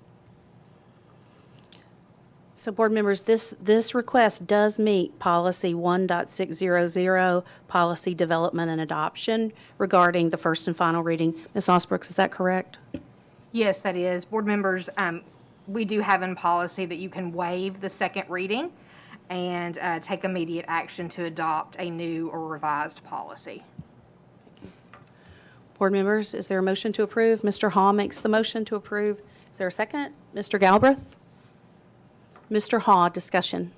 So board members, this request does meet policy 1.600, policy development and adoption regarding the first and final reading. Ms. Osbrooks, is that correct? Yes, that is. Board members, we do have in policy that you can waive the second reading and take immediate action to adopt a new or revised policy. Board members, is there a motion to approve? Mr. Hall makes the motion to approve. Is there a second? Mr. Galbraith? Mr. Haw, discussion.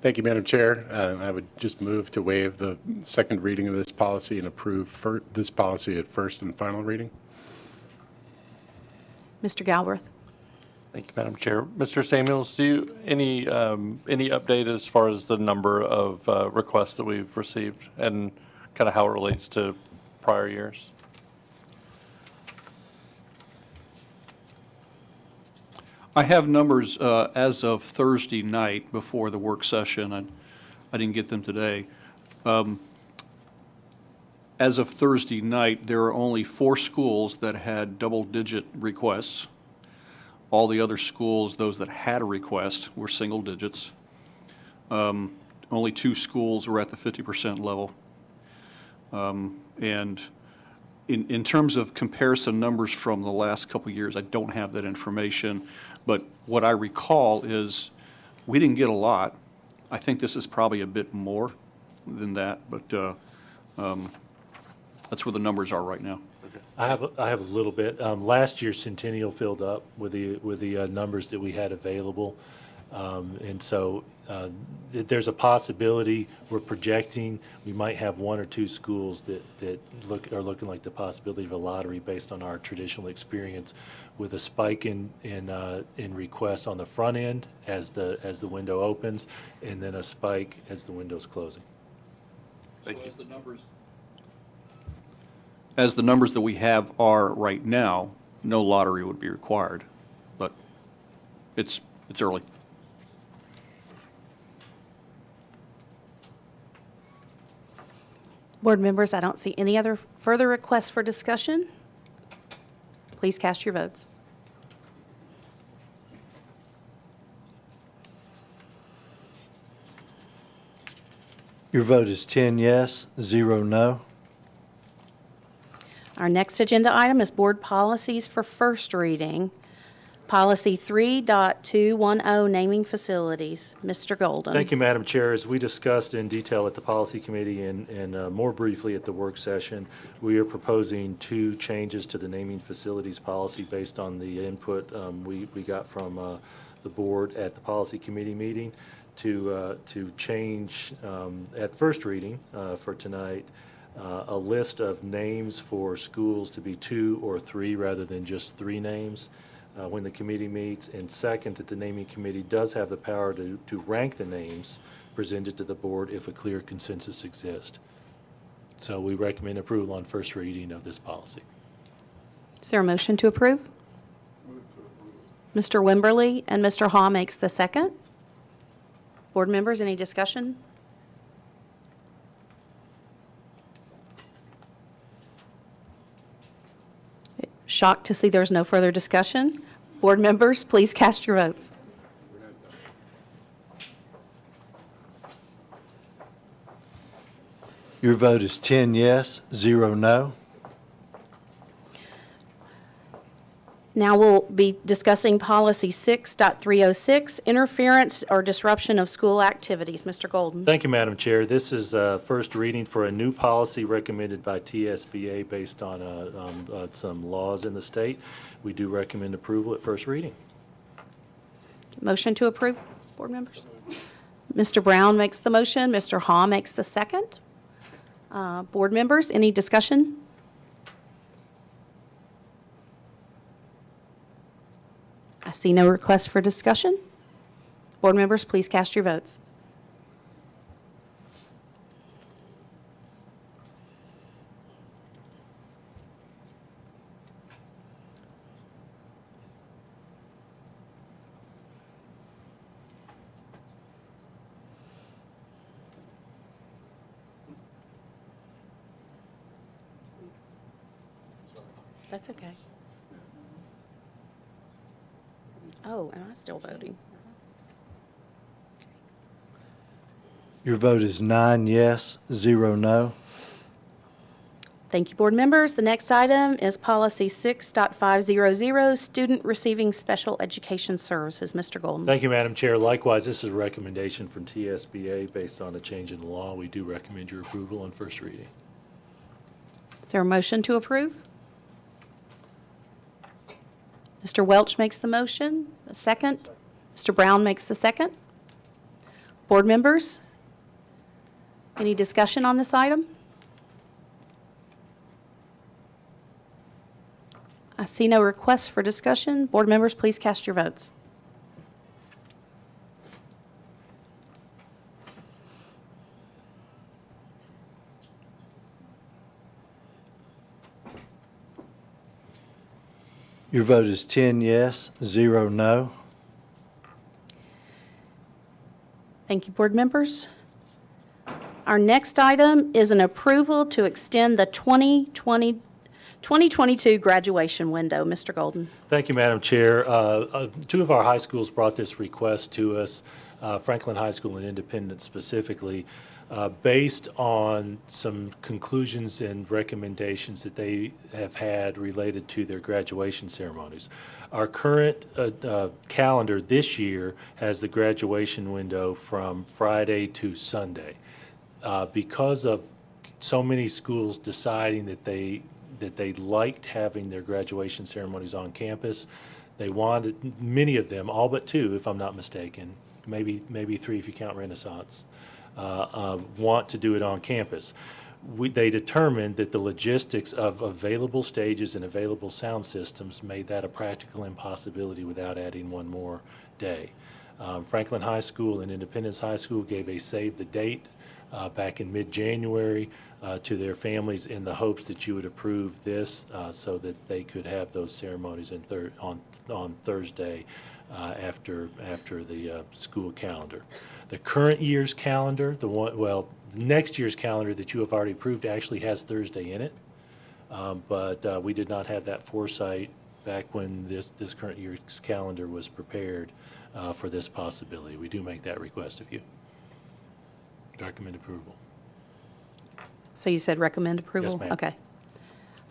Thank you, Madam Chair. I would just move to waive the second reading of this policy and approve this policy at first and final reading. Mr. Galbraith. Thank you, Madam Chair. Mr. Samuels, do you, any update as far as the number of requests that we've received and kind of how it relates to prior years? I have numbers as of Thursday night before the work session, and I didn't get them today. As of Thursday night, there are only 4 schools that had double-digit requests. All the other schools, those that had a request, were single digits. Only 2 schools were at the 50% level. And in terms of comparison numbers from the last couple of years, I don't have that information. But what I recall is we didn't get a lot. I think this is probably a bit more than that, but that's where the numbers are right now. I have a little bit. Last year, Centennial filled up with the numbers that we had available, and so there's a possibility we're projecting we might have 1 or 2 schools that are looking like the possibility of a lottery based on our traditional experience, with a spike in requests on the front end as the window opens, and then a spike as the window's closing. Thank you. As the numbers that we have are right now, no lottery would be required, but it's early. Board members, I don't see any other further requests for discussion. Please cast your votes. Your vote is 10 yes, 0 no. Our next agenda item is board policies for first reading. Policy 3.210, naming facilities. Mr. Golden. Thank you, Madam Chair. As we discussed in detail at the Policy Committee and more briefly at the work session, we are proposing 2 changes to the naming facilities policy based on the input we got from the board at the Policy Committee meeting to change at first reading for tonight a list of names for schools to be 2 or 3 rather than just 3 names. When the committee meets, and second, that the naming committee does have the power to rank the names presented to the board if a clear consensus exists. So we recommend approval on first reading of this policy. Is there a motion to approve? Mr. Wimberly and Mr. Haw makes the second. Board members, any discussion? Shocked to see there's no further discussion. Board members, please cast your votes. Your vote is 10 yes, 0 no. Now we'll be discussing policy 6.306, interference or disruption of school activities. Mr. Golden. Thank you, Madam Chair. This is first reading for a new policy recommended by TSBA based on some laws in the state. We do recommend approval at first reading. Motion to approve, board members? Mr. Brown makes the motion. Mr. Haw makes the second. Board members, any discussion? I see no request for discussion. Board members, please cast your votes. That's okay. Oh, am I still voting? Your vote is 9 yes, 0 no. Thank you, board members. The next item is policy 6.500, student receiving special education services. Mr. Golden. Thank you, Madam Chair. Likewise, this is a recommendation from TSBA based on a change in the law. We do recommend your approval on first reading. Is there a motion to approve? Mr. Welch makes the motion, a second. Mr. Brown makes the second. Board members, any discussion on this item? I see no requests for discussion. Board members, please cast your votes. Your vote is 10 yes, 0 no. Thank you, board members. Our next item is an approval to extend the 2022 graduation window. Mr. Golden. Thank you, Madam Chair. 2 of our high schools brought this request to us, Franklin High School and Independence specifically, based on some conclusions and recommendations that they have had related to their graduation ceremonies. Our current calendar this year has the graduation window from Friday to Sunday. Because of so many schools deciding that they liked having their graduation ceremonies on campus, they wanted, many of them, all but 2 if I'm not mistaken, maybe 3 if you count Renaissance, want to do it on campus. They determined that the logistics of available stages and available sound systems made that a practical impossibility without adding one more day. Franklin High School and Independence High School gave a save the date back in mid-January to their families in the hopes that you would approve this so that they could have those ceremonies on Thursday after the school calendar. The current year's calendar, next year's calendar that you have already approved actually has Thursday in it. But we did not have that foresight back when this current year's calendar was prepared for this possibility. We do make that request of you. Recommend approval. So you said recommend approval? Yes, ma'am. Okay.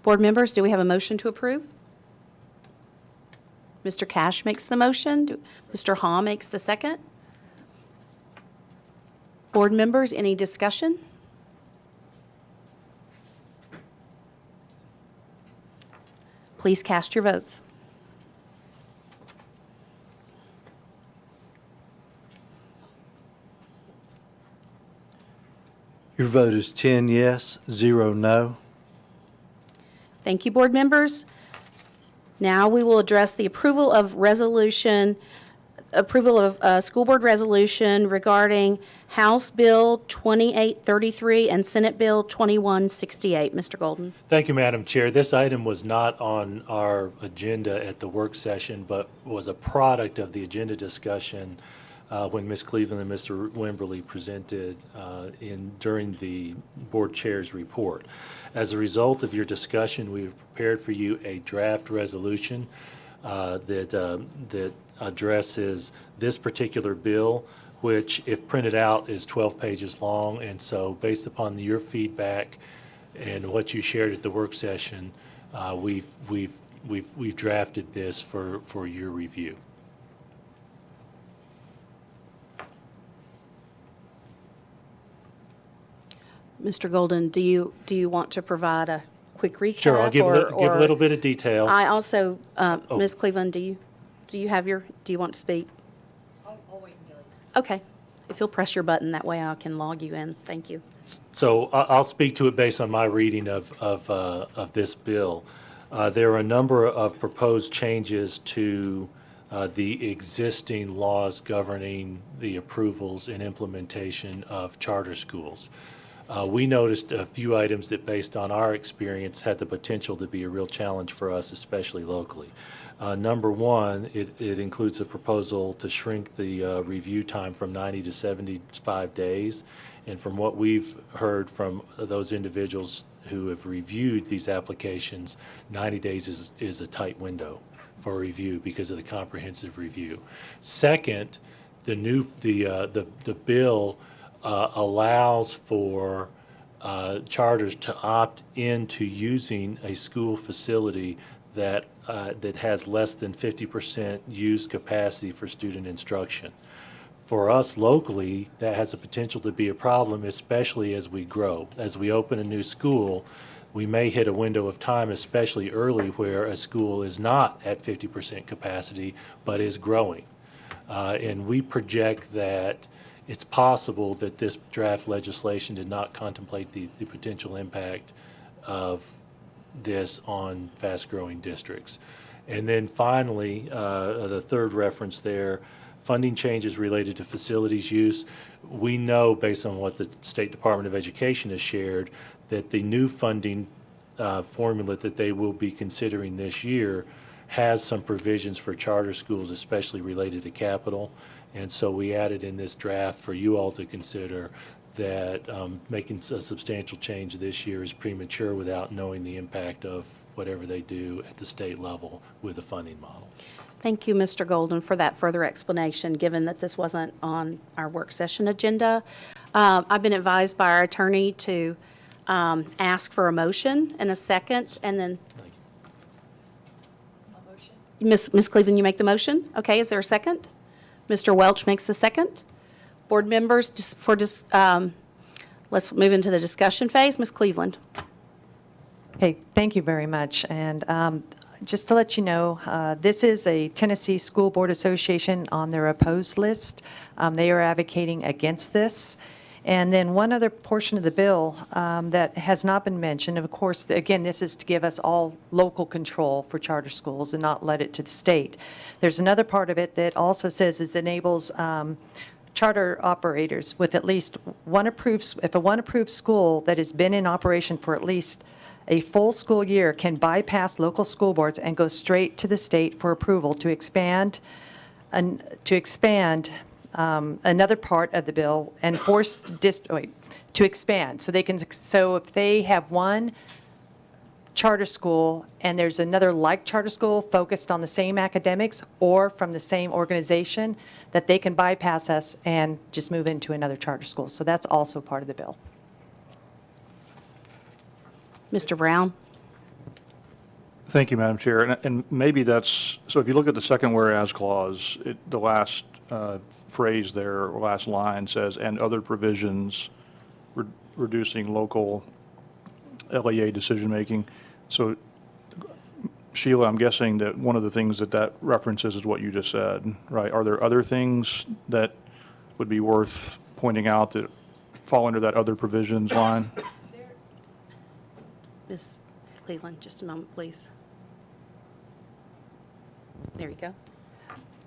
Board members, do we have a motion to approve? Mr. Cash makes the motion. Mr. Ha makes the second. Board members, any discussion? Please cast your votes. Your vote is 10 yes, 0 no. Thank you, board members. Now we will address the approval of school board resolution regarding House Bill 2833 and Senate Bill 2168. Mr. Golden. Thank you, Madam Chair. This item was not on our agenda at the work session, but was a product of the agenda discussion when Ms. Cleveland and Mr. Wimberly presented during the board chair's report. As a result of your discussion, we've prepared for you a draft resolution that addresses this particular bill, which, if printed out, is 12 pages long. And so, based upon your feedback and what you shared at the work session, we've drafted this for your review. Mr. Golden, do you want to provide a quick recap? Sure, I'll give a little bit of detail. I also, Ms. Cleveland, do you want to speak? I'll wait until he's... Okay. If you'll press your button, that way I can log you in. Thank you. So I'll speak to it based on my reading of this bill. There are a number of proposed changes to the existing laws governing the approvals and implementation of charter schools. We noticed a few items that, based on our experience, had the potential to be a real challenge for us, especially locally. Number one, it includes a proposal to shrink the review time from 90 to 75 days. And from what we've heard from those individuals who have reviewed these applications, 90 days is a tight window for review because of the comprehensive review. Second, the bill allows for charters to opt into using a school facility that has less than 50% used capacity for student instruction. For us locally, that has the potential to be a problem, especially as we grow. As we open a new school, we may hit a window of time, especially early, where a school is not at 50% capacity, but is growing. And we project that it's possible that this draft legislation did not contemplate the potential impact of this on fast-growing districts. And then finally, the third reference there, funding changes related to facilities use. We know, based on what the State Department of Education has shared, that the new funding formula that they will be considering this year has some provisions for charter schools, especially related to capital. And so we added in this draft for you all to consider that making a substantial change this year is premature without knowing the impact of whatever they do at the state level with the funding model. Thank you, Mr. Golden, for that further explanation, given that this wasn't on our work session agenda. I've been advised by our attorney to ask for a motion and a second, and then Ms. Cleveland, you make the motion? Okay, is there a second? Mr. Welch makes the second. Board members, let's move into the discussion phase. Ms. Cleveland. Okay, thank you very much. And just to let you know, this is a Tennessee School Board Association on their opposed list. They are advocating against this. And then one other portion of the bill that has not been mentioned, of course, again, this is to give us all local control for charter schools and not let it to the state. There's another part of it that also says it enables charter operators with at least one approved school that has been in operation for at least a full school year can bypass local school boards and go straight to the state for approval to expand another part of the bill and force to expand. So they can, so if they have one charter school and there's another like charter school focused on the same academics or from the same organization, that they can bypass us and just move into another charter school. So that's also part of the bill. Mr. Brown? Thank you, Madam Chair. And maybe that's, so if you look at the second whereas clause, the last phrase there, or last line says, and other provisions reducing local LEA decision-making. So Sheila, I'm guessing that one of the things that references is what you just said, right? Are there other things that would be worth pointing out that fall under that other provisions line? Ms. Cleveland, just a moment, please. There you go.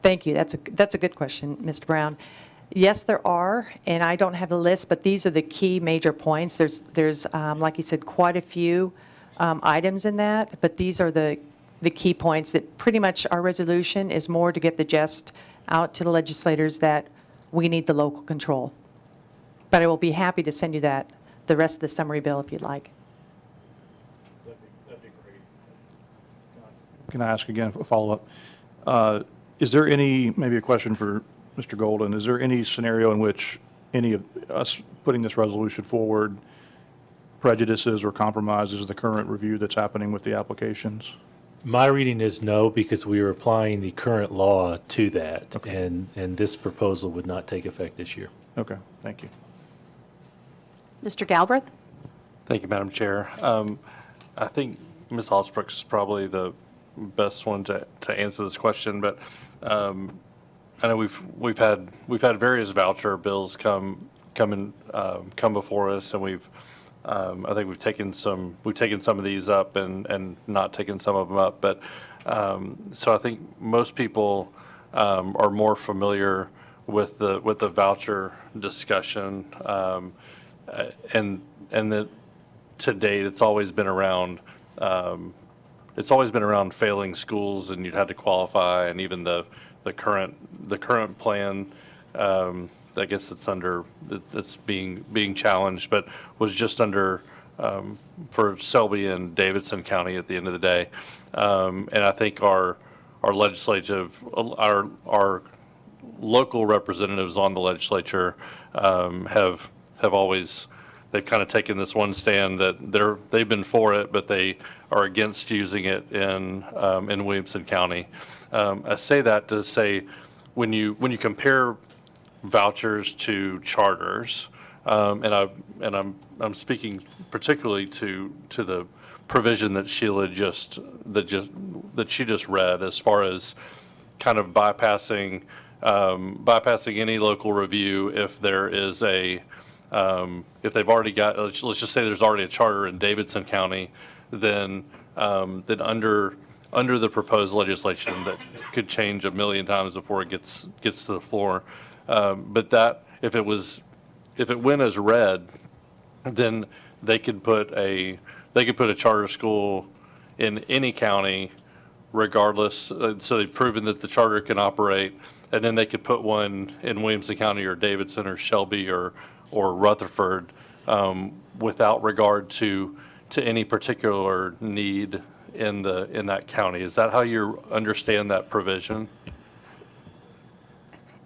Thank you. That's a good question, Mr. Brown. Yes, there are, and I don't have the list, but these are the key major points. There's like you said, quite a few items in that, but these are the key points that pretty much our resolution is more to get the gist out to the legislators that we need the local control. But I will be happy to send you the rest of the summary bill if you'd like. That'd be great. Can I ask again a follow-up? Is there any, maybe a question for Mr. Golden, is there any scenario in which any of us putting this resolution forward prejudices or compromises the current review that's happening with the applications? My reading is no, because we are applying the current law to that, Okay. and this proposal would not take effect this year. Okay, thank you. Mr. Galbraith? Thank you, Madam Chair. I think Ms. Osbrooks is probably the best one to answer this question, but I know we've had various voucher bills come before us, and I think we've taken some of these up and not taken some of them up, but so I think most people are more familiar with the voucher discussion, and that to date it's always been around failing schools, and you'd had to qualify, and even the current plan, I guess it's being challenged, but was just under for Selby and Davidson County at the end of the day, and I think our local representatives on the legislature have always. They've kind of taken this one stand that they've been for it, but they are against using it in Williamson County. I say that to say when you compare vouchers to charters, and I'm speaking particularly to the provision that Sheila that she just read, as far as kind of bypassing any local review if there is if they've already got, let's just say there's already a charter in Davidson County, then under the proposed legislation that could change a million times before it gets to the floor. But that if it went as read, then they could put a charter school in any county, regardless. So they've proven that the charter can operate, and then they could put one in Williamson County or Davidson or Shelby or Rutherford, without regard to any particular need in that county. Is that how you understand that provision?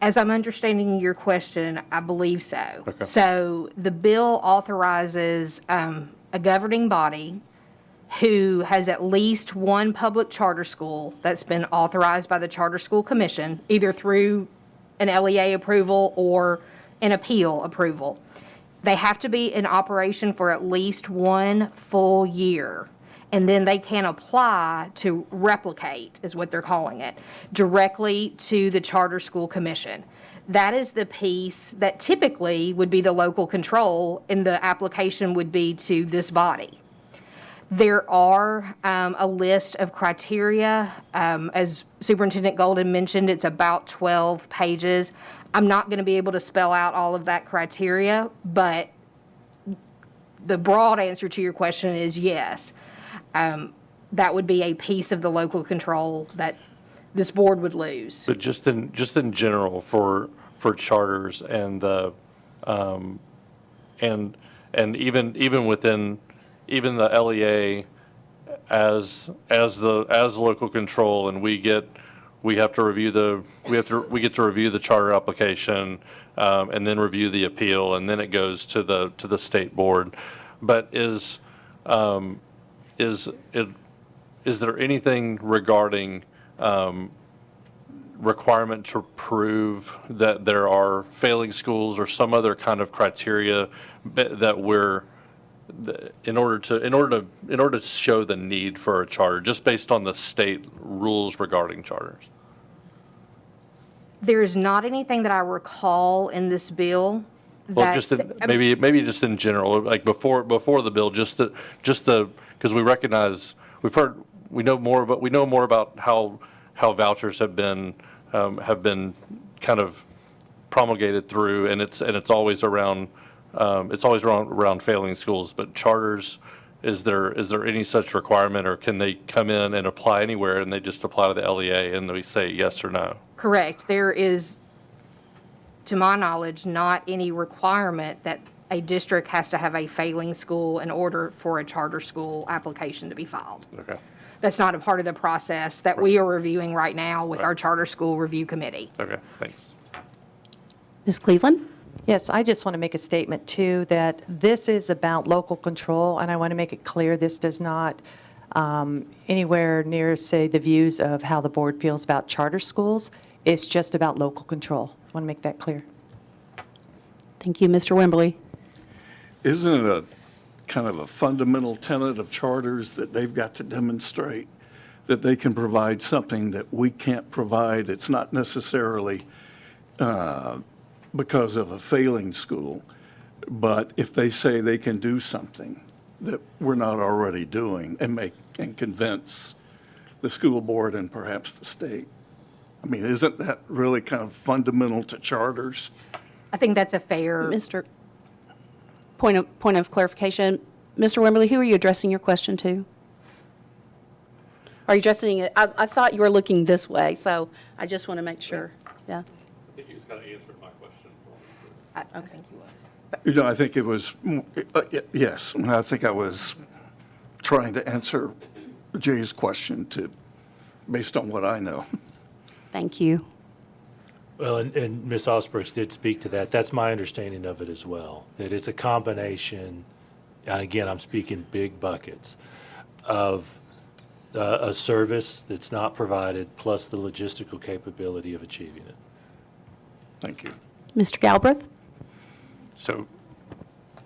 As I'm understanding your question, I believe so. Okay. So the bill authorizes a governing body who has at least one public charter school that's been authorized by the Charter School Commission, either through an LEA approval or an appeal approval. They have to be in operation for at least one full year. And then they can apply to replicate, is what they're calling it, directly to the Charter School Commission. That is the piece that typically would be the local control, and the application would be to this body. There are a list of criteria. As Superintendent Golden mentioned, it's about 12 pages. I'm not going to be able to spell out all of that criteria, but the broad answer to your question is yes. That would be a piece of the local control that this board would lose. But just in general for charters and and even within the LEA as local control, and we get to review the charter application, and then review the appeal, and then it goes to the state board. But is there anything regarding requirement to prove that there are failing schools or some other kind of criteria that in order to show the need for a charter, just based on the state rules regarding charters? There is not anything that I recall in this bill Well, that's. maybe just in general, like before the bill, because we recognize, we know more about how vouchers have been kind of promulgated through, and it's always around failing schools. But charters, is there any such requirement, or can they come in and apply anywhere and they just apply to the LEA and we say yes or no? Correct. There is, to my knowledge, not any requirement that a district has to have a failing school in order for a charter school application to be filed. Okay. That's not a part of the process that we are reviewing right now with Right. our charter school review committee. Okay, thanks. Ms. Cleveland? Yes, I just want to make a statement, too, that this is about local control, and I want to make it clear this does not anywhere near, say, the views of how the board feels about charter schools. It's just about local control. I want to make that clear. Thank you, Mr. Wimberly. Isn't it a kind of a fundamental tenet of charters that they've got to demonstrate that they can provide something that we can't provide? It's not necessarily because of a failing school, but if they say they can do something that we're not already doing and convince the school board and perhaps the state. I mean, isn't that really kind of fundamental to charters? I think that's a fair. Mr. Point of clarification. Mr. Wimberly, who are you addressing your question to? Are you addressing it? I thought you were looking this way, so I just want to make sure. Yeah. I think you just kind of answered my question. I think he was. You know, I think it was, yes, I think I was trying to answer Jay's question based on what I know. Thank you. Well, and Ms. Osbrooks did speak to that. That's my understanding of it as well, that it's a combination, and again, I'm speaking big buckets, of a service that's not provided plus the logistical capability of achieving it. Thank you. Mr. Galbraith? So,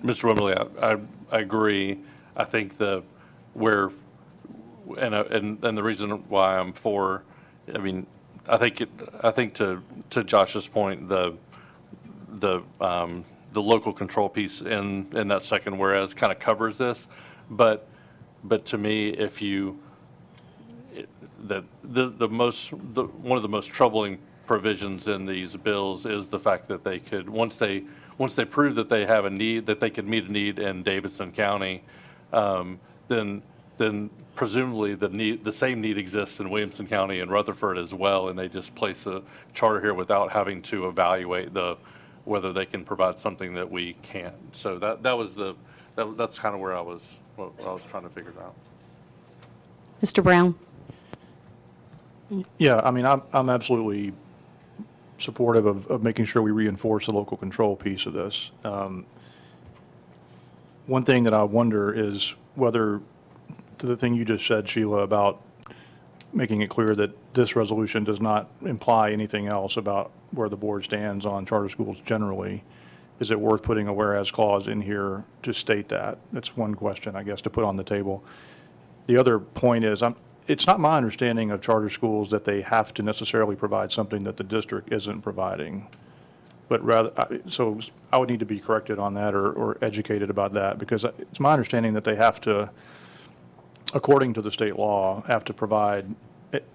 Mr. Wimberly, I agree. I think and the reason why I'm for, I mean, I think to Josh's point, the local control piece in that second whereas kind of covers this, but to me, one of the most troubling provisions in these bills is the fact that they could, once they prove that they have a need, that they could meet a need in Davidson County, then presumably the same need exists in Williamson County and Rutherford as well, and they just place a charter here without having to evaluate whether they can provide something that we can't. So that's kind of where I was trying to figure it out. Mr. Brown? Yeah, I mean, I'm absolutely supportive of making sure we reinforce the local control piece of this. One thing that I wonder is whether, to the thing you just said, Sheila, about making it clear that this resolution does not imply anything else about where the board stands on charter schools generally, is it worth putting a whereas clause in here to state that? That's one question, I guess, to put on the table. The other point is, it's not my understanding of charter schools that they have to necessarily provide something that the district isn't providing. But rather, so I would need to be corrected on that or educated about that, because it's my understanding that they have to, according to the state law, have to provide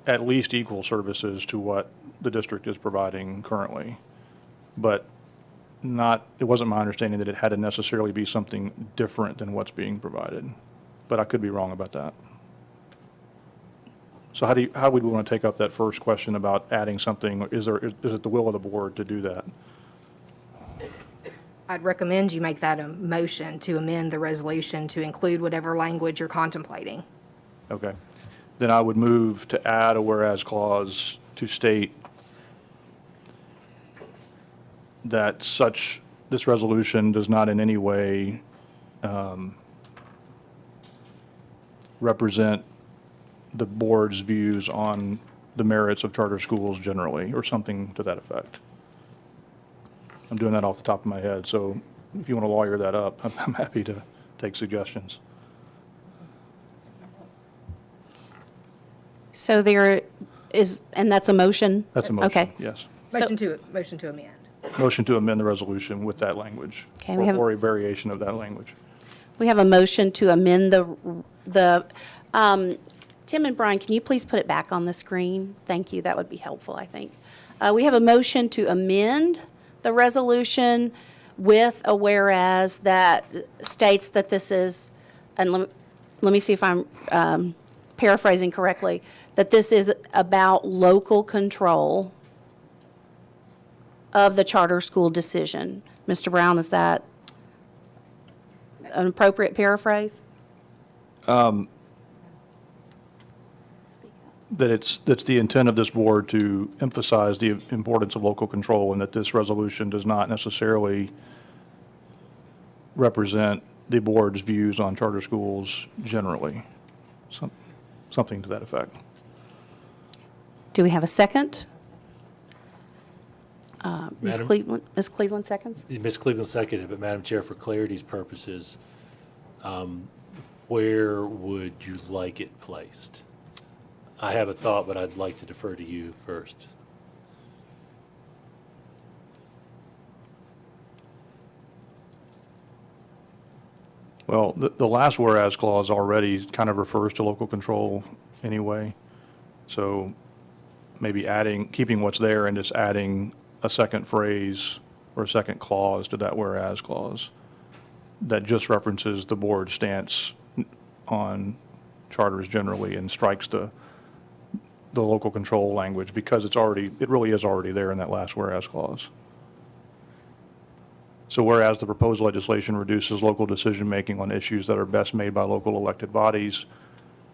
at least equal services to what the district is providing currently. But it wasn't my understanding that it had to necessarily be something different than what's being provided. But I could be wrong about that. So how would we want to take up that first question about adding something? Is it the will of the board to do that? I'd recommend you make that a motion to amend the resolution to include whatever language you're contemplating. Okay. Then I would move to add a whereas clause to state that this resolution does not in any way represent the board's views on the merits of charter schools generally, or something to that effect. I'm doing that off the top of my head, so if you want to lawyer that up, I'm happy to take suggestions. So there is, and that's a motion? That's a motion, Okay. yes. Motion to amend. Motion to amend the resolution with that language. Okay, we have- Or a variation of that language. We have a motion to amend Tim and Brian, can you please put it back on the screen? Thank you, that would be helpful, I think. We have a motion to amend the resolution with a whereas that states that this is, and let me see if I'm paraphrasing correctly, that this is about local control of the charter school decision. Mr. Brown, is that an appropriate paraphrase? That's the intent of this board to emphasize the importance of local control, and that this resolution does not necessarily represent the board's views on charter schools generally. Something to that effect. Do we have a second? Ms. Madam- Cleveland seconds? Ms. Cleveland seconded, but Madam Chair, for clarity's purposes, where would you like it placed? I have a thought, but I'd like to defer to you first. Well, the last whereas clause already kind of refers to local control anyway. So maybe keeping what's there and just adding a second phrase or a second clause to that whereas clause that just references the board's stance on charters generally and strikes the local control language, because it really is already there in that last whereas clause. So whereas the proposed legislation reduces local decision-making on issues that are best made by local elected bodies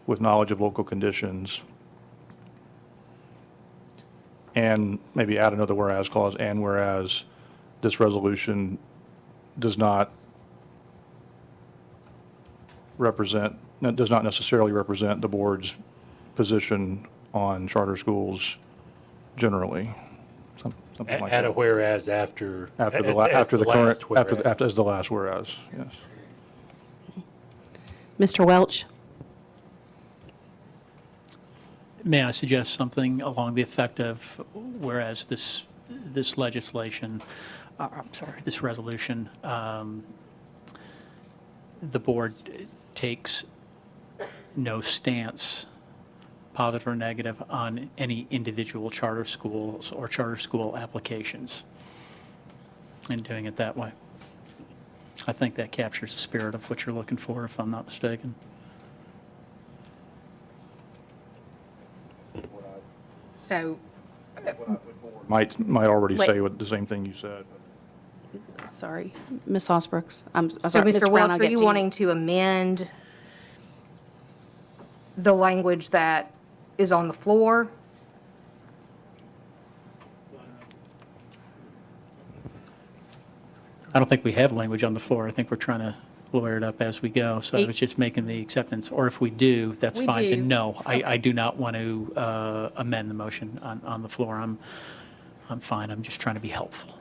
with knowledge of local conditions, and maybe add another whereas clause, and whereas this resolution does not necessarily represent the board's position on charter schools generally. Something like Add a that. whereas after After as the last current, whereas. as the last whereas, yes. Mr. Welch? May I suggest something along the effect of, whereas this legislation, this resolution, the board takes no stance, positive or negative, on any individual charter schools or charter school applications, and doing it that way. I think that captures the spirit of what you're looking for, if I'm not mistaken. So, Might already Wait. say the same thing you said. Sorry, Ms. Osbrooks. I'm so sorry, Mr. Mr. Brown, Welch, I'll are get you to you. wanting to amend the language that is on the floor? I don't think we have language on the floor. I think we're trying to lawyer it up as we go. So I was just making the acceptance, or if we do, that's We fine. do. Then no, Okay. I do not want to amend the motion on the floor. I'm fine. I'm just trying to be helpful.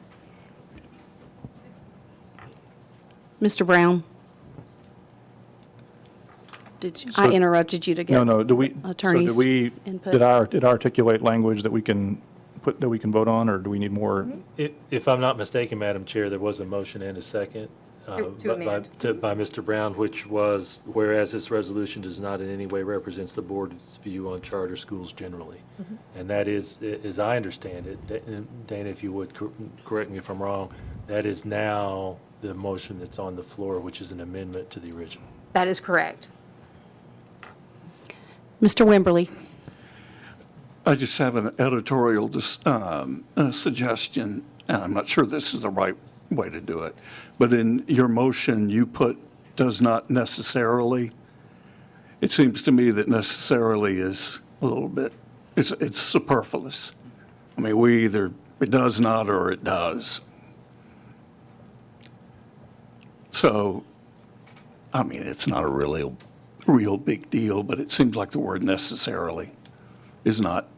Mr. Brown? I interrupted you to get No, do we, so attorney's did we, input. did I articulate language that we can vote on, or do we need more? If I'm not mistaken, Madam Chair, there was a motion and a second To amend. by Mr. Brown, which was, whereas this resolution does not in any way represents the board's view on charter schools generally. And that is, as I understand it, Dana, if you would correct me if I'm wrong, that is now the motion that's on the floor, which is an amendment to the original. That is correct. Mr. Wimberly? I just have an editorial suggestion, and I'm not sure this is the right way to do it. But in your motion, you put does not necessarily. It seems to me that necessarily is a little bit, it's superfluous. I mean, we either, it does not or it does. So, I mean, it's not a real big deal, but it seems like the word necessarily is not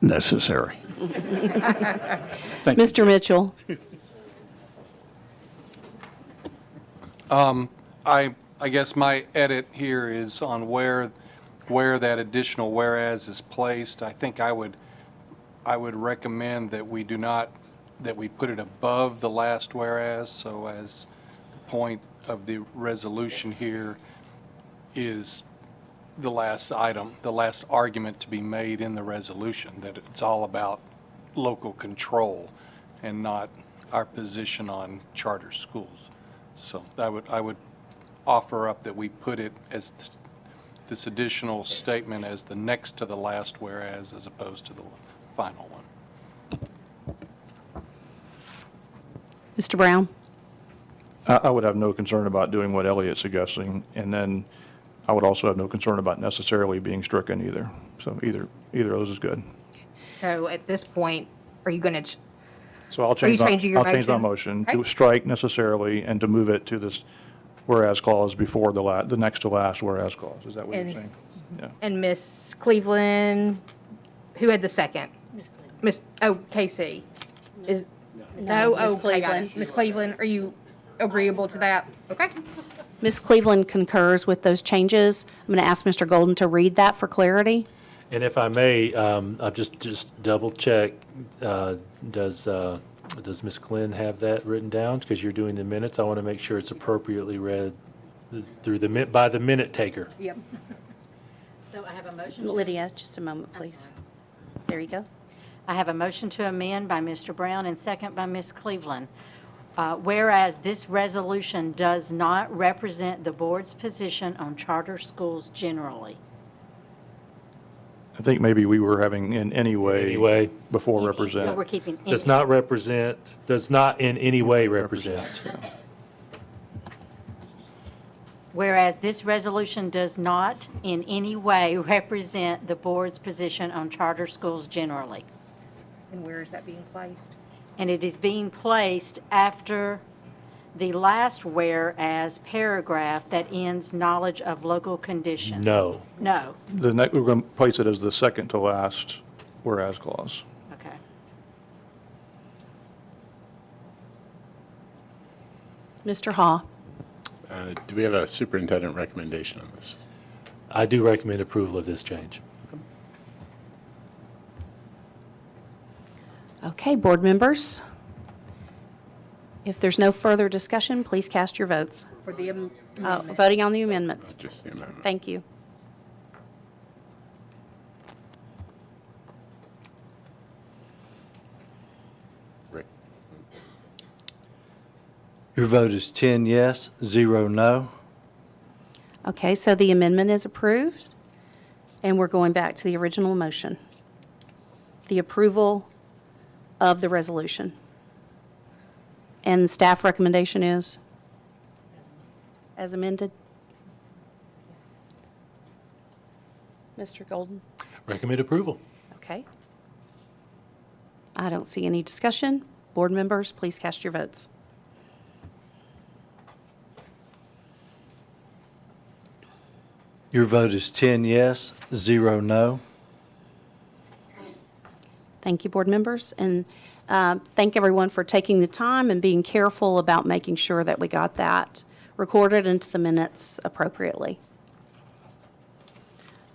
necessary. Thank you. Mr. Mitchell? I guess my edit here is on where that additional whereas is placed. I think I would recommend that we put it above the last whereas, so as the point of the resolution here is the last item, the last argument to be made in the resolution, that it's all about local control and not our position on charter schools. So I would offer up that we put it as this additional statement as the next to the last whereas as opposed to the final one. Mr. Brown? I would have no concern about doing what Elliot's suggesting, and then I would also have no concern about necessarily being stricken either. So either of those is good. So at this point, are you going to, So I'll Are you change changing your my motion? motion to Okay. strike necessarily and to move it to this whereas clause before the next to last whereas clause. Is that what you're And- saying? Yeah. and Ms. Cleveland, who had the second? Casey. Is, no? Ms. Oh, okay, got Cleveland. it. Ms. Cleveland, are you agreeable to that? Okay. Ms. Cleveland concurs with those changes. I'm going to ask Mr. Golden to read that for clarity. And if I may, I'll just double check, does Ms. Glenn have that written down? Because you're doing the minutes, I want to make sure it's appropriately read by the minute taker. Yep. So I have a motion. Lydia, just a moment, please. There you go. I have a motion to amend by Mr. Brown and second by Ms. Cleveland. Whereas this resolution does not represent the board's position on charter schools generally. I think maybe we were having in any way Anyway. before So represent. we're keeping. Does not represent, does not in any way represent. Whereas this resolution does not in any way represent the board's position on charter schools generally. And where is that being placed? And it is being placed after the last whereas paragraph that ends knowledge of local conditions. No. No, We're going to place it as the second to last whereas clause. okay. Mr. Haw? Do we have a superintendent recommendation on this? I do recommend approval of this change. Okay, board members. If there's no further discussion, please cast your votes. For the Voting on the amendments. Just the amendment. Thank you. Rick? Your vote is 10 yes, 0 no. Okay, so the amendment is approved, and we're going back to the original motion. The approval of the resolution. And staff recommendation is? As amended? Mr. Golden? Recommend approval. Okay. I don't see any discussion. Board members, please cast your votes. Your vote is 10 yes, 0 no. Thank you, board members, and thank everyone for taking the time and being careful about making sure that we got that recorded into the minutes appropriately.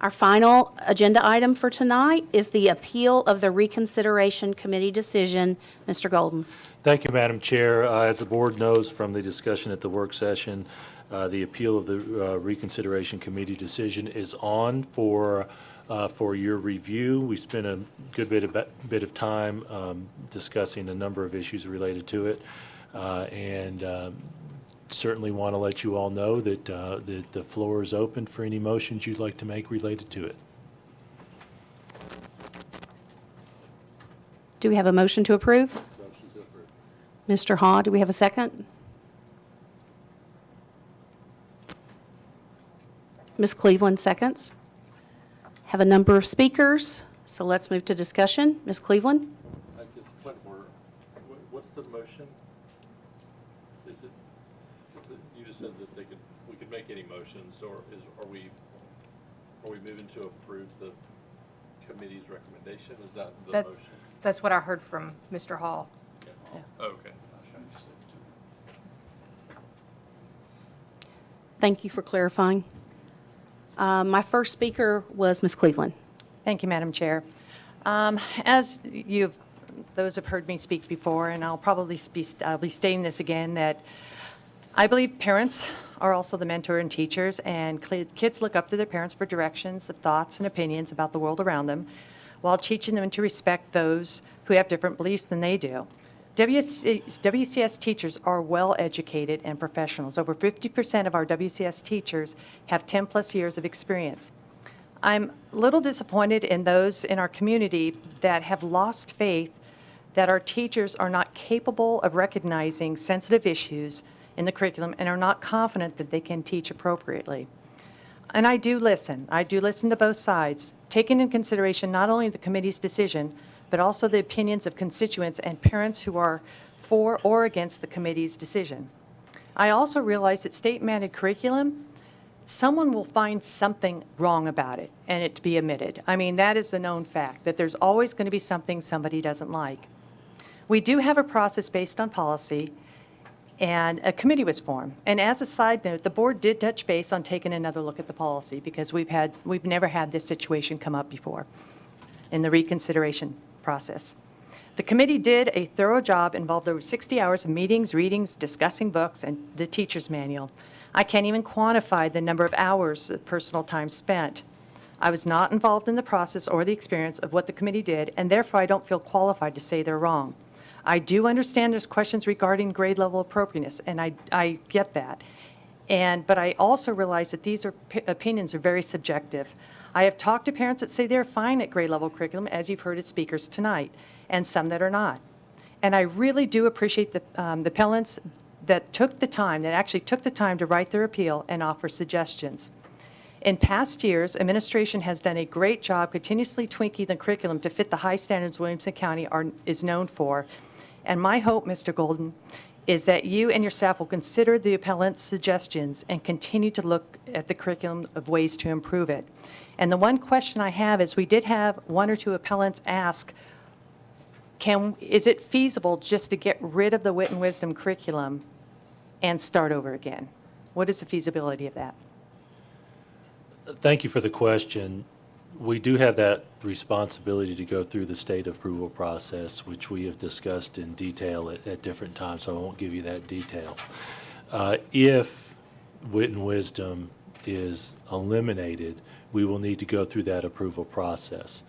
Our final agenda item for tonight is the appeal of the reconsideration committee decision. Mr. Golden. Thank you, Madam Chair. As the board knows from the discussion at the work session, the appeal of the reconsideration committee decision is on for your review. We spent a good bit of time discussing a number of issues related to it, and certainly want to let you all know that the floor is open for any motions you'd like to make related to it. Do we have a motion to approve? Mr. Haw, do we have a second? Ms. Cleveland seconds. Have a number of speakers, so let's move to discussion. Ms. Cleveland? At this point, what's the motion? You just said that we could make any motions, or are we moving to approve the committee's recommendation? Is that the motion? That's what I heard from Mr. Hall. Yeah. Oh, okay. Thank you for clarifying. My first speaker was Ms. Cleveland. Thank you, Madam Chair. As those have heard me speak before, and I'll probably I'll be stating this again, that I believe parents are also the mentor and teachers, and kids look up to their parents for directions of thoughts and opinions about the world around them, while teaching them to respect those who have different beliefs than they do. WCS teachers are well-educated and professionals. Over 50% of our WCS teachers have 10-plus years of experience. I'm a little disappointed in those in our community that have lost faith that our teachers are not capable of recognizing sensitive issues in the curriculum and are not confident that they can teach appropriately. And I do listen. I do listen to both sides, taking into consideration not only the committee's decision, but also the opinions of constituents and parents who are for or against the committee's decision. I also realize that state-mandated curriculum, someone will find something wrong about it and it to be omitted. I mean, that is a known fact, that there's always going to be something somebody doesn't like. We do have a process based on policy, and a committee was formed. And as a side note, the board did touch base on taking another look at the policy because we've never had this situation come up before in the reconsideration process. The committee did a thorough job, involved over 60 hours of meetings, readings, discussing books, and the teacher's manual. I can't even quantify the number of hours of personal time spent. I was not involved in the process or the experience of what the committee did, and therefore I don't feel qualified to say they're wrong. I do understand there's questions regarding grade level appropriateness, and I get that. But I also realize that these opinions are very subjective. I have talked to parents that say they're fine at grade level curriculum, as you've heard at speakers tonight, and some that are not. And I really do appreciate the appellants that actually took the time to write their appeal and offer suggestions. In past years, administration has done a great job continuously tweaking the curriculum to fit the high standards Williamson County is known for. And my hope, Mr. Golden, is that you and your staff will consider the appellant's suggestions and continue to look at the curriculum of ways to improve it. And the one question I have is, we did have one or two appellants ask, is it feasible just to get rid of the Wit and Wisdom curriculum and start over again? What is the feasibility of that? Thank you for the question. We do have that responsibility to go through the state approval process, which we have discussed in detail at different times, so I won't give you that detail. If Wit and Wisdom is eliminated, we will need to go through that approval process.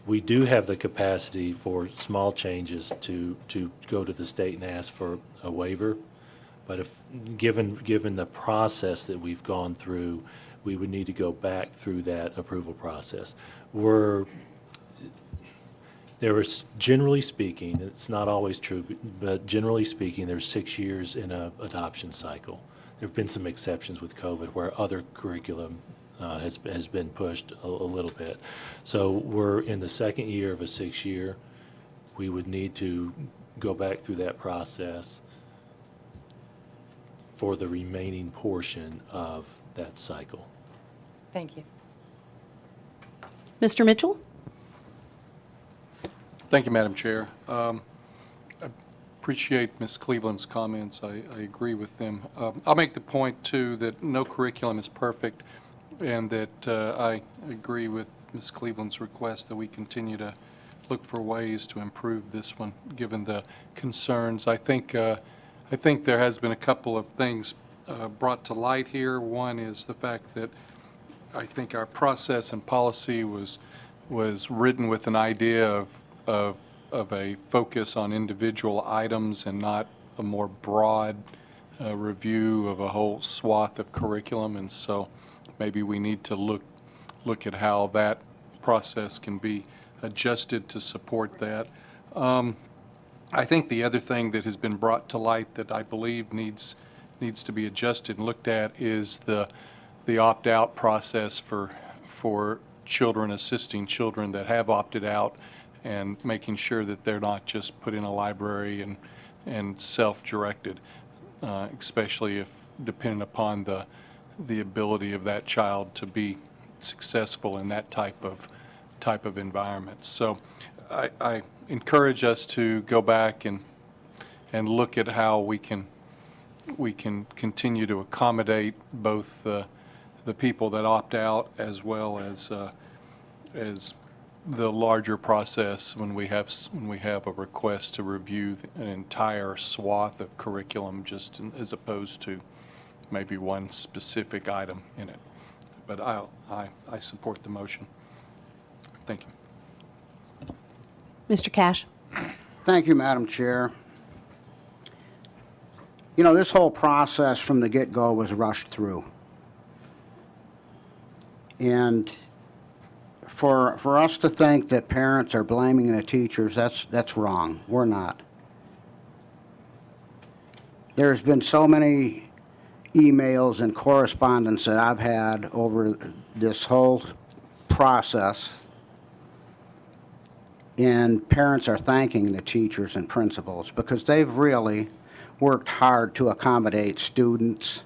We do have the capacity for small changes to go to the state and ask for a waiver, but if given the process that we've gone through, we would need to go back through that approval process. Generally speaking, it's not always true, but generally speaking, there's 6 years in an adoption cycle. There have been some exceptions with COVID where other curriculum has been pushed a little bit. So we're in the second year of a 6-year. We would need to go back through that process for the remaining portion of that cycle. Thank you. Mr. Mitchell? Thank you, Madam Chair. I appreciate Ms. Cleveland's comments. I agree with them. I'll make the point, too, that no curriculum is perfect, and that I agree with Ms. Cleveland's request that we continue to look for ways to improve this one, given the concerns. I think there has been a couple of things brought to light here. One is the fact that I think our process and policy was written with an idea of a focus on individual items and not a more broad review of a whole swath of curriculum. And so maybe we need to look at how that process can be adjusted to support that. I think the other thing that has been brought to light that I believe needs to be adjusted and looked at is the opt-out process for children, assisting children that have opted out, and making sure that they're not just put in a library and self-directed, especially if depending upon the ability of that child to be successful in that type of environment. So I encourage us to go back and look at how we can continue to accommodate both the people that opt out as well as the larger process when we have a request to review an entire swath of curriculum, as opposed to maybe one specific item in it. But I support the motion. Thank you. Mr. Cash? Thank you, Madam Chair. You know, this whole process from the get-go was rushed through. And for us to think that parents are blaming the teachers, that's wrong. We're not. There's been so many emails and correspondence that I've had over this whole process, and parents are thanking the teachers and principals because they've really worked hard to accommodate students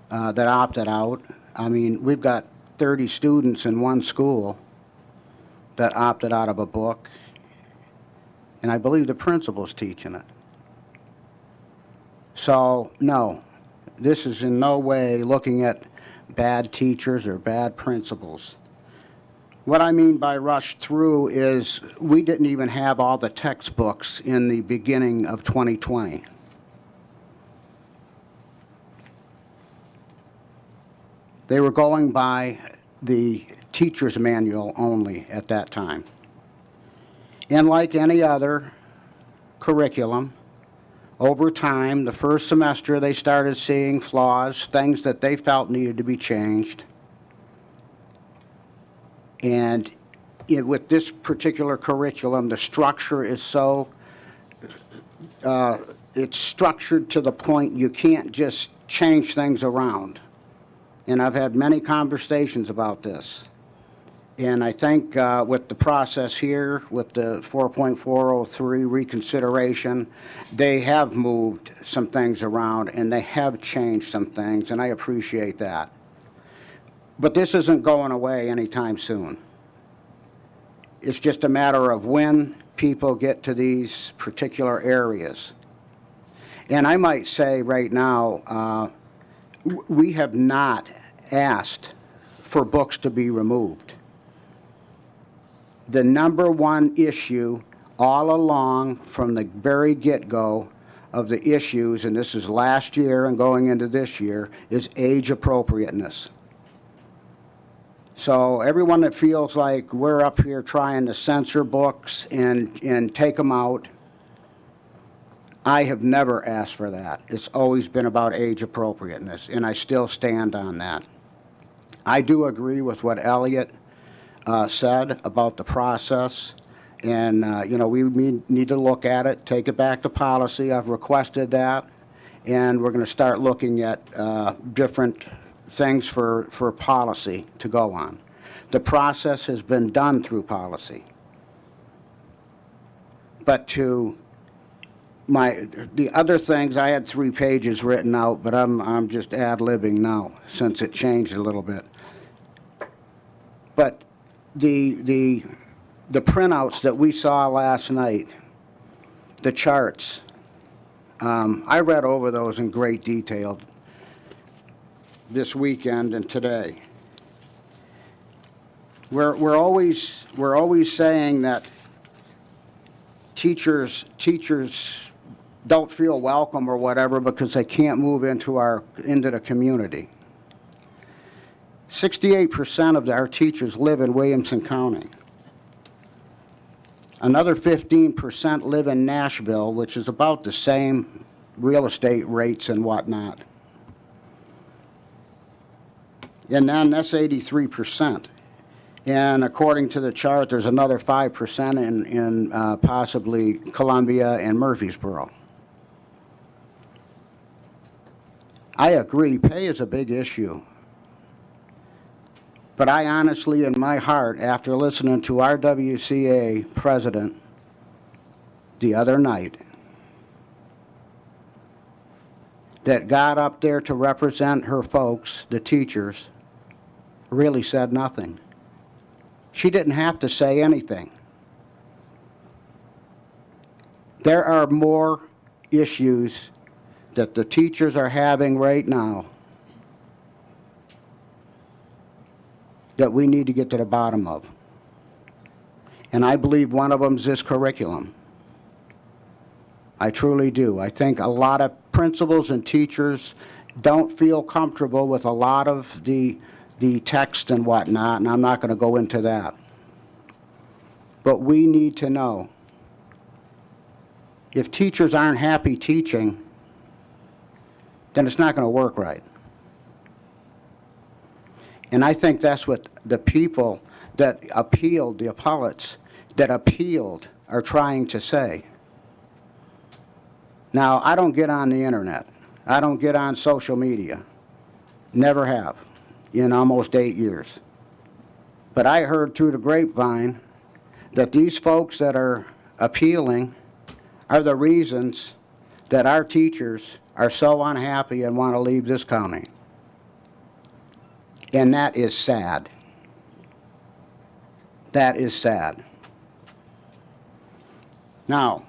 that opted out. I mean, we've got 30 students in one school that opted out of a book, and I believe the principal's teaching it. So, no, this is in no way looking at bad teachers or bad principals. What I mean by rushed through is we didn't even have all the textbooks in the beginning of 2020. They were going by the teacher's manual only at that time. And like any other curriculum, over time, the first semester they started seeing flaws, things that they felt needed to be changed. And with this particular curriculum, the structure is so, it's structured to the point you can't just change things around. And I've had many conversations about this. And I think with the process here, with the 4.403 reconsideration, they have moved some things around and they have changed some things, and I appreciate that. But this isn't going away anytime soon. It's just a matter of when people get to these particular areas. And I might say right now, we have not asked for books to be removed. The number one issue all along from the very get-go of the issues, and this is last year and going into this year, is age appropriateness. So everyone that feels like we're up here trying to censor books and take them out, I have never asked for that. It's always been about age appropriateness, and I still stand on that. I do agree with what Elliot said about the process, and you know, we need to look at it, take it back to policy. I've requested that, and we're going to start looking at different things for policy to go on. The process has been done through policy, but the other things, I had 3 pages written out, but I'm just ad-libbing now since it changed a little bit. But the printouts that we saw last night, the charts, I read over those in great detail this weekend and today. We're always saying that teachers don't feel welcome or whatever because they can't move into the community. 68% of our teachers live in Williamson County. Another 15% live in Nashville, which is about the same real estate rates and whatnot. And then that's 83%. And according to the chart, there's another 5% in possibly Columbia and Murfreesboro. I agree, pay is a big issue. But I honestly, in my heart, after listening to our WCA president the other night, that got up there to represent her folks, the teachers, really said nothing. She didn't have to say anything. There are more issues that the teachers are having right now that we need to get to the bottom of. And I believe one of them is this curriculum. I truly do. I think a lot of principals and teachers don't feel comfortable with a lot of the text and whatnot, and I'm not going to go into that. But we need to know, if teachers aren't happy teaching, then it's not going to work right. And I think that's what the people that appealed, the appellates that appealed, are trying to say. Now, I don't get on the internet. I don't get on social media. Never have in almost 8 years. But I heard through the grapevine that these folks that are appealing are the reasons that our teachers are so unhappy and want to leave this county. And that is sad. That is sad. Now,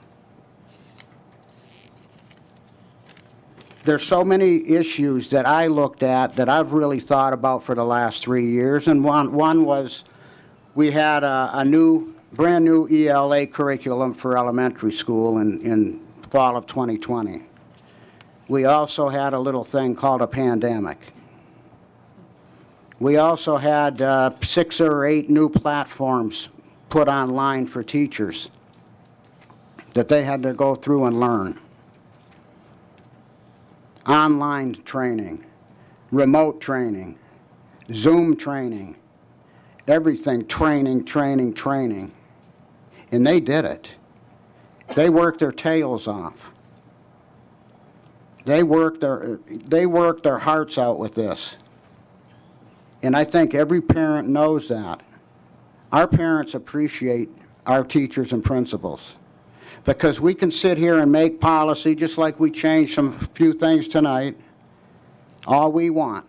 there's so many issues that I looked at that I've really thought about for the last 3 years, and one was we had a brand new ELA curriculum for elementary school in fall of 2020. We also had a little thing called a pandemic. We also had 6 or 8 new platforms put online for teachers that they had to go through and learn. Online training, remote training, Zoom training, everything, training. And they did it. They worked their tails off. They worked their hearts out with this. And I think every parent knows that. Our parents appreciate our teachers and principals, because we can sit here and make policy just like we changed some few things tonight, all we want.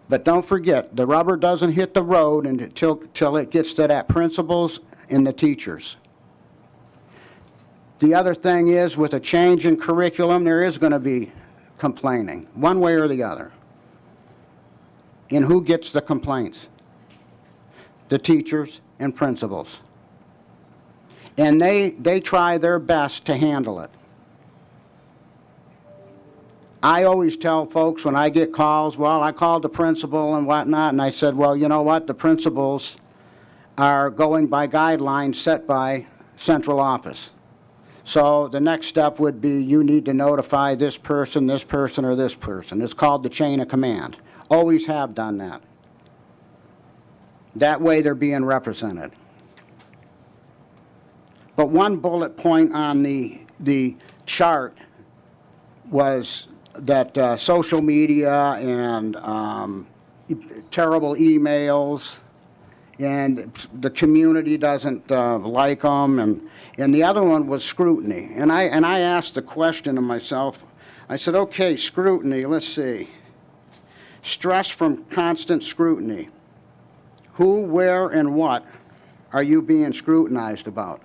But don't forget, the rubber doesn't hit the road until it gets to that principals and the teachers. The other thing is, with a change in curriculum, there is going to be complaining, one way or the other. And who gets the complaints? The teachers and principals. And they try their best to handle it. I always tell folks when I get calls, well, I called the principal and whatnot, and I said, well, you know what? The principals are going by guidelines set by central office. So the next step would be you need to notify this person, or this person. It's called the chain of command. Always have done that. That way they're being represented. But one bullet point on the chart was that social media and terrible emails, and the community doesn't like them, and the other one was scrutiny. And I asked the question to myself, I said, okay, scrutiny, let's see. Stress from constant scrutiny. Who, where, and what are you being scrutinized about?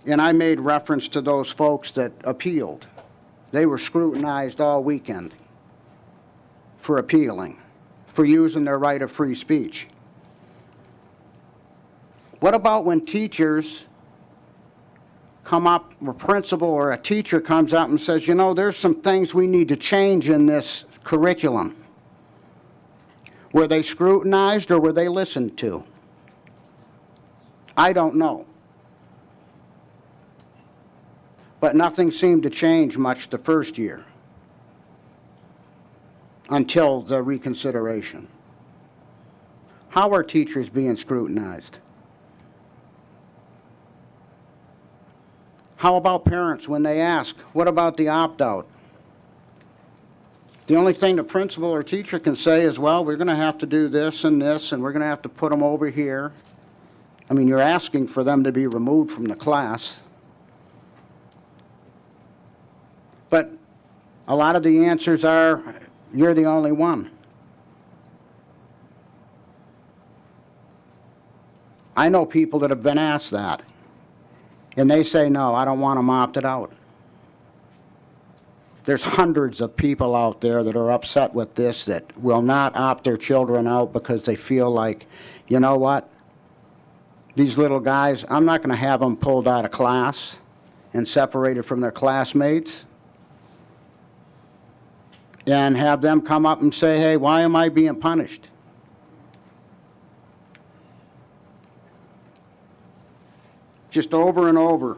And I made reference to those folks that appealed. They were scrutinized all weekend for appealing, for using their right of free speech. What about when teachers come up, or principal or a teacher comes up and says, you know, there's some things we need to change in this curriculum? Were they scrutinized or were they listened to? I don't know. But nothing seemed to change much the first year until the reconsideration. How are teachers being scrutinized? How about parents when they ask, what about the opt-out? The only thing the principal or teacher can say is, well, we're going to have to do this, and we're going to have to put them over here. I mean, you're asking for them to be removed from the class. But a lot of the answers are, you're the only one. I know people that have been asked that, and they say, no, I don't want them opted out. There's hundreds of people out there that are upset with this that will not opt their children out because they feel like, you know what? These little guys, I'm not going to have them pulled out of class and separated from their classmates and have them come up and say, hey, why am I being punished? Just over and over.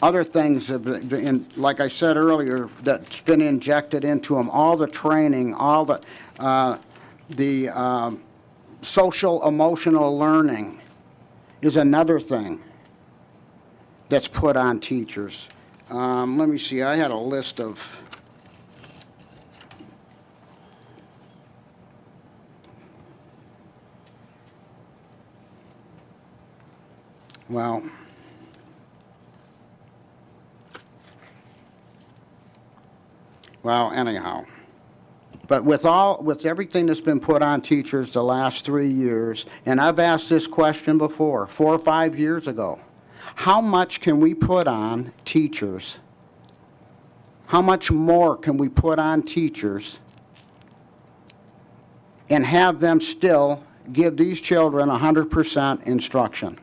Other things have been, like I said earlier, that's been injected into them. All the training, all the social emotional learning is another thing that's put on teachers. Let me see, I had a list of, well, anyhow. But with everything that's been put on teachers the last 3 years, and I've asked this question before, 4 or 5 years ago, how much can we put on teachers? How much more can we put on teachers and have them still give these children 100% instruction?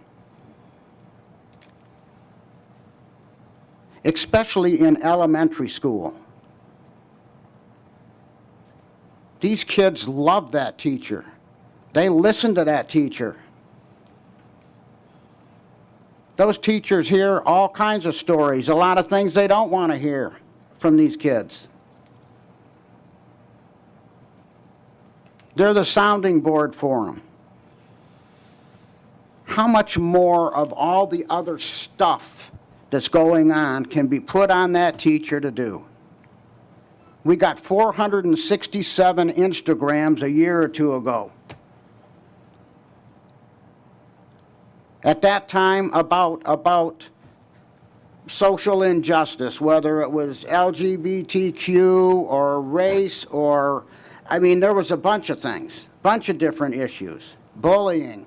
Especially in elementary school. These kids love that teacher. They listen to that teacher. Those teachers hear all kinds of stories, a lot of things they don't want to hear from these kids. They're the sounding board for them. How much more of all the other stuff that's going on can be put on that teacher to do? We got 467 Instagrams a year or two ago. At that time, about social injustice, whether it was LGBTQ or race or, I mean, there was a bunch of things, bunch of different issues, bullying.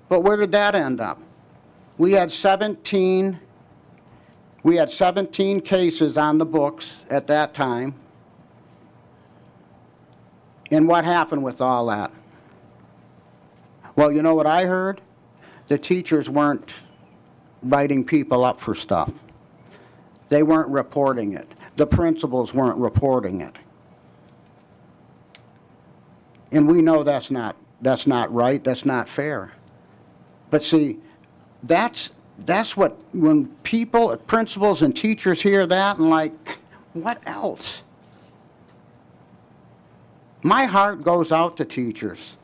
But where did that end up? We had 17 cases on the books at that time. And what happened with all that? Well, you know what I heard? The teachers weren't writing people up for stuff. They weren't reporting it. The principals weren't reporting it. And we know that's not right, that's not fair. But see, that's what, when people, principals and teachers hear that and like, what else? My heart goes out to teachers,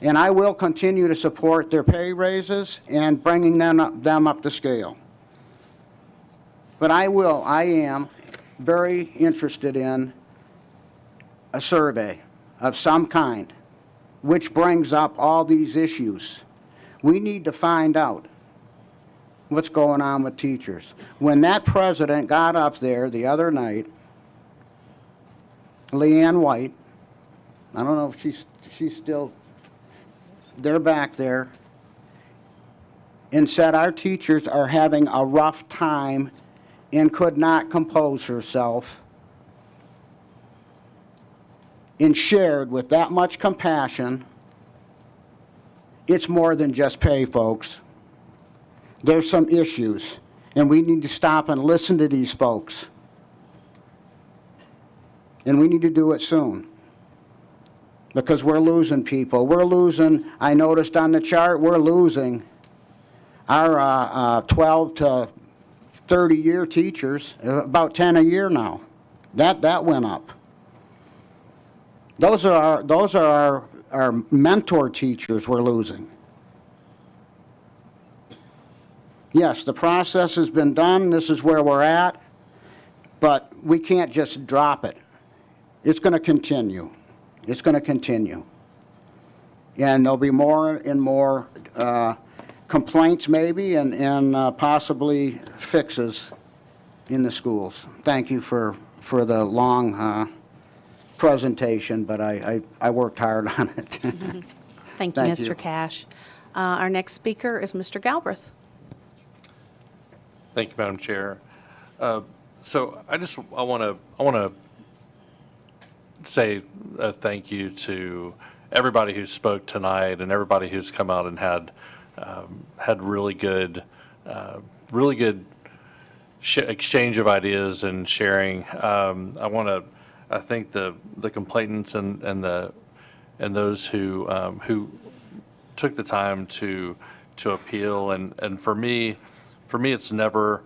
and I will continue to support their pay raises and bringing them up to scale. But I am very interested in a survey of some kind, which brings up all these issues. We need to find out what's going on with teachers. When that president got up there the other night, Leanne White, I don't know if she's still, they're back there, and said our teachers are having a rough time and could not compose herself, and shared with that much compassion, it's more than just pay, folks. There's some issues, and we need to stop and listen to these folks. And we need to do it soon, because we're losing people. We're losing, I noticed on the chart, we're losing our 12 to 30-year teachers, about 10 a year now. That went up. Those are our mentor teachers we're losing. Yes, the process has been done, this is where we're at, but we can't just drop it. It's going to continue. It's going to continue. And there'll be more and more complaints maybe and possibly fixes in the schools. Thank you for the long presentation, but I worked hard on it. Thank you, Thank Mr. you. Cash. Our next speaker is Mr. Galbraith. Thank you, Madam Chair. So I want to say thank you to everybody who spoke tonight and everybody who's come out and had really good exchange of ideas and sharing. I think the complainants and those who took the time to appeal, and for me it's never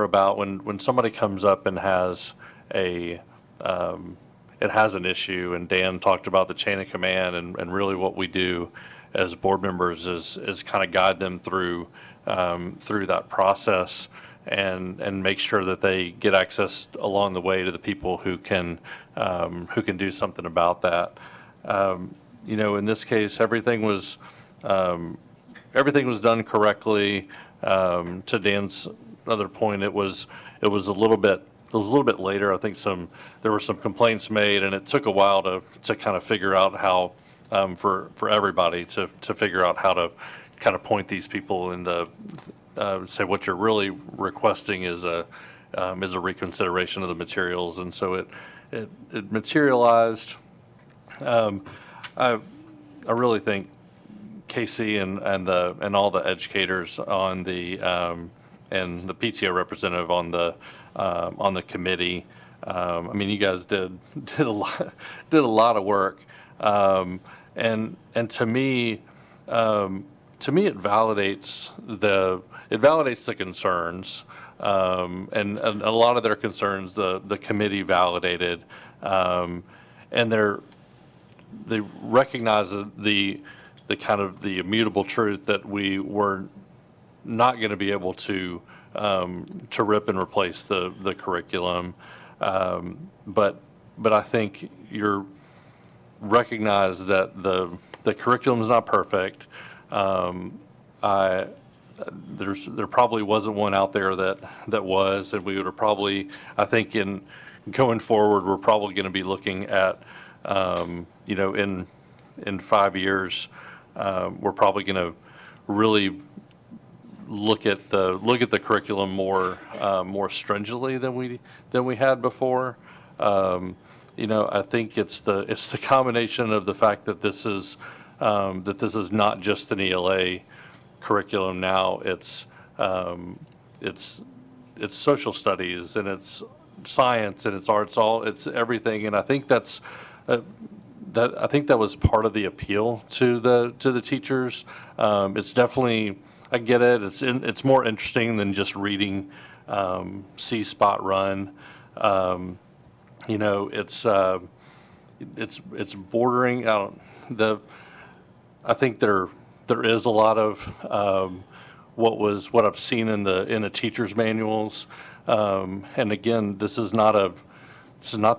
about when somebody comes up and has it has an issue, and Dan talked about the chain of command, and really what we do as board members is kind of guide them through that process and make sure that they get access along the way to the people who can do something about that. In this case, everything was done correctly. To Dan's other point, it was a little bit later. I think there were some complaints made, and it took a while to kind of figure out how for everybody to figure out how to kind of point these people in the say what you're really requesting is a reconsideration of the materials, and so it materialized. I really think Casey and all the educators on the and the PTO representative on the committee. I mean, you guys did a lot of work, and to me it validates the concerns, and a lot of their concerns the committee validated, and they recognize the kind of the immutable truth that we were not going to be able to rip and replace the curriculum, but I think you're recognize that the curriculum is not perfect. There probably wasn't one out there that was, and we would have probably, I think in going forward, we're probably going to be looking at, in 5 years, we're probably going to really look at the curriculum more stringently than we had before. I think it's the combination of the fact that this is not just an ELA curriculum now. It's social studies, and it's science, and it's arts. It's everything, and I think I think that was part of the appeal to the teachers. It's definitely, I get it. It's more interesting than just reading See Spot Run. It's bordering out I think there is a lot of what I've seen in the teachers' manuals, and again, this is not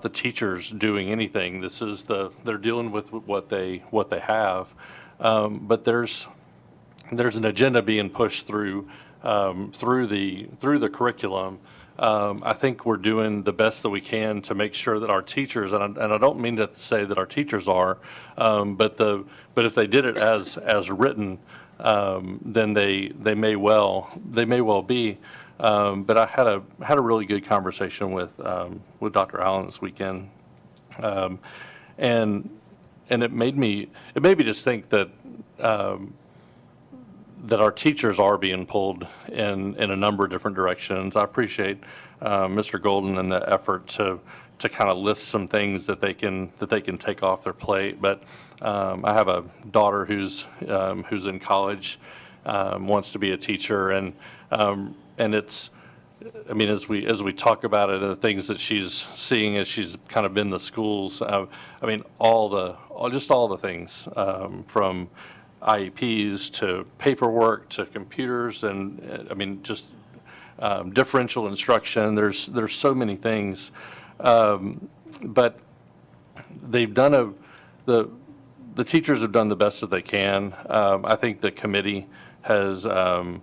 the teachers doing anything. They're dealing with what they have, but there's an agenda being pushed through the curriculum. I think we're doing the best that we can to make sure that our teachers, and I don't mean to say that our teachers are, but if they did it as written, then they may well be. But I had a really good conversation with Dr. Allen this weekend, and it made me just think that our teachers are being pulled in a number of different directions. I appreciate Mr. Golden and the effort to kind of list some things that they can take off their plate. But I have a daughter who's in college, wants to be a teacher, and it's I mean, as we talk about it and the things that she's seeing as she's kind of been in the schools, I mean, just all the things, from IEPs to paperwork to computers and, I mean, just differential instruction. There's so many things. But they've done the teachers have done the best that they can. I think the committee has done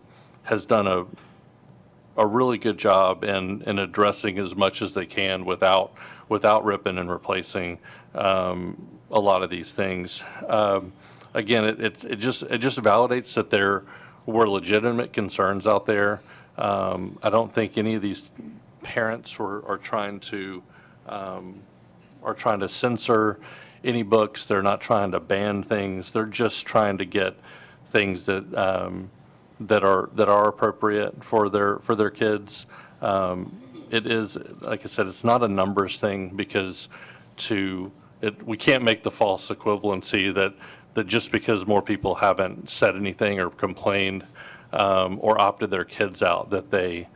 a really good job in addressing as much as they can without ripping and replacing a lot of these things. Again, it just validates that there were legitimate concerns out there. I don't think any of these parents are trying to censor any books. They're not trying to ban things. They're just trying to get things that are appropriate for their kids. It is, like I said, it's not a numbers thing, because we can't make the false equivalency that just because more people haven't said anything or complained or opted their kids out, that they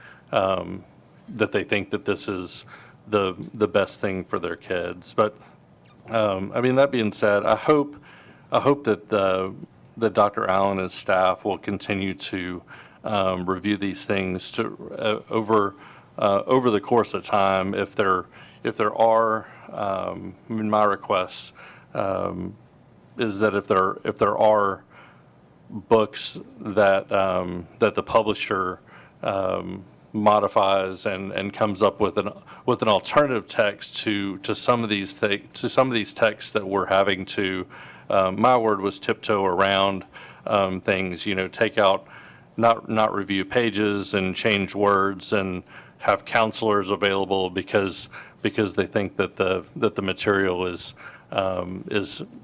think that this is the best thing for their kids. But I mean, that being said, I hope that that Dr. Allen and his staff will continue to review these things over the course of time. If there are, I mean, my request is that if there are books that the publisher modifies and comes up with an alternative text to some of these texts that we're having to, my word was tiptoe around things, take out, not review pages and change words and have counselors available because they think that the material is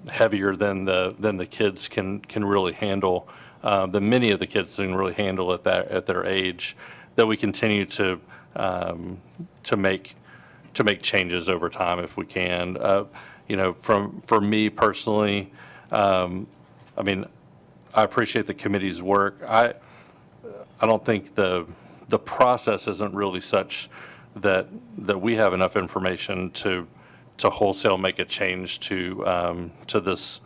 heavier than the kids can really handle, than many of the kids can really handle at their age. That we continue to make changes over time if we can. For me personally, I mean, I appreciate the committee's work. I don't think the process isn't really such that we have enough information to wholesale make a change to this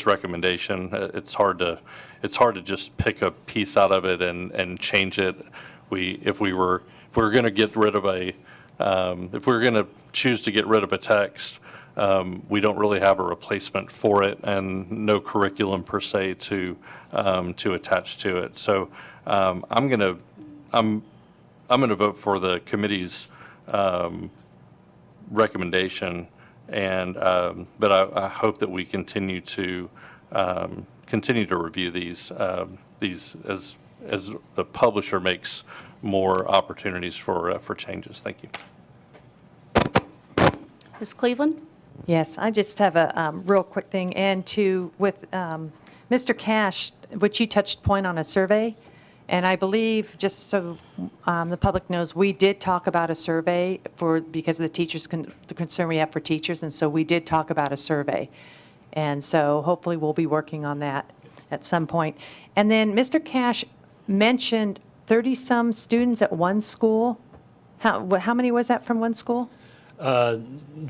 recommendation. It's hard to just pick a piece out of it and change it. If we were going to get rid of if we were going to choose to get rid of a text, we don't really have a replacement for it and no curriculum per se to attach to it. So I'm going to vote for the committee's recommendation, but I hope that we continue to review these as the publisher makes more opportunities for changes. Thank you. Ms. Cleveland? Yes, I just have a real quick thing, and with Mr. Cash, which you touched point on a survey, and I believe, just so the public knows, we did talk about a survey because of the teachers, the concern we have for teachers, and so we did talk about a survey. And so hopefully we'll be working on that at some point. And then Mr. Cash mentioned 30-some students at one school. How many was that from one school?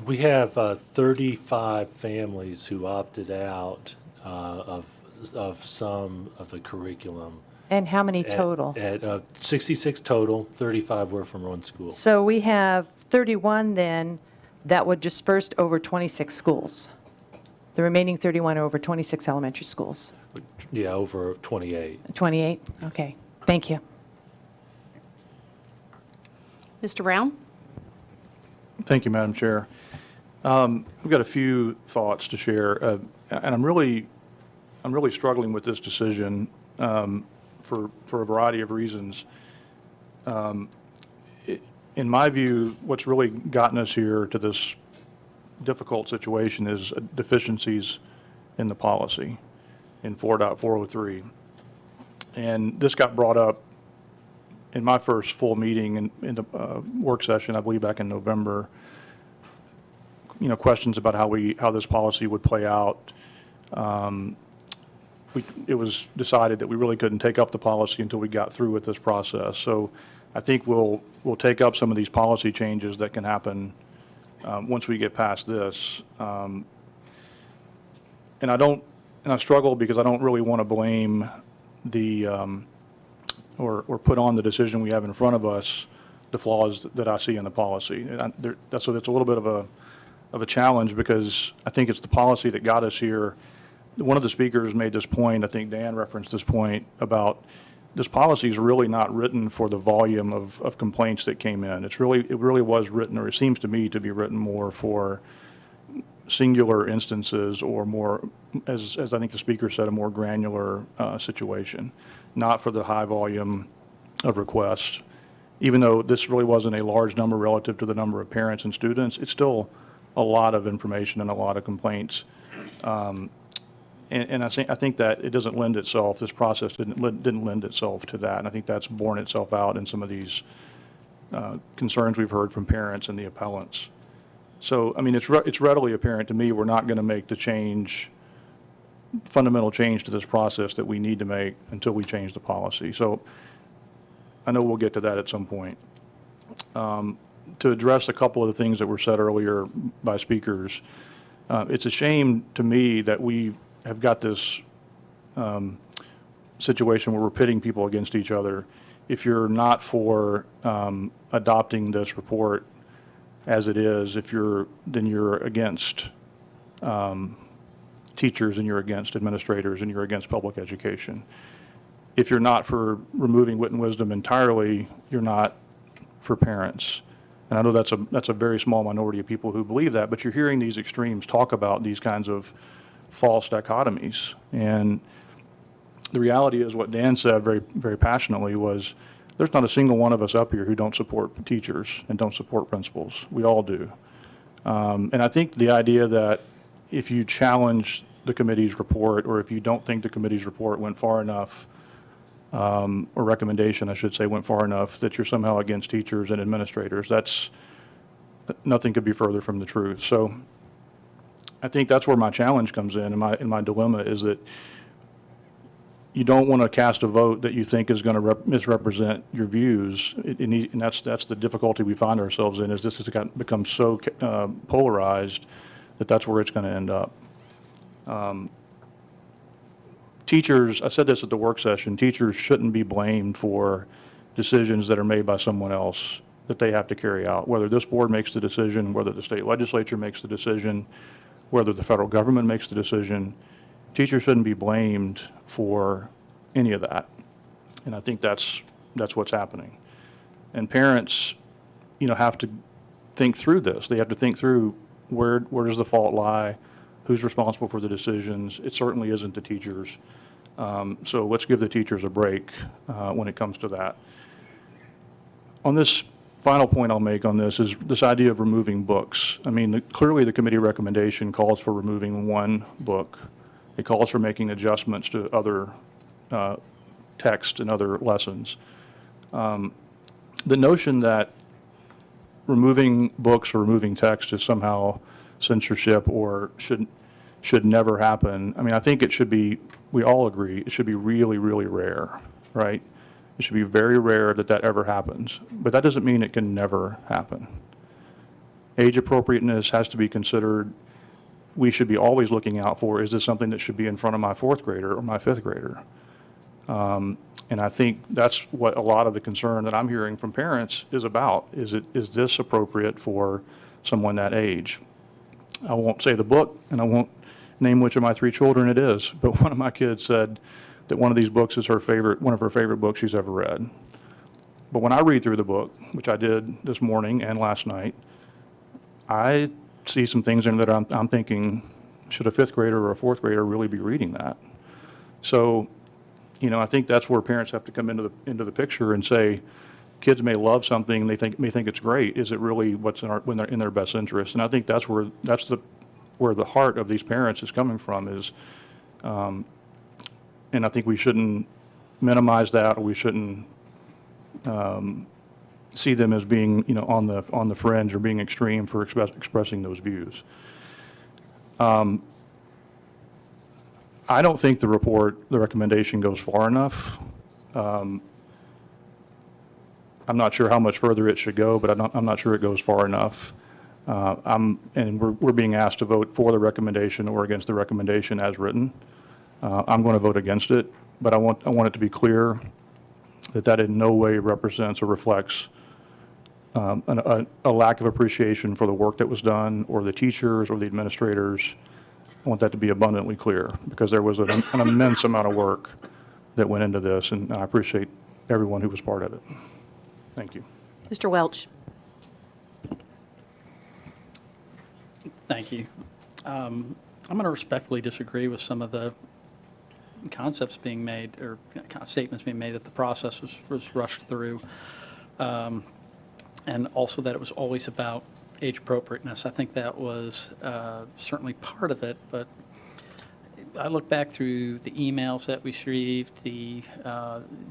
We have 35 families who opted out of some of the curriculum. And how many total? At 66 total, 35 were from one school. So we have 31 then that would disperse over 26 schools. The remaining 31 are over 26 elementary schools. Yeah, over 28. 28? Okay. Thank you. Mr. Brown? Thank you, Madam Chair. I've got a few thoughts to share, and I'm really struggling with this decision for a variety of reasons. In my view, what's really gotten us here to this difficult situation is deficiencies in the policy in 4.403. And this got brought up in my first full meeting in the work session, I believe back in November. Questions about how this policy would play out. It was decided that we really couldn't take up the policy until we got through with this process. So I think we'll take up some of these policy changes that can happen once we get past this. And I struggle because I don't really want to blame or put on the decision we have in front of us the flaws that I see in the policy. And so it's a little bit of a challenge because I think it's the policy that got us here. One of the speakers made this point, I think Dan referenced this point, about this policy is really not written for the volume of complaints that came in. It really was written, or it seems to me to be written more for singular instances or more, as I think the speaker said, a more granular situation, not for the high volume of requests. Even though this really wasn't a large number relative to the number of parents and students, it's still a lot of information and a lot of complaints. And I think that it doesn't lend itself, this process didn't lend itself to that. And I think that's borne itself out in some of these concerns we've heard from parents and the appellants. So, I mean, it's readily apparent to me we're not going to make the fundamental change to this process that we need to make until we change the policy. So I know we'll get to that at some point. To address a couple of the things that were said earlier by speakers, it's a shame to me that we have got this situation where we're pitting people against each other. If you're not for adopting this report as it is, then you're against teachers and you're against administrators and you're against public education. If you're not for removing wit and wisdom entirely, you're not for parents. And I know that's a very small minority of people who believe that, but you're hearing these extremes talk about these kinds of false dichotomies. And the reality is what Dan said very, very passionately was there's not a single one of us up here who don't support teachers and don't support principals. We all do. And I think the idea that if you challenge the committee's report or if you don't think the committee's report went far enough, or recommendation, I should say, went far enough that you're somehow against teachers and administrators, nothing could be further from the truth. So I think that's where my challenge comes in, and my dilemma is that you don't want to cast a vote that you think is going to misrepresent your views, and that's the difficulty we find ourselves in, is this has become so polarized that that's where it's going to end up. Teachers, I said this at the work session, teachers shouldn't be blamed for decisions that are made by someone else that they have to carry out, whether this board makes the decision, whether the state legislature makes the decision, whether the federal government makes the decision. Teachers shouldn't be blamed for any of that. And I think that's what's happening. And parents, have to think through this. They have to think through where does the fault lie, who's responsible for the decisions. It certainly isn't the teachers. So let's give the teachers a break when it comes to that. On this final point I'll make on this is this idea of removing books. I mean, clearly the committee recommendation calls for removing one book. It calls for making adjustments to other text and other lessons. The notion that removing books or removing text is somehow censorship or should never happen. I mean, I think it should be, we all agree, it should be really, really rare, right? It should be very rare that ever happens. But that doesn't mean it can never happen. Age appropriateness has to be considered. We should be always looking out for, is this something that should be in front of my fourth grader or my fifth grader? And I think that's what a lot of the concern that I'm hearing from parents is about. Is this appropriate for someone that age? I won't say the book, and I won't name which of my 3 children it is, but one of my kids said that one of these books is one of her favorite books she's ever read. But when I read through the book, which I did this morning and last night, I see some things in there that I'm thinking, should a fifth grader or a fourth grader really be reading that? So, I think that's where parents have to come into the picture and say, kids may love something, they may think it's great. Is it really what's in their best interest? And I think that's where the heart of these parents is coming from is, and I think we shouldn't minimize that, or we shouldn't see them as being, on the fringe or being extreme for expressing those views. I don't think the recommendation goes far enough. I'm not sure how much further it should go, but I'm not sure it goes far enough. And we're being asked to vote for the recommendation or against the recommendation as written. I'm going to vote against it, but I want it to be clear that that in no way represents or reflects a lack of appreciation for the work that was done, or the teachers, or the administrators. I want that to be abundantly clear, because there was an immense amount of work that went into this, and I appreciate everyone who was part of it. Thank you. Mr. Welch. Thank you. I'm going to respectfully disagree with some of the concepts being made, or statements being made that the process was rushed through, and also that it was always about age appropriateness. I think that was certainly part of it, but I look back through the emails that we received, the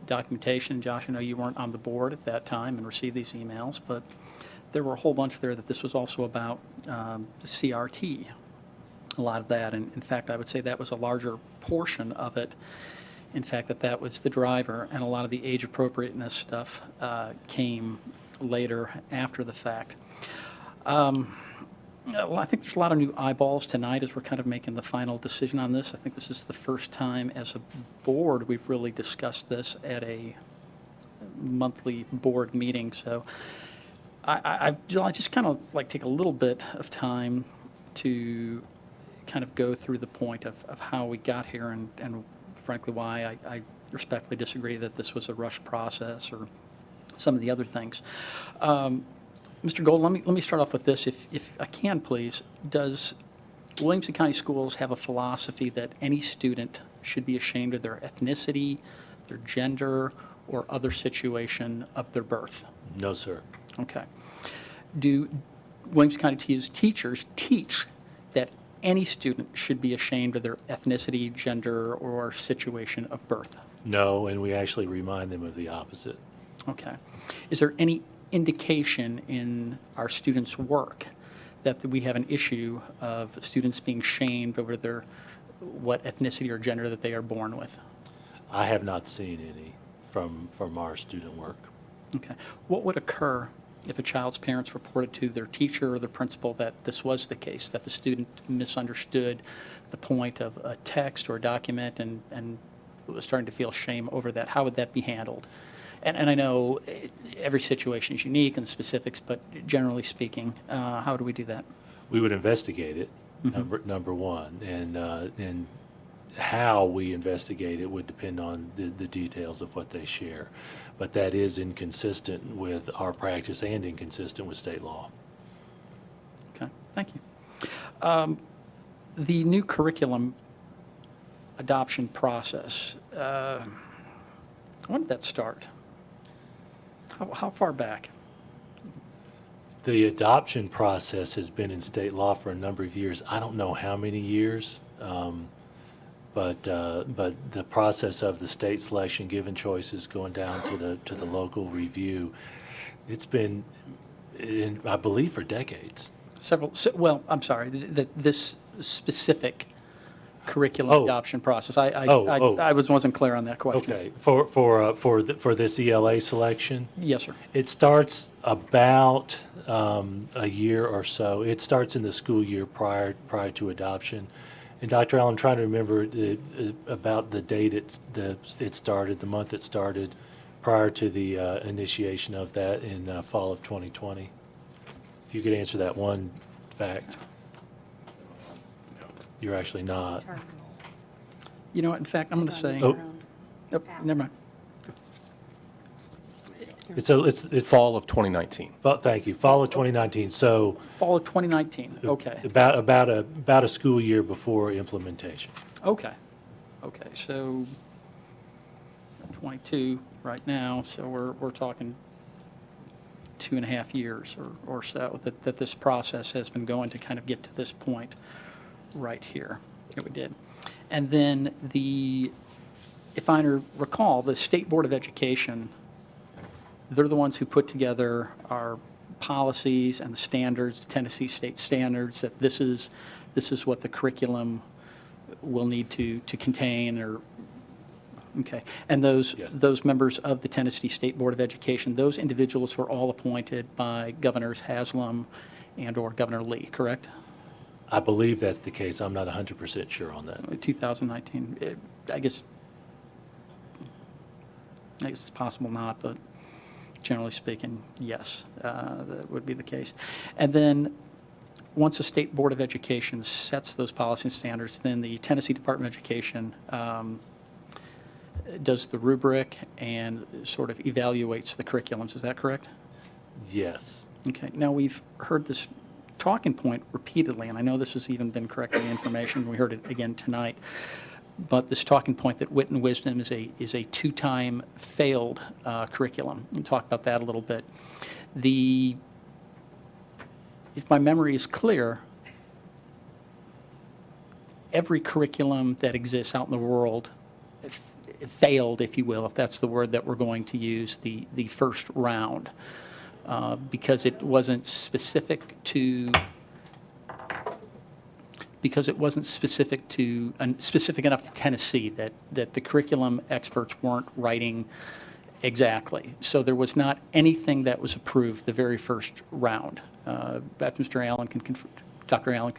documentation. Josh, I know you weren't on the board at that time and received these emails, but there were a whole bunch there that this was also about the CRT, a lot of that. And in fact, I would say that was a larger portion of it. In fact, that was the driver, and a lot of the age appropriateness stuff came later after the fact. Well, I think there's a lot of new eyeballs tonight as we're kind of making the final decision on this. I think this is the first time as a board we've really discussed this at a monthly board meeting. So I just kind of like take a little bit of time to kind of go through the point of how we got here, and frankly why I respectfully disagree that this was a rushed process or some of the other things. Mr. Gold, let me start off with this, if I can, please. Does Williamson County Schools have a philosophy that any student should be ashamed of their ethnicity, their gender, or other situation of their birth? No, sir. Okay. Do Williamson County teachers teach that any student should be ashamed of their ethnicity, gender, or situation of birth? No, and we actually remind them of the opposite. Okay. Is there any indication in our students' work that we have an issue of students being shamed over what ethnicity or gender that they are born with? I have not seen any from our student work. Okay. What would occur if a child's parents reported to their teacher or the principal that this was the case, that the student misunderstood the point of a text or a document and was starting to feel shame over that? How would that be handled? And I know every situation is unique and specifics, but generally speaking, how do we do that? We would investigate it, number one, and how we investigate it would depend on the details of what they share. But that is inconsistent with our practice and inconsistent with state law. Okay, thank you. The new curriculum adoption process, when did that start? How far back? The adoption process has been in state law for a number of years. I don't know how many years, but the process of the state selection, given choices, going down to the local review, it's been, I believe, for decades. Well, I'm sorry, this specific curriculum adoption process. I wasn't clear on that question. Okay, for this ELA selection? Yes, sir. It starts about a year or so. It starts in the school year prior to adoption. And Dr. Allen, I'm trying to remember about the date it started, the month it started, prior to the initiation of that in fall of 2020. If you could answer that one fact. You're actually not. You know what, in fact, I'm going to say. Oh. Nope, never mind. It's fall of 2019. Thank you. Fall of 2019. So Fall of 2019, okay. about a school year before implementation. Okay, so 22 right now, so we're talking 2.5 years or so that this process has been going to kind of get to this point right here that we did. And then if I recall, the State Board of Education, they're the ones who put together our policies and the standards, Tennessee state standards, that this is what the curriculum will need to contain, or Okay. And those members of the Tennessee State Board of Education, those individuals were all appointed by Governors Haslam and/or Governor Lee, correct? I believe that's the case. I'm not 100% sure on that. 2019. I guess it's possible not, but generally speaking, yes, that would be the case. And then, once the State Board of Education sets those policy and standards, then the Tennessee Department of Education does the rubric and sort of evaluates the curriculums. Is that correct? Yes. Okay. Now, we've heard this talking point repeatedly, and I know this has even been corrected in information. We heard it again tonight. But this talking point that Wit and Wisdom is a two-time failed curriculum. We'll talk about that a little bit. If my memory is clear, every curriculum that exists out in the world failed, if you will, if that's the word that we're going to use, the first round, because it wasn't specific specific enough to Tennessee, that the curriculum experts weren't writing exactly. So there was not anything that was approved the very first round. Dr. Allen can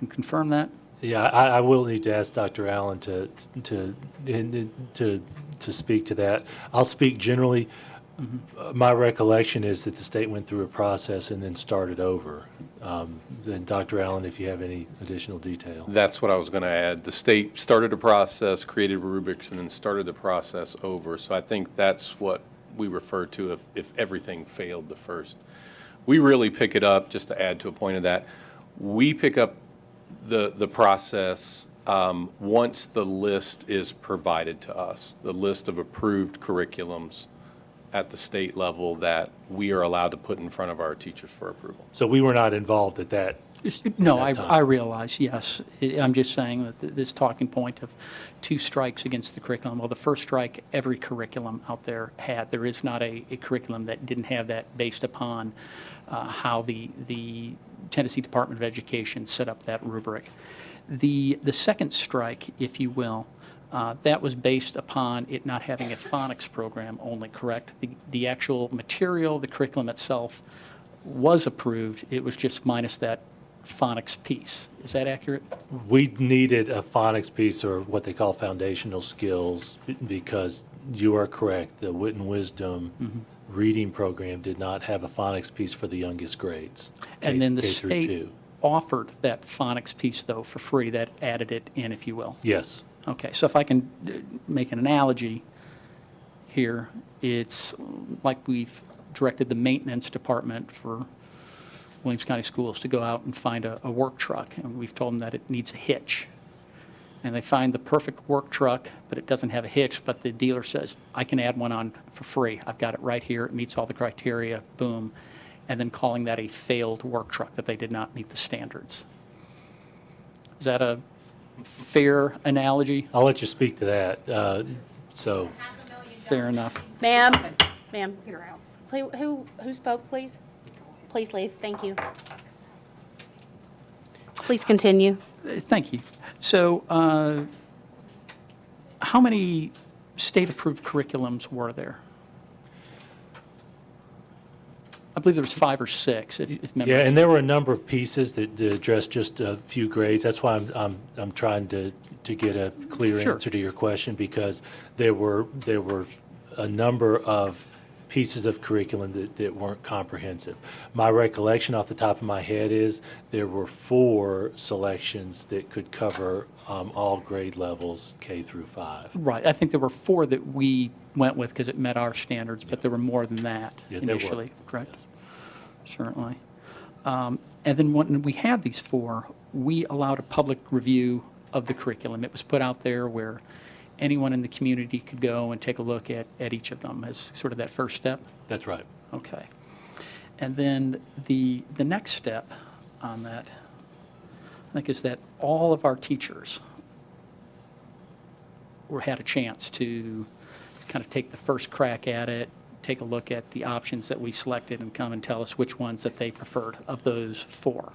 confirm that? Yeah, I will need to ask Dr. Allen to speak to that. I'll speak generally. My recollection is that the state went through a process and then started over. Then Dr. Allen, if you have any additional detail. That's what I was going to add. The state started a process, created rubrics, and then started the process over. So I think that's what we refer to if everything failed the first. We really pick it up, just to add to a point of that, we pick up the process once the list is provided to us, the list of approved curriculums at the state level that we are allowed to put in front of our teachers for approval. So we were not involved at that. No, I realize, yes. I'm just saying that this talking point of two strikes against the curriculum, well, the first strike every curriculum out there had. There is not a curriculum that didn't have that based upon how the Tennessee Department of Education set up that rubric. The second strike, if you will, that was based upon it not having a phonics program only, correct? The actual material, the curriculum itself was approved. It was just minus that phonics piece. Is that accurate? We needed a phonics piece, or what they call foundational skills, because you are correct. The Wit and Wisdom reading program did not have a phonics piece for the youngest grades. And then the K through state 2. offered that phonics piece, though, for free. That added it in, if you will. Yes. Okay, so if I can make an analogy here, it's like we've directed the maintenance department for Williamson County Schools to go out and find a work truck, and we've told them that it needs a hitch. And they find the perfect work truck, but it doesn't have a hitch, but the dealer says, I can add one on for free. I've got it right here. It meets all the criteria, boom. And then calling that a failed work truck, that they did not meet the standards. Is that a fair analogy? I'll let you speak to that. Fair enough. Ma'am, who spoke, please? Please leave, thank you. Please continue. Thank you. So, how many state-approved curriculums were there? I believe there was 5 or 6, if memory. Yeah, and there were a number of pieces that addressed just a few grades. That's why I'm trying to get a clear answer to your question, because there were a number of pieces of curriculum that weren't comprehensive. My recollection off the top of my head is there were 4 selections that could cover all grade levels K through 5. Right. I think there were 4 that we went with because it met our standards, but there were more than that initially, correct? Yes. Certainly. And then when we had these 4, we allowed a public review of the curriculum. It was put out there where anyone in the community could go and take a look at each of them as sort of that first step? That's right. Okay. And then the next step on that, I think, is that all of our teachers had a chance to kind of take the first crack at it, take a look at the options that we selected, and come and tell us which ones that they preferred of those 4.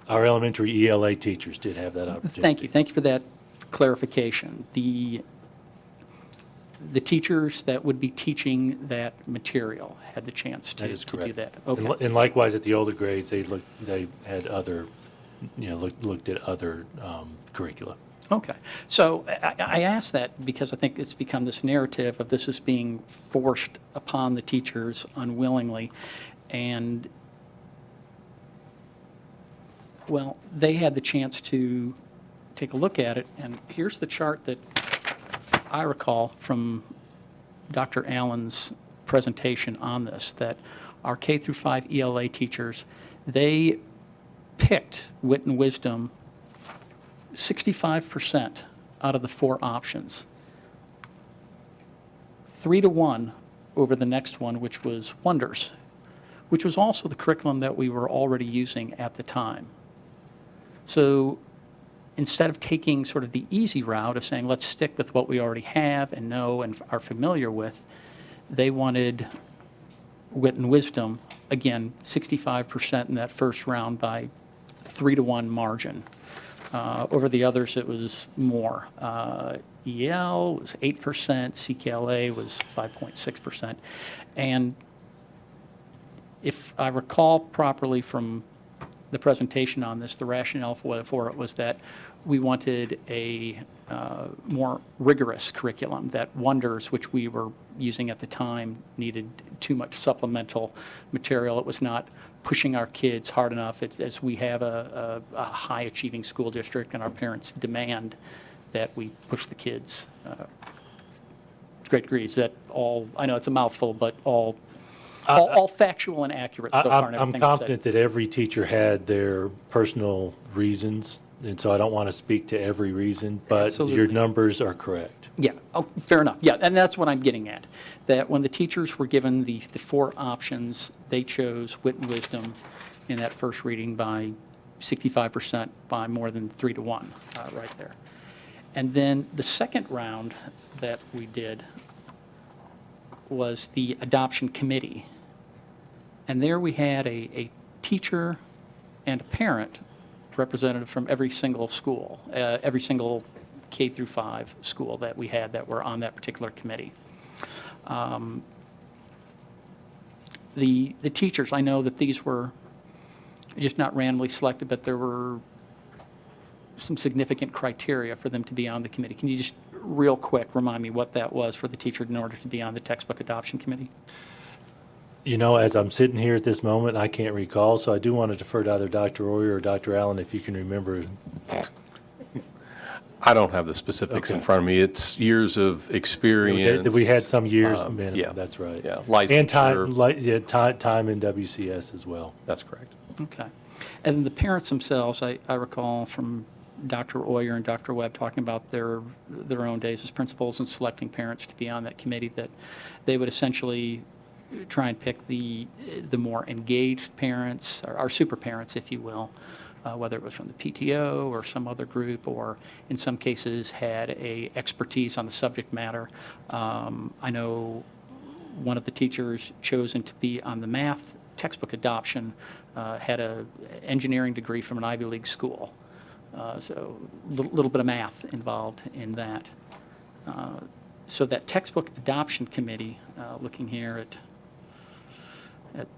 Our elementary ELA teachers did have that opportunity. Thank you. Thank you for that clarification. the teachers that would be teaching that material had the chance to That is to do correct. that. And Okay. and likewise, at the older grades, they had other, looked at other curricula. Okay. So I ask that because I think it's become this narrative of this is being forced upon the teachers unwillingly. And, well, they had the chance to take a look at it. And here's the chart that I recall from Dr. Allen's presentation on this, that our K through 5 ELA teachers, they picked wit and wisdom 65% out of the 4 options. 3-1 over the next one, which was Wonders, which was also the curriculum that we were already using at the time. So instead of taking sort of the easy route of saying, let's stick with what we already have and know and are familiar with, they wanted wit and wisdom, again, 65% in that first round by 3-1 margin. Over the others, it was more. EL was 8%, CKLA was 5.6%. And if I recall properly from the presentation on this, the rationale for it was that we wanted a more rigorous curriculum, that Wonders, which we were using at the time, needed too much supplemental material. It was not pushing our kids hard enough, as we have a high-achieving school district, and our parents demand that we push the kids to great degrees. That all, I know it's a mouthful, but all factual and accurate so far. in I'm everything I've said. confident that every teacher had their personal reasons, and so I don't want to speak to every reason, but Absolutely. your numbers are correct. Yeah, oh, fair enough. Yeah, and that's what I'm getting at, that when the teachers were given the 4 options, they chose wit and wisdom in that first reading by 65%, by more than 3-1 right there. And then the second round that we did was the adoption committee. And there we had a teacher and a parent representative from every single school, every single K through 5 school that we had that were on that particular committee. The teachers, I know that these were just not randomly selected, but there were some significant criteria for them to be on the committee. Can you just real quick remind me what that was for the teacher in order to be on the textbook adoption committee? As I'm sitting here at this moment, I can't recall, so I do want to defer to either Dr. Royer or Dr. Allen if you can remember. I don't have the specifics in Okay. front of me. It's years of experience. We had some years, minimum, yeah. that's right. Yeah, And licensure. time in WCS as well. That's correct. Okay. And the parents themselves, I recall from Dr. Oyer and Dr. Webb talking about their own days as principals and selecting parents to be on that committee, that they would essentially try and pick the more engaged parents, or our super parents, if you will, whether it was from the PTO or some other group, or in some cases had a expertise on the subject matter. I know one of the teachers chosen to be on the math textbook adoption had an engineering degree from an Ivy League school. So a little bit of math involved in that. So that textbook adoption committee, looking here at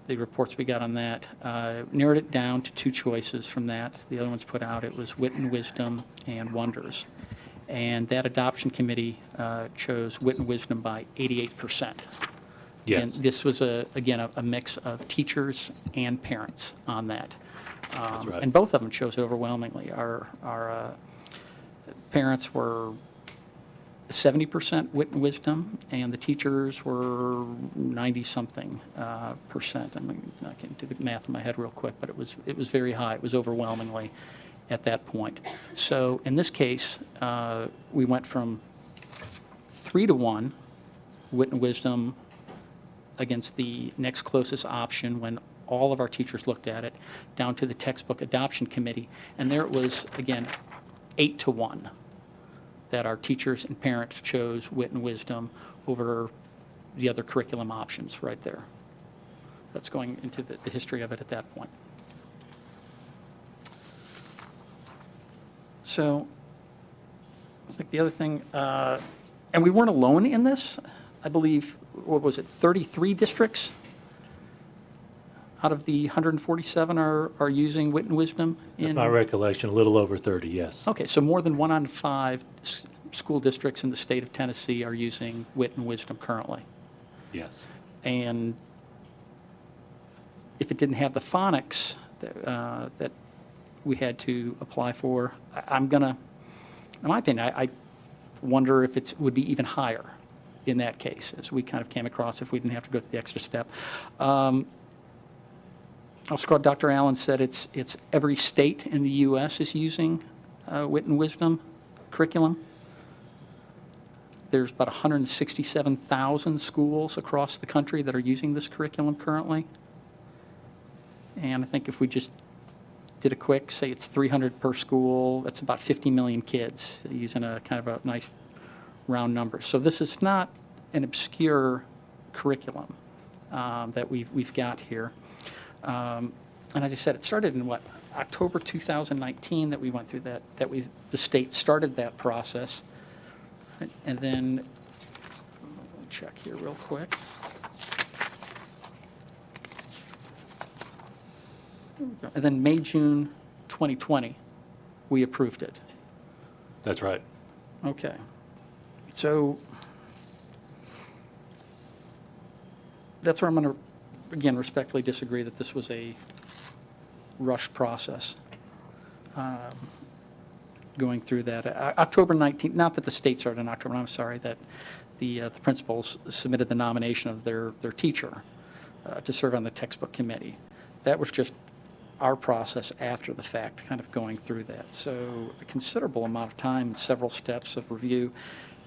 the reports we got on that, narrowed it down to 2 choices from that. The other ones put out, it was Wit and Wisdom and Wonders. And that adoption committee chose Wit and Wisdom by 88%. Yes. And this was, again, a mix of teachers and parents on that. That's right. And both of them chose overwhelmingly. Our parents were 70% wit and wisdom, and the teachers were 90-something percent. I mean, I can do the math in my head real quick, but it was very high. It was overwhelmingly at that point. So in this case, we went from 3-1 wit and wisdom against the next closest option when all of our teachers looked at it, down to the textbook adoption committee. And there it was, again, 8-1 that our teachers and parents chose wit and wisdom over the other curriculum options right there. That's going into the history of it at that point. So I think the other thing And we weren't alone in this. I believe, what was it, 33 districts out of the 147 are using Wit and Wisdom? That's in- my recollection, a little over 30, yes. Okay, so more than 1 out of 5 school districts in the state of Tennessee are using Wit and Wisdom currently. Yes. And if it didn't have the phonics that we had to apply for, I'm gonna, in my opinion, I wonder if it would be even higher in that case, as we kind of came across if we didn't have to go through the extra step. Also, Dr. Allen said it's every state in the U.S. is using Wit and Wisdom curriculum. There's about 167,000 schools across the country that are using this curriculum currently. And I think if we just did a quick, say it's 300 per school, that's about 50 million kids using a kind of a nice round number. So this is not an obscure curriculum that we've got here. And as I said, it started in what, October 2019 that we went through that, the state started that process. And then, let me check here real quick. And then May, June 2020, we approved it. That's right. Okay. So that's where I'm going to, again, respectfully disagree that this was a rushed process. Going through that. October 19th, not that the state started in October, I'm sorry, that the principals submitted the nomination of their teacher to serve on the textbook committee. That was just our process after the fact, kind of going through that. So a considerable amount of time, several steps of review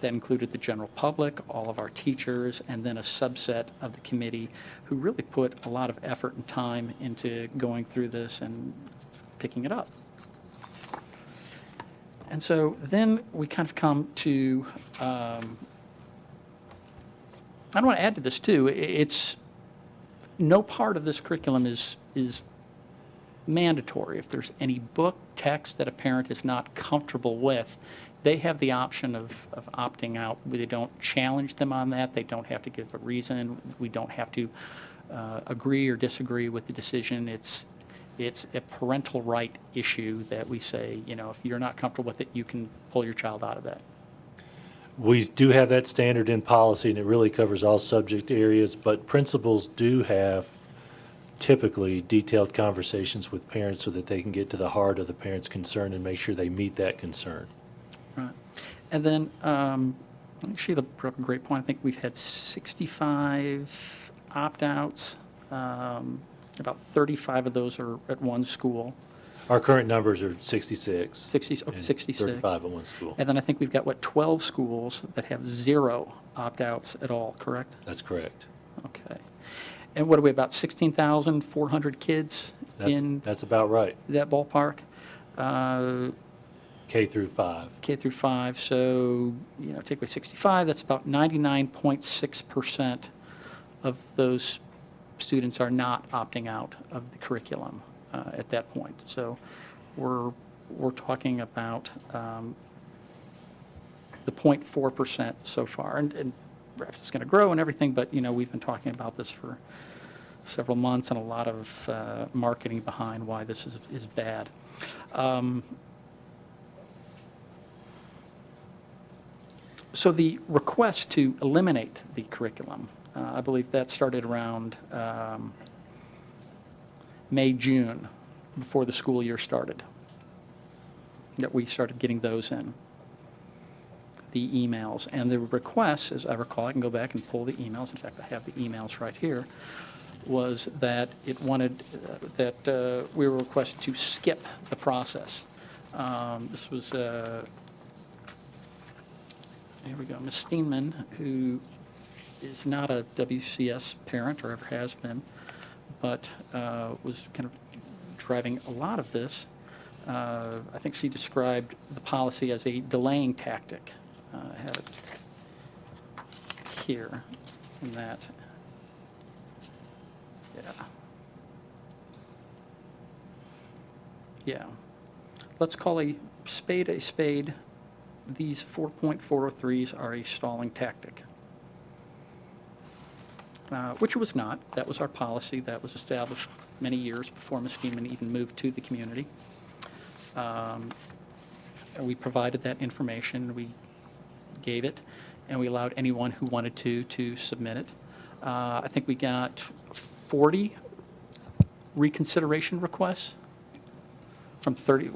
that included the general public, all of our teachers, and then a subset of the committee who really put a lot of effort and time into going through this and picking it up. And so then we kind of come to, I want to add to this too, it's, no part of this curriculum is mandatory. If there's any book, text that a parent is not comfortable with, they have the option of opting out. We don't challenge them on that. They don't have to give a reason. We don't have to agree or disagree with the decision. It's a parental right issue that we say, you know, if you're not comfortable with it, you can pull your child out of that. We do have that standard in policy, and it really covers all subject areas, but principals do have typically detailed conversations with parents so that they can get to the heart of the parent's concern and make sure they meet that concern. Right. And then, I think Sheila brought up a great point. I think we've had 65 opt-outs. About 35 of those are at one school. Our current numbers are 66. 66. 35 at one school. And then I think we've got, 12 schools that have 0 opt-outs at all, correct? That's correct. Okay. And what are we, about 16,400 kids in? That's about right. That ballpark? K through 5. K through 5, so, you know, take away 65, that's about 99.6% of those students are not opting out of the curriculum at that point. So we're talking about the 0.4% so far, and perhaps it's going to grow and everything, but, you know, we've been talking about this for several months and a lot of marketing behind why this is bad. So the request to eliminate the curriculum, I believe that started around May, June, before the school year started, that we started getting those in, the emails. And the request, as I recall, I can go back and pull the emails. In fact, I have the emails right here, was that it wanted, that we were requested to skip the process. This was, here we go, Ms. Steenman, who is not a WCS parent or ever has been, but was kind of driving a lot of this. I think she described the policy as a delaying tactic. I have it here in that. Yeah. Yeah. Let's call a spade these 4.403s are a stalling tactic, which it was not. That was our policy. That was established many years before Ms. Steeman even moved to the community. And we provided that information. We gave it, and we allowed anyone who wanted to submit it. I think we got 40 reconsideration requests from 40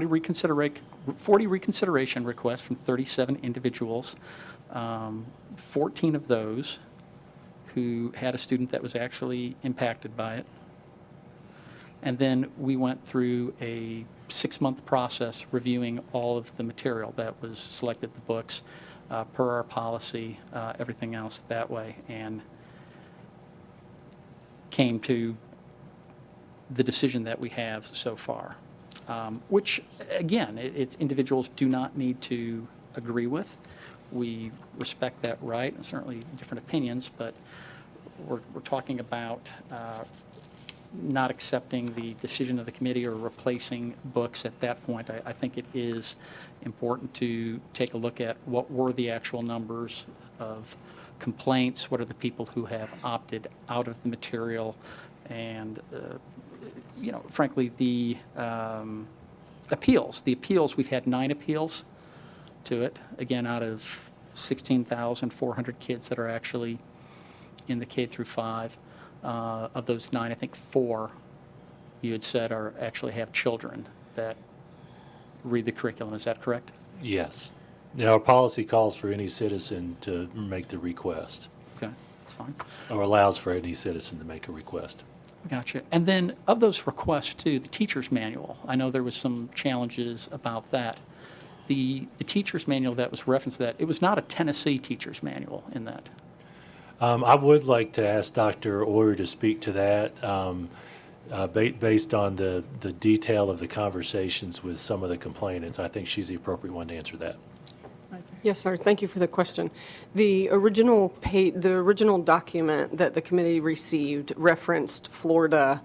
reconsideration requests from 37 individuals, 14 of those who had a student that was actually impacted by it. And then we went through a 6-month process reviewing all of the material that was selected, the books, per our policy, everything else that way, and came to the decision that we have so far, which, again, it's individuals do not need to agree with. We respect that right, and certainly different opinions, but we're talking about not accepting the decision of the committee or replacing books at that point. I think it is important to take a look at what were the actual numbers of complaints, what are the people who have opted out of the material, and frankly, the appeals. The appeals, we've had 9 appeals to it, again, out of 16,400 kids that are actually in the K through 5. Of those 9, I think 4, you had said, actually have children that read the curriculum. Is that correct? Yes. Now, our policy calls for any citizen to make the request. Okay, that's fine. Or allows for any citizen to make a request. Gotcha. And then of those requests, too, the teacher's manual, I know there was some challenges about that. The teacher's manual that was referenced to that, it was not a Tennessee teacher's manual in that. I would like to ask Dr. Oyer to speak to that, based on the detail of the conversations with some of the complainants. I think she's the appropriate one to answer that. Yes, sir. Thank you for the question. The original document that the committee received referenced Florida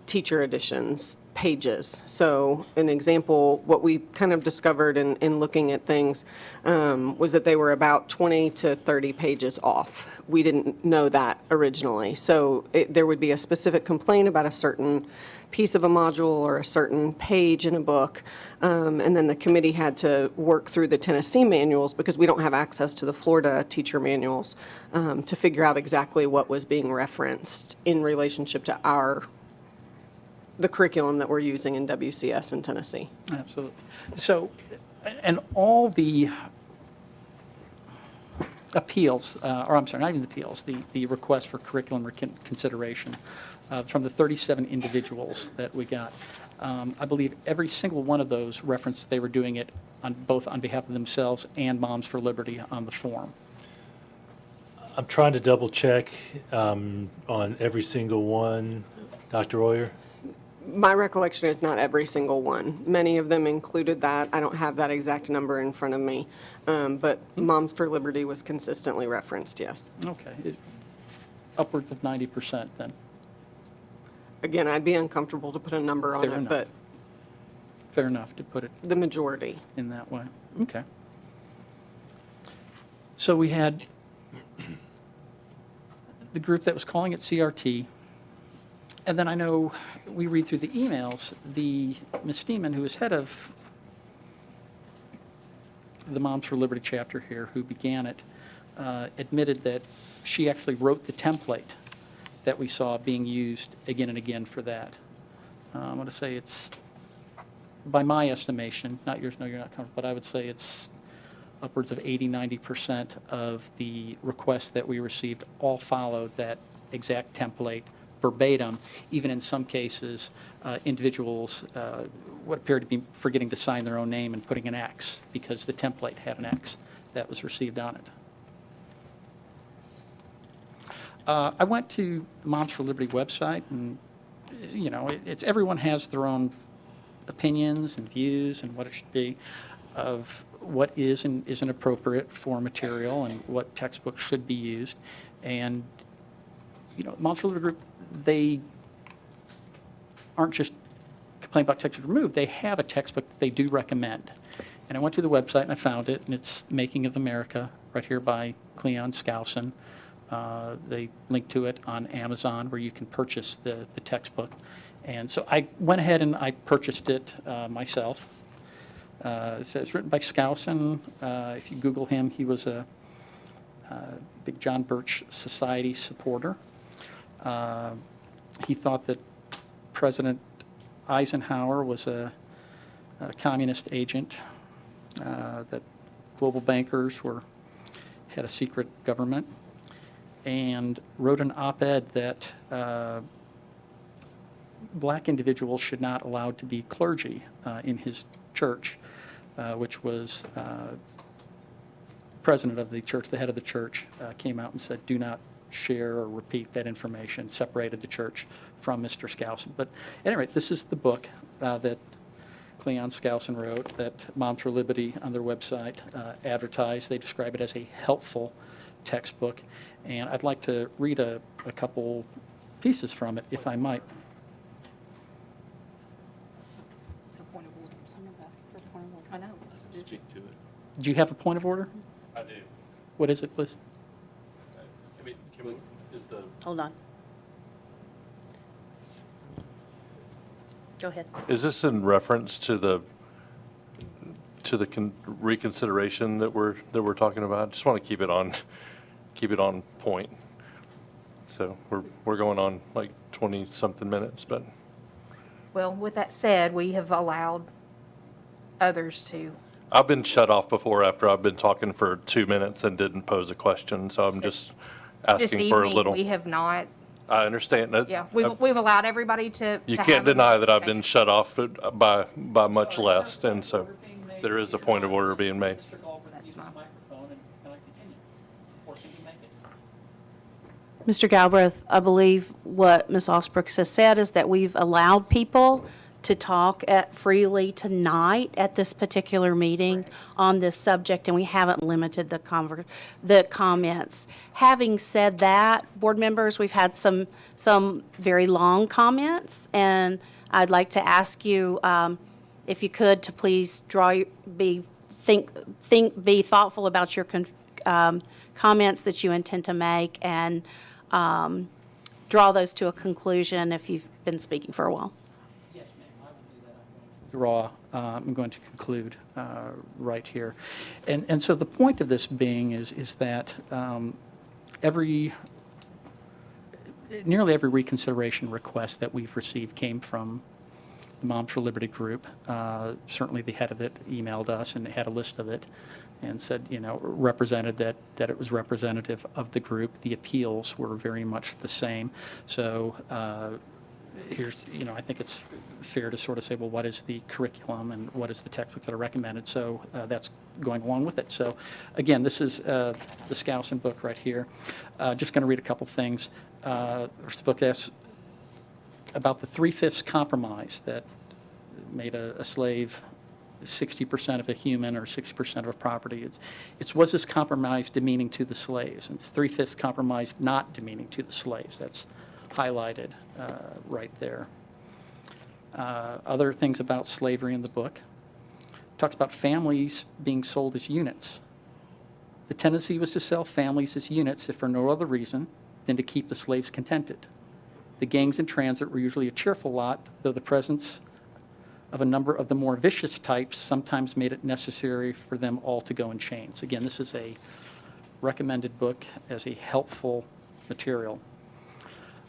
teacher editions pages. So an example, what we kind of discovered in looking at things was that they were about 20 to 30 pages off. We didn't know that originally. So there would be a specific complaint about a certain piece of a module or a certain page in a book, and then the committee had to work through the Tennessee manuals, because we don't have access to the Florida teacher manuals, to figure out exactly what was being referenced in relationship to the curriculum that we're using in WCS in Tennessee. Absolutely. So, and all the appeals, or I'm sorry, not even the appeals, the request for curriculum consideration from the 37 individuals that we got, I believe every single one of those referenced they were doing it both on behalf of themselves and Moms for Liberty on the form. I'm trying to double check on every single one. Dr. Oyer? My recollection is not every single one. Many of them included that. I don't have that exact number in front of me, but Moms for Liberty was consistently referenced, yes. Okay. Upwards of 90% then. Again, I'd be uncomfortable to put a number on Fair it, enough. but Fair enough to put it the majority. in that way. Okay. So we had the group that was calling it CRT. And then I know we read through the emails, Ms. Steeman, who is head of the Moms for Liberty chapter here, who began it, admitted that she actually wrote the template that we saw being used again and again for that. I'm going to say it's, by my estimation, not yours, no, you're not comfortable, but I would say it's upwards of 80-90% of the requests that we received all followed that exact template verbatim. Even in some cases, individuals what appeared to be forgetting to sign their own name and putting an X because the template had an X that was received on it. I went to the Moms for Liberty website, and it's everyone has their own opinions and views and what it should be of what is and isn't appropriate for material and what textbooks should be used. And Moms for Liberty group, they aren't just complaining about textbook removed. They have a textbook that they do recommend. And I went to the website and I found it, and it's Making of America, right here by Cleon Skousen. They link to it on Amazon where you can purchase the textbook. And so I went ahead and I purchased it myself. It says written by Skousen. If you Google him, he was a big John Birch Society supporter. He thought that President Eisenhower was a communist agent, that global bankers had a secret government, and wrote an op-ed that black individuals should not allowed to be clergy in his church, which was president of the church, the head of the church, came out and said, do not share or repeat that information, separated the church from Mr. Skousen. But at any rate, this is the book that Cleon Skousen wrote, that Moms for Liberty on their website advertised. They describe it as a helpful textbook. And I'd like to read a couple pieces from it, if I might. I know. Speak to it. Do you have a point of order? I do. What is it, Liz? I mean, is the Hold on. Go ahead. Is this in reference to the reconsideration that we're talking about? Just want to keep it on point. So we're going on like 20-something minutes, but Well, with that said, we have allowed others to. I've been shut off before after I've been talking for 2 minutes and didn't pose a question, so I'm just This asking for a evening, little. we have not, I understand that. yeah, we've allowed everybody to. You to can't have a deny that I've been shut off by much less, and so there is a point of order being made. Mr. Galbraith, use his microphone, and can I continue? Or can you make it? Mr. Galbraith, I believe what Ms. Osbrooks has said is that we've allowed people to talk freely tonight at this particular meeting on this subject, and we haven't limited the comments. Having said that, board members, we've had some very long comments, and I'd like to ask you, if you could, to please be thoughtful about your comments that you intend to make, and draw those to a conclusion if you've been speaking for a while. Yes, ma'am, I will do that. I'm going to conclude right here. And so the point of this being is that nearly every reconsideration request that we've received came from the Moms for Liberty group. Certainly the head of it emailed us and had a list of it and said, represented that it was representative of the group. The appeals were very much the same. So here's, I think it's fair to sort of say, well, what is the curriculum and what is the textbooks that are recommended? So that's going along with it. So again, this is the Skousen book right here. Just going to read a couple things. This book asks about the 3/5 compromise that made a slave 60% of a human or 60% of a property. It's was this compromise demeaning to the slaves? And it's 3/5 compromise not demeaning to the slaves. That's highlighted right there. Other things about slavery in the book. Talks about families being sold as units. The tendency was to sell families as units if for no other reason than to keep the slaves contented. The gangs in transit were usually a cheerful lot, though the presence of a number of the more vicious types sometimes made it necessary for them all to go in chains. Again, this is a recommended book as a helpful material.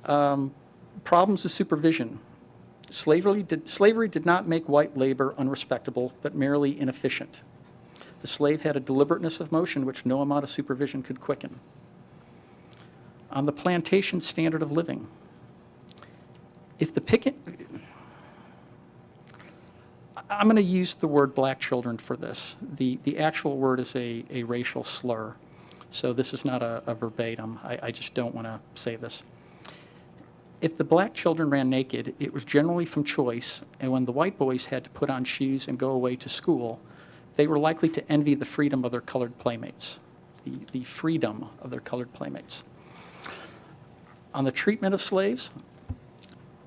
Problems of supervision. Slavery did not make white labor unrespectable, but merely inefficient. The slave had a deliberateness of motion which no amount of supervision could quicken. On the plantation standard of living. If the I'm going to use the word black children for this. The actual word is a racial slur. So this is not a verbatim. I just don't want to say this. If the black children ran naked, it was generally from choice, and when the white boys had to put on shoes and go away to school, they were likely to envy the freedom of their colored playmates. The freedom of their colored playmates. On the treatment of slaves,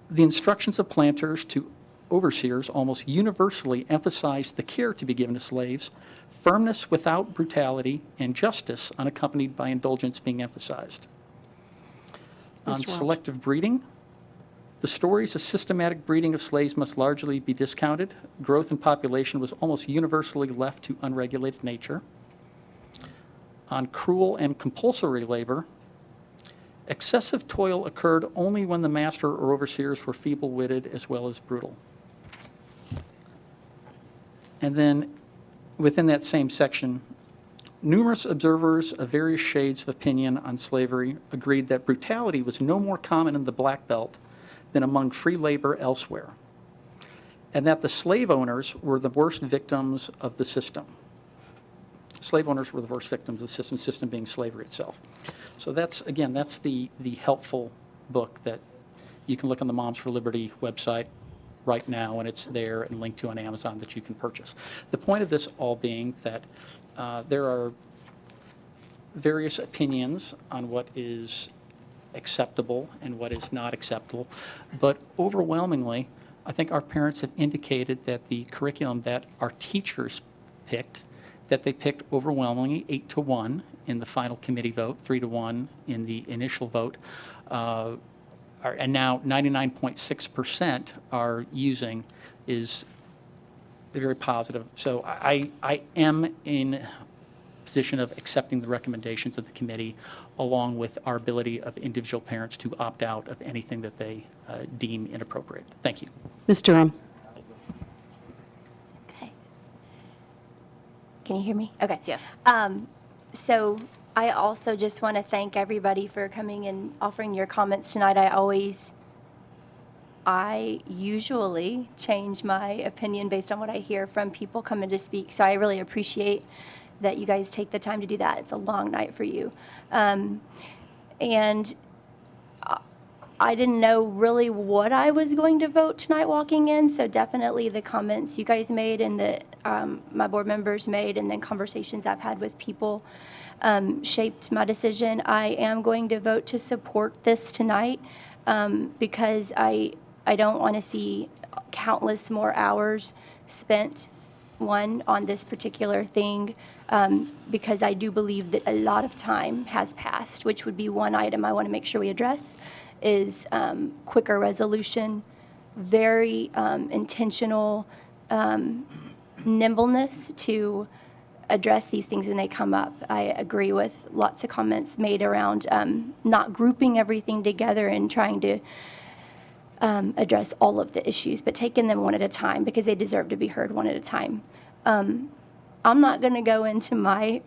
the instructions of planters to overseers almost universally emphasized the care to be given to slaves, firmness without brutality, and justice unaccompanied by indulgence being emphasized. On Mr. Welch. selective breeding, the stories of systematic breeding of slaves must largely be discounted. Growth in population was almost universally left to unregulated nature. On cruel and compulsory labor, excessive toil occurred only when the master or overseers were feeble-witted as well as brutal. And then, within that same section, numerous observers of various shades of opinion on slavery agreed that brutality was no more common in the Black Belt than among free labor elsewhere, and that the slave owners were the worst victims of the system. Slave owners were the worst victims of the system being slavery itself. So that's, again, that's the helpful book that you can look on the Moms for Liberty website right now, and it's there and linked to on Amazon that you can purchase. The point of this all being that there are various opinions on what is acceptable and what is not acceptable, but overwhelmingly, I think our parents have indicated that the curriculum that our teachers picked, that they picked overwhelmingly 8-1 in the final committee vote, 3-1 in the initial vote, and now 99.6% are using is very positive. So I am in position of accepting the recommendations of the committee, along with our ability of individual parents to opt out of anything that they deem inappropriate. Thank you. Ms. Durham. Can you hear me? Okay. Yes. So I also just want to thank everybody for coming and offering your comments tonight. I usually change my opinion based on what I hear from people coming to speak. So I really appreciate that you guys take the time to do that. It's a long night for you. And I didn't know really what I was going to vote tonight walking in, so definitely the comments you guys made and that my board members made, and then conversations I've had with people shaped my decision. I am going to vote to support this tonight because I don't want to see countless more hours spent, one, on this particular thing, because I do believe that a lot of time has passed, which would be one item I want to make sure we address, is quicker resolution, very intentional nimbleness to address these things when they come up. I agree with lots of comments made around not grouping everything together and trying to address all of the issues, but taking them one at a time because they deserve to be heard one at a time. I'm not going to go into my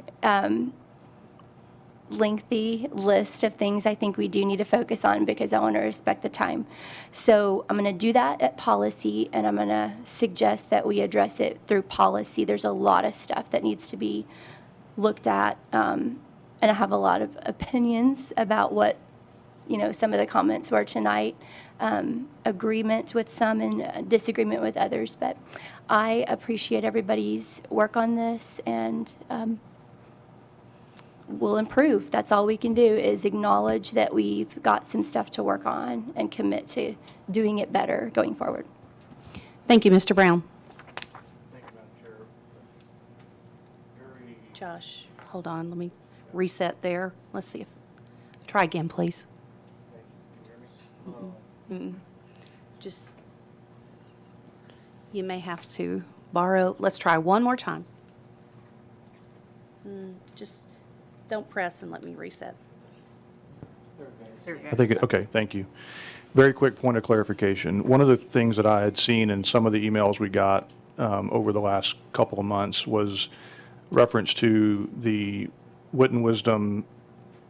lengthy list of things I think we do need to focus on because I want to respect the time. So I'm going to do that at policy, and I'm going to suggest that we address it through policy. There's a lot of stuff that needs to be looked at, and I have a lot of opinions about what, some of the comments were tonight, agreement with some and disagreement with others, but I appreciate everybody's work on this, and we'll improve. That's all we can do is acknowledge that we've got some stuff to work on and commit to doing it better going forward. Thank you, Mr. Brown. Thank you, Madam Chair. Josh, hold on. Let me reset there. Let's see if, try again, please. Just, you may have to borrow, let's try one more time. Just don't press and let me reset. I think, okay, thank you. Very quick point of clarification. One of the things that I had seen in some of the emails we got over the last couple of months was reference to the Wit and Wisdom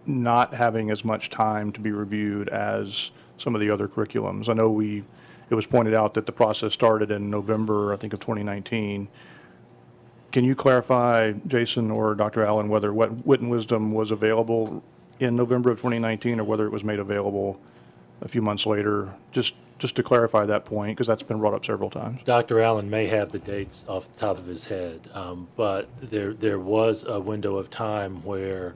not having as much time to be reviewed as some of the other curriculums. I know it was pointed out that the process started in November, I think, of 2019. Can you clarify, Jason or Dr. Allen, whether Wit and Wisdom was available in November of 2019 or whether it was made available a few months later? Just to clarify that point, because that's been brought up several times. Dr. Allen may have the dates off the top of his head, but there was a window of time where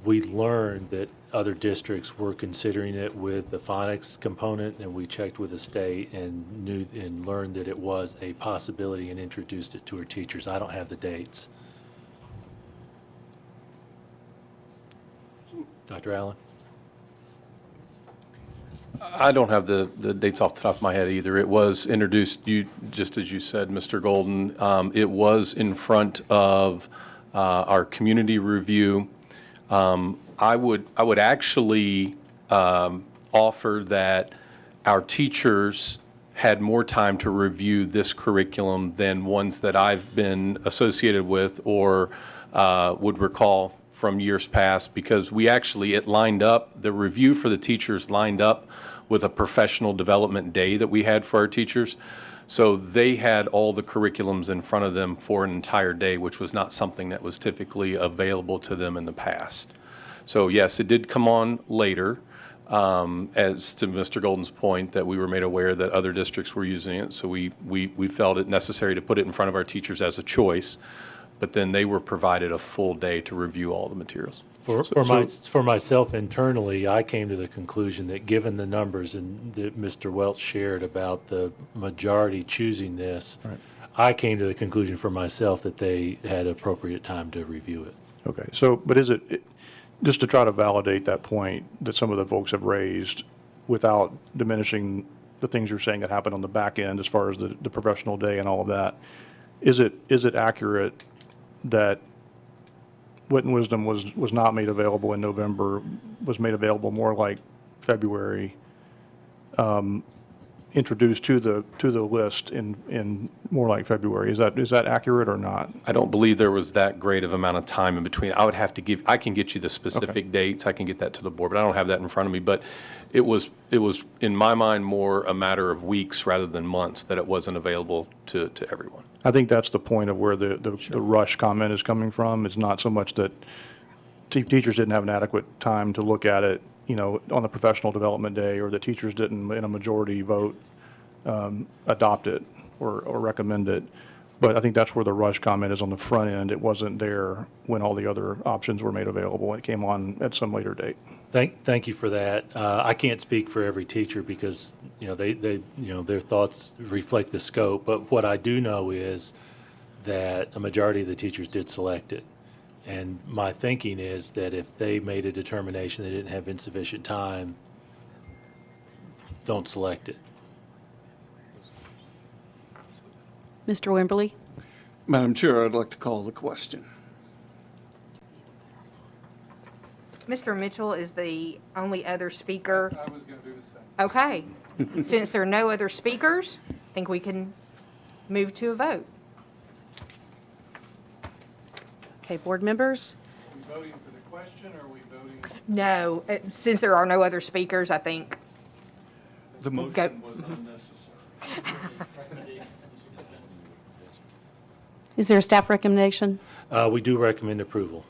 We learned that other districts were considering it with the phonics component, and we checked with the state and knew and learned that it was a possibility and introduced it to our teachers. I don't have the dates. Dr. Allen? I don't have the dates off the top of my head either. It was introduced, just as you said, Mr. Golden. It was in front of our community review. I would actually offer that our teachers had more time to review this curriculum than ones that I've been associated with or would recall from years past, because it lined up, the review for the teachers lined up with a professional development day that we had for our teachers. So they had all the curriculums in front of them for an entire day, which was not something that was typically available to them in the past. So yes, it did come on later, as to Mr. Golden's point, that we were made aware that other districts were using it. So we felt it necessary to put it in front of our teachers as a choice, but then they were provided a full day to review all the materials. For myself internally, I came to the conclusion that given the numbers that Mr. Welch shared about the majority choosing this, I came to the conclusion for myself that they had appropriate time to review it. Okay, so, but is it, just to try to validate that point that some of the folks have raised without diminishing the things you're saying that happened on the back end as far as the professional day and all of that, is it accurate that Wit and Wisdom was not made available in November, was made available more like February, introduced to the list in more like February? Is that accurate or not? I don't believe there was that great of amount of time in between. I can get you the specific dates, I can get that to the board, but I don't have that in front of me. But it was, in my mind, more a matter of weeks rather than months that it wasn't available to everyone. I think that's the point of where the rush comment is coming from. It's not so much that teachers didn't have an adequate time to look at it, on the professional development day, or the teachers didn't, in a majority vote, adopt it or recommend it. But I think that's where the rush comment is on the front end. It wasn't there when all the other options were made available. It came on at some later date. Thank you for that. I can't speak for every teacher because, their thoughts reflect the scope. But what I do know is that a majority of the teachers did select it. And my thinking is that if they made a determination they didn't have insufficient time, don't select it. Mr. Wimberly? Madam Chair, I'd like to call the question. Mr. Mitchell is the only other speaker. I was going to do the same. Okay. Since there are no other speakers, I think we can move to a vote. Okay, board members? Are we voting for the question, or are we voting? No, since there are no other speakers, I think. The motion was unnecessary. Is there a staff recommendation? We do recommend approval.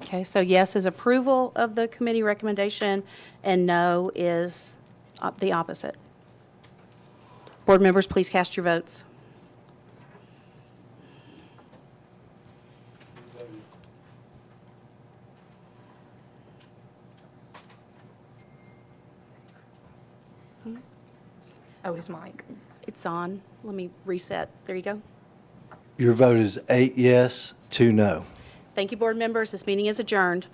Okay, so yes is approval of the committee recommendation, and no is the opposite. Board members, please cast your votes. Oh, his mic. It's on. Let me reset. There you go. Your vote is 8 yes, 2 no. Thank you, board members. This meeting is adjourned.